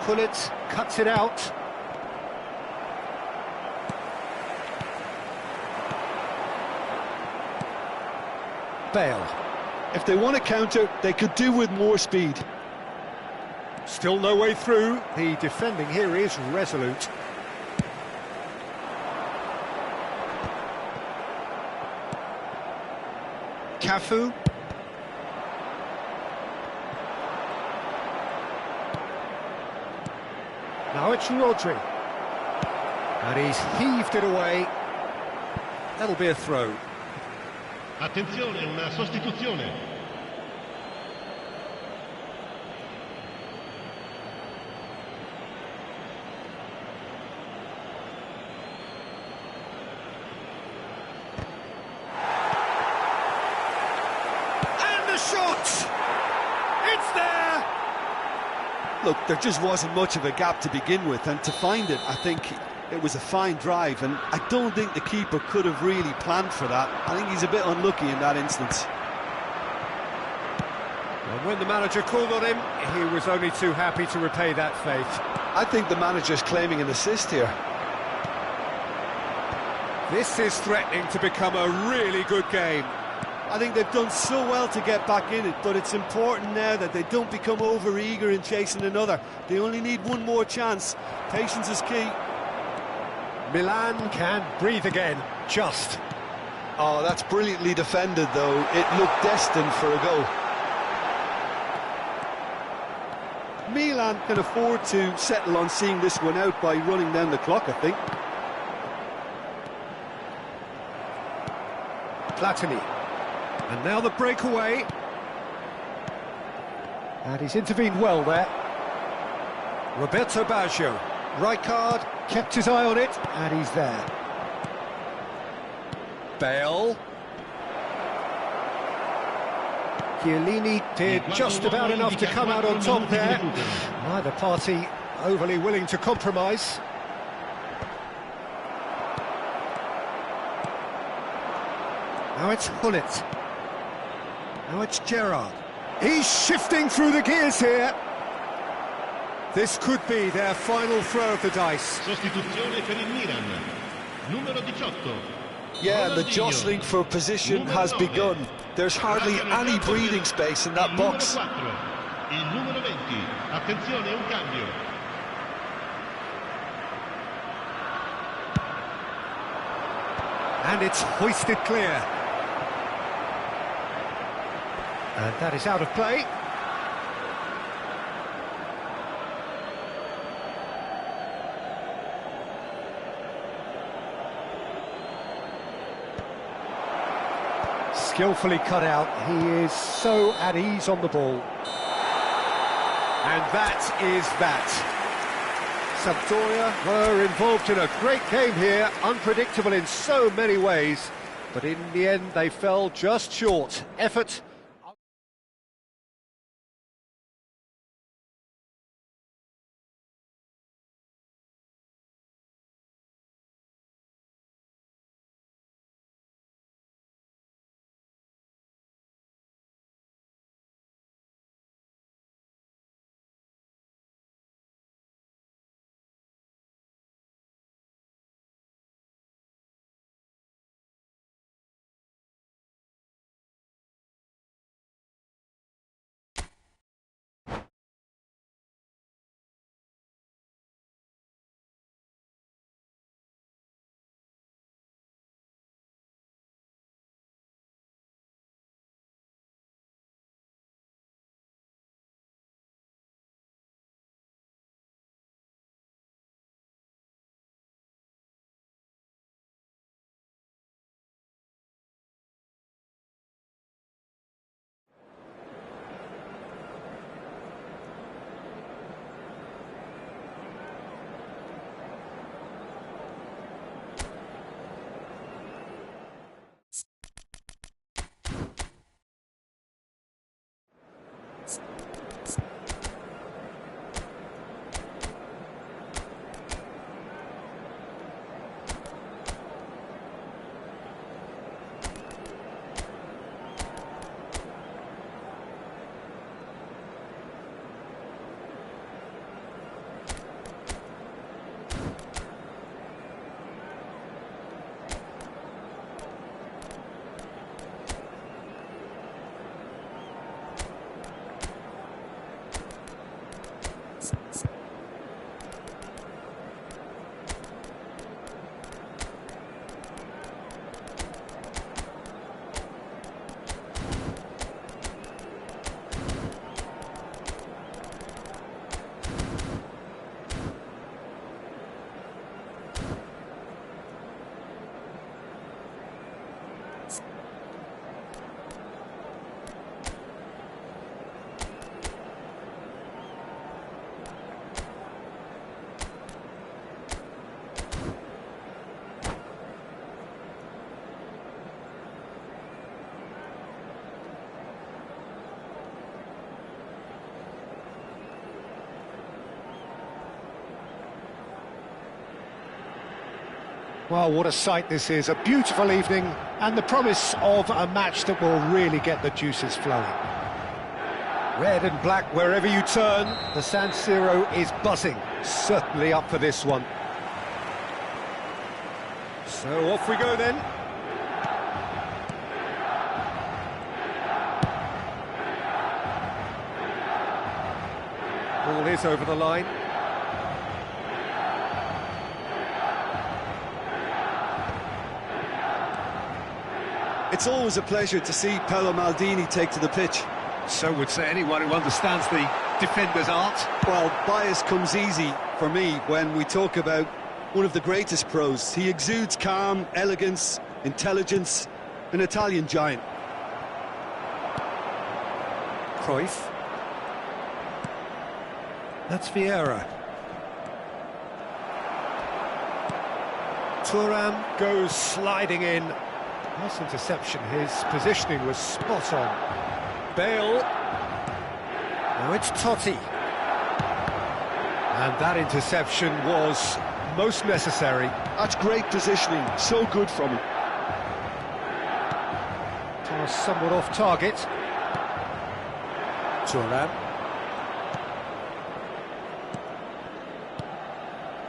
Gullit cuts it out. Bale. If they want to counter, they could do with more speed. Still no way through. The defending here is resolute. Cafu. Now it's Rodri. And he's heaved it away. That'll be a throw. Attenzione, una sostituzione. And the shot! It's there! Look, there just wasn't much of a gap to begin with, and to find it, I think it was a fine drive, and I don't think the keeper could have really planned for that. I think he's a bit unlucky in that instance. And when the manager called on him, he was only too happy to repay that faith. I think the manager's claiming an assist here. This is threatening to become a really good game. I think they've done so well to get back in it, but it's important now that they don't become over-eager in chasing another. They only need one more chance. Patience is key. Milan can breathe again, just. Oh, that's brilliantly defended, though. It looked destined for a goal. Milan can afford to settle on seeing this one out by running down the clock, I think. Platini. And now the breakaway. And he's intervened well there. Roberto Baggio. Rijkaard kept his eye on it, and he's there. Bale. Chiellini did just about enough to come out on top there. Neither party overly willing to compromise. Now it's Gullit. Now it's Gerrard. He's shifting through the gears here. This could be their final throw of the dice. Sostituzione per il Milan. Numero 18. Yeah, the jostling for position has begun. There's hardly any breathing space in that box. Il numero 20. Attenzione, un cambio. And it's hoisted clear. And that is out of play. Skillfully cut out. He is so at ease on the ball. And that is that. Sampdoria were involved in a great game here, unpredictable in so many ways, but in the end they fell just short. Effort. Well, what a sight this is, a beautiful evening, and the promise of a match that will really get the juices flowing. Red and black wherever you turn, the San Siro is buzzing, certainly up for this one. So off we go then. Ball is over the line. It's always a pleasure to see Paolo Maldini take to the pitch. So would say anyone who understands the defender's art. Well, bias comes easy for me when we talk about one of the greatest pros. He exudes calm, elegance, intelligence, an Italian giant. Cruyff. That's Vieira. Thuram goes sliding in. Nice interception, his positioning was spot on. Bale. Now it's Totti. And that interception was most necessary. That's great positioning, so good from him. Pass somewhat off target. Thuram.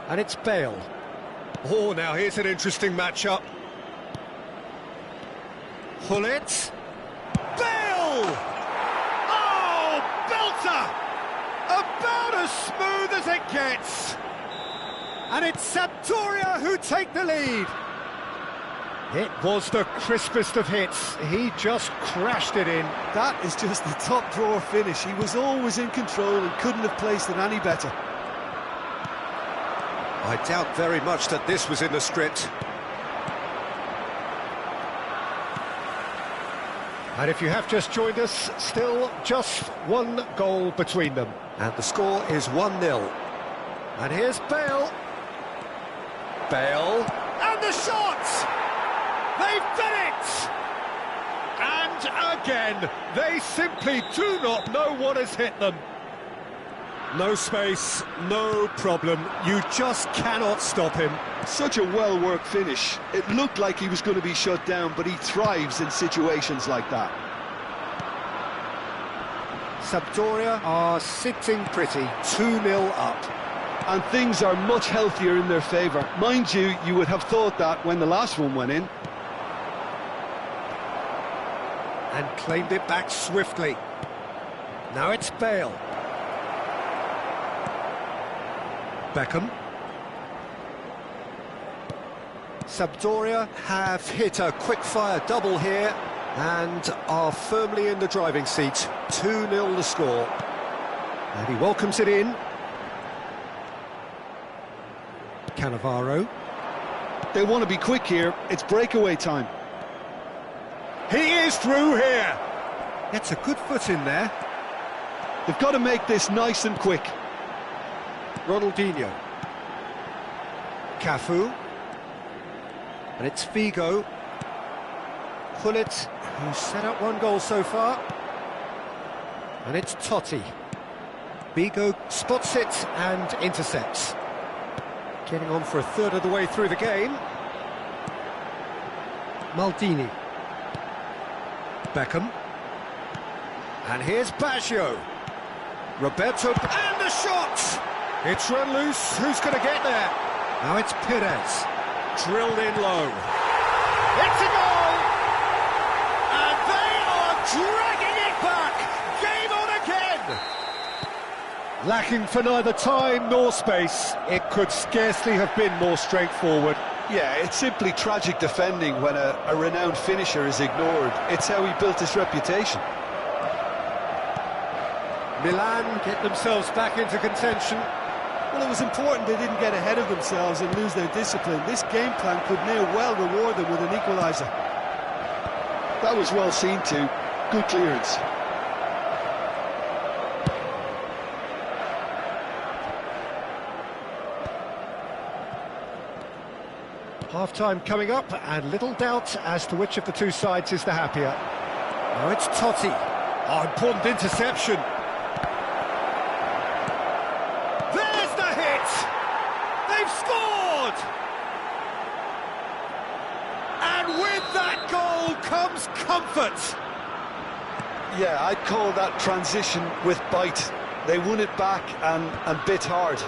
And it's Bale. Oh, now here's an interesting matchup. Hullet. Bale! Oh, belter! About as smooth as it gets. And it's Sampdoria who take the lead. It was the crispest of hits. He just crashed it in. That is just the top drawer finish. He was always in control and couldn't have placed it any better. I doubt very much that this was in the script. And if you have just joined us, still just one goal between them. And the score is 1-0. And here's Bale. Bale. And the shot! They've done it! And again, they simply do not know what has hit them. No space, no problem. You just cannot stop him. Such a well-worked finish. It looked like he was going to be shut down, but he thrives in situations like that. Sampdoria are sitting pretty, 2-0 up. And things are much healthier in their favour. Mind you, you would have thought that when the last one went in. And claimed it back swiftly. Now it's Bale. Beckham. Sampdoria have hit a quick-fire double here and are firmly in the driving seat. 2-0 the score. And he welcomes it in. Cannavaro. They want to be quick here. It's breakaway time. He is through here. Gets a good foot in there. They've got to make this nice and quick. Ronaldinho. Cafu. And it's Figo. Pullet, who's set up one goal so far. And it's Totti. Figo spots it and intercepts. Getting on for a third of the way through the game. Maldini. Beckham. And here's Baggio. Roberto, and the shot! It's run loose, who's going to get there? Now it's Perez. Drilled in low. It's a goal! And they are dragging it back! Game on again! Lacking for neither time nor space, it could scarcely have been more straightforward. Yeah, it's simply tragic defending when a renowned finisher is ignored. It's how he built his reputation. Milan get themselves back into contention. Well, it was important they didn't get ahead of themselves and lose their discipline. This game plan could near well reward them with an equaliser. That was well seen too. Good clearance. Half-time coming up, and little doubt as to which of the two sides is the happier. Now it's Totti. Oh, important interception. There's the hit! They've scored! And with that goal comes comfort. Yeah, I'd call that transition with bite. They won it back and bit hard.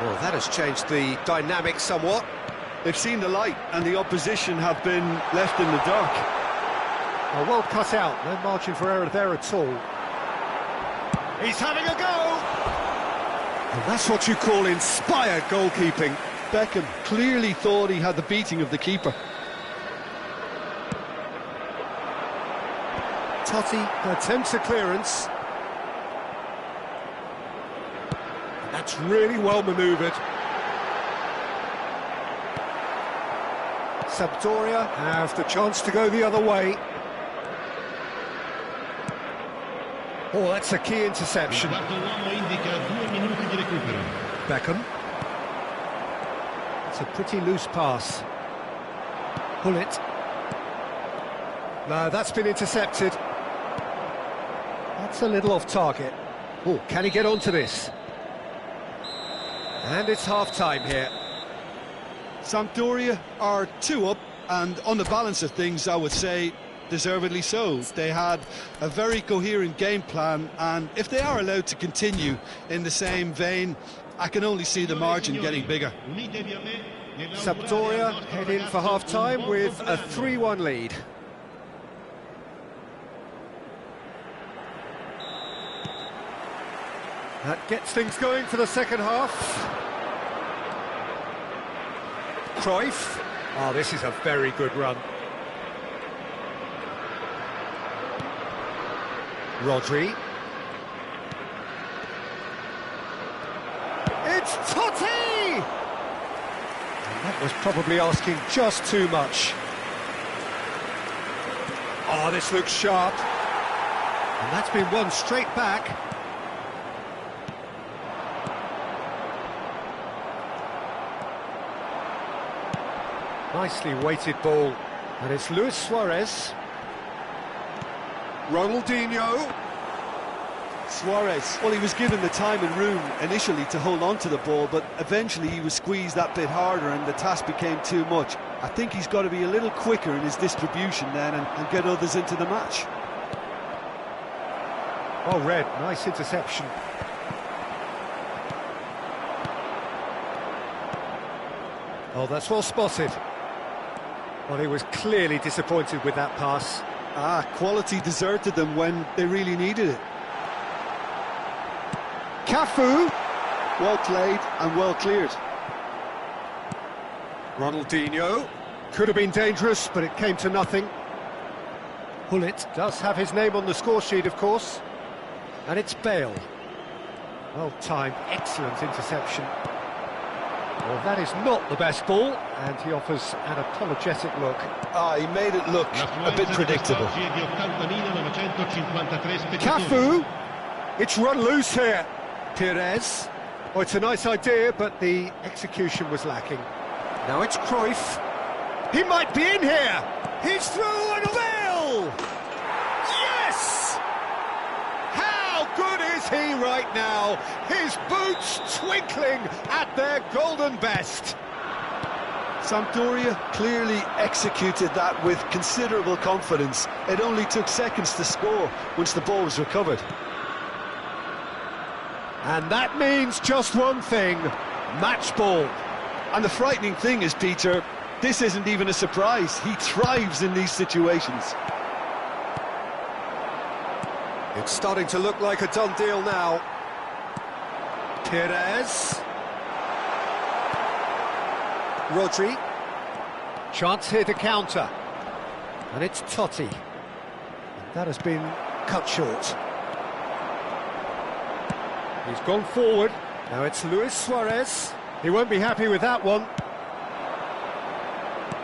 Well, that has changed the dynamic somewhat. They've seen the light, and the opposition have been left in the dark. Oh, well cut out, no margin for error there at all. He's having a go! And that's what you call inspired goalkeeping. Beckham clearly thought he had the beating of the keeper. Totti attempts a clearance. That's really well manoeuvred. Sampdoria have the chance to go the other way. Oh, that's a key interception. Beckham. It's a pretty loose pass. Pullet. No, that's been intercepted. That's a little off target. Oh, can he get onto this? And it's half-time here. Sampdoria are 2 up, and on the balance of things, I would say deservedly so. They had a very coherent game plan, and if they are allowed to continue in the same vein, I can only see the margin getting bigger. Sampdoria head in for half-time with a 3-1 lead. That gets things going for the second half. Cruyff. Oh, this is a very good run. Rodri. It's Totti! And that was probably asking just too much. Oh, this looks sharp. And that's been won straight back. Nicely weighted ball. And it's Luis Suarez. Ronaldinho. Suarez, well, he was given the time and room initially to hold on to the ball, but eventually he was squeezed that bit harder and the task became too much. I think he's got to be a little quicker in his distribution then and get others into the match. Oh, Red, nice interception. Oh, that's well spotted. Well, he was clearly disappointed with that pass. Quality deserted them when they really needed it. Cafu. Well played and well cleared. Ronaldinho. Could have been dangerous, but it came to nothing. Hullet does have his name on the score sheet, of course. And it's Bale. Well timed, excellent interception. Well, that is not the best ball, and he offers an apologetic look. He made it look a bit predictable. Cafu! It's run loose here. Perez. Oh, it's a nice idea, but the execution was lacking. Now it's Cruyff. He might be in here. He's through and Bale! Yes! How good is he right now? His boots twinkling at their golden best. Sampdoria clearly executed that with considerable confidence. It only took seconds to score once the ball was recovered. And that means just one thing, match ball. And the frightening thing is, Peter, this isn't even a surprise. He thrives in these situations. It's starting to look like a done deal now. Perez. Rodri. Chance here to counter. And it's Totti. And that has been cut short. He's gone forward. Now it's Luis Suarez. He won't be happy with that one.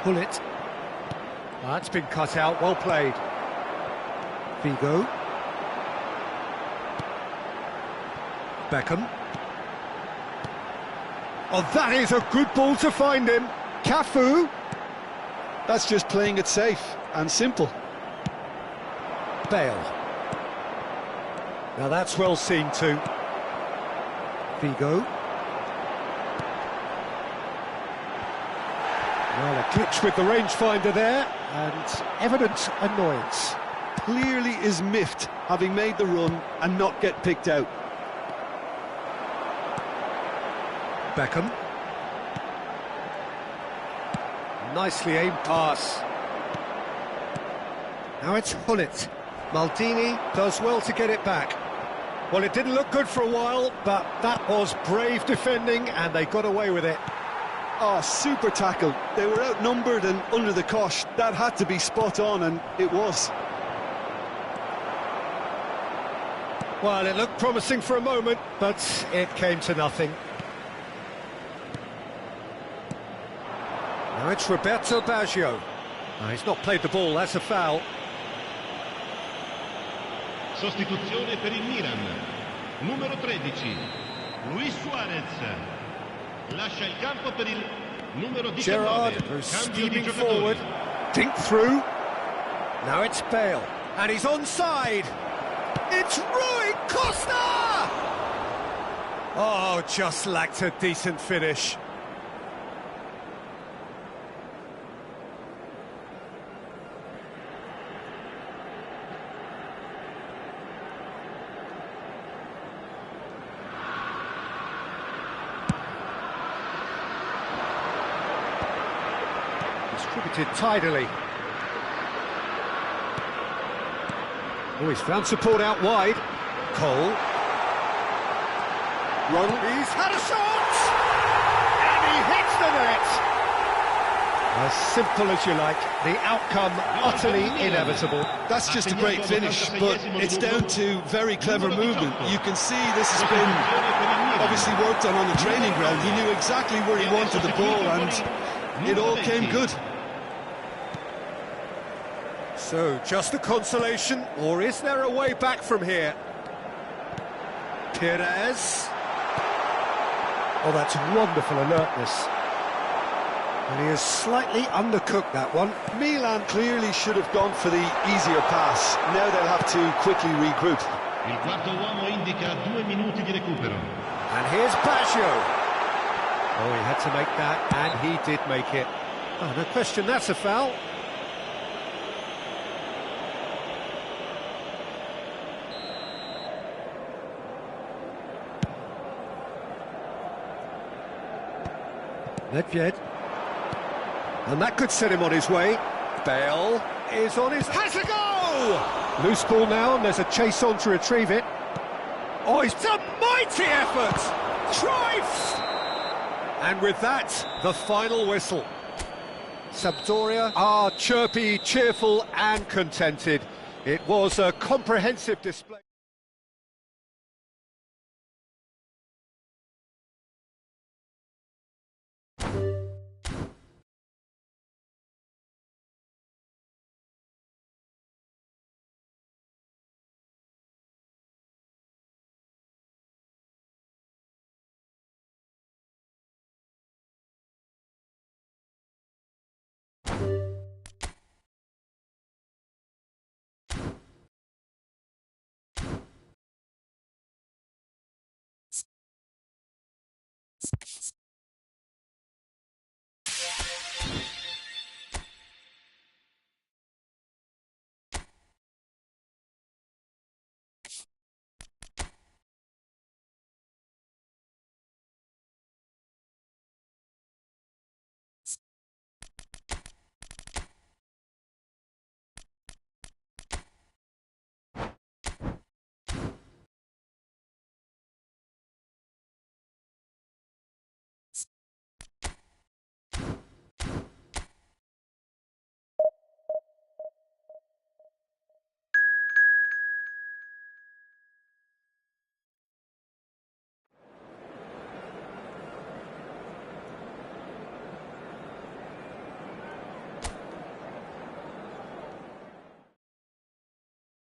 Hullet. That's been cut out. Well played. Figo. Beckham. Oh, that is a good ball to find him. Cafu. That's just playing it safe and simple. Bale. Now that's well seen too. Figo. Well, a glitch with the rangefinder there, and evident annoyance. Clearly is miffed, having made the run and not get picked out. Beckham. Nicely aimed pass. Now it's Hullet. Maldini does well to get it back. Well, it didn't look good for a while, but that was brave defending, and they got away with it. Oh, super tackle. They were outnumbered and under the cosh. That had to be spot on, and it was. Well, it looked promising for a moment, but it came to nothing. Now it's Roberto Baggio. No, he's not played the ball, that's a foul. Sostituzione per il Milan. Numero 13, Luis Suarez. Lascia il campo per il numero 19. Gerrard, who's steaming forward. Dink through. Now it's Bale. And he's onside. It's Rui Costa! Oh, just lacked a decent finish. Distributed tidily. Oh, he's found support out wide. Cole. Ronald. He's had a shot! And he hits the net! As simple as you like. The outcome utterly inevitable. That's just a great finish, but it's down to very clever movement. You can see this has been obviously worked on the training ground. He knew exactly where he wanted the ball, and it all came good. So, just a consolation, or is there a way back from here? Perez. Oh, that's wonderful alertness. And he has slightly undercooked that one. Milan clearly should have gone for the easier pass. Now they'll have to quickly regroup. Il quarto uomo indica 2 minuti di recupero. And here's Baggio. Oh, he had to make that, and he did make it. Oh, no question, that's a foul. Nedved. And that could set him on his way. Bale is on his... Has a goal! Loose ball now, and there's a chase on to retrieve it. Oh, it's a mighty effort! Trife! And with that, the final whistle. Sampdoria are chirpy, cheerful and contented. It was a comprehensive display.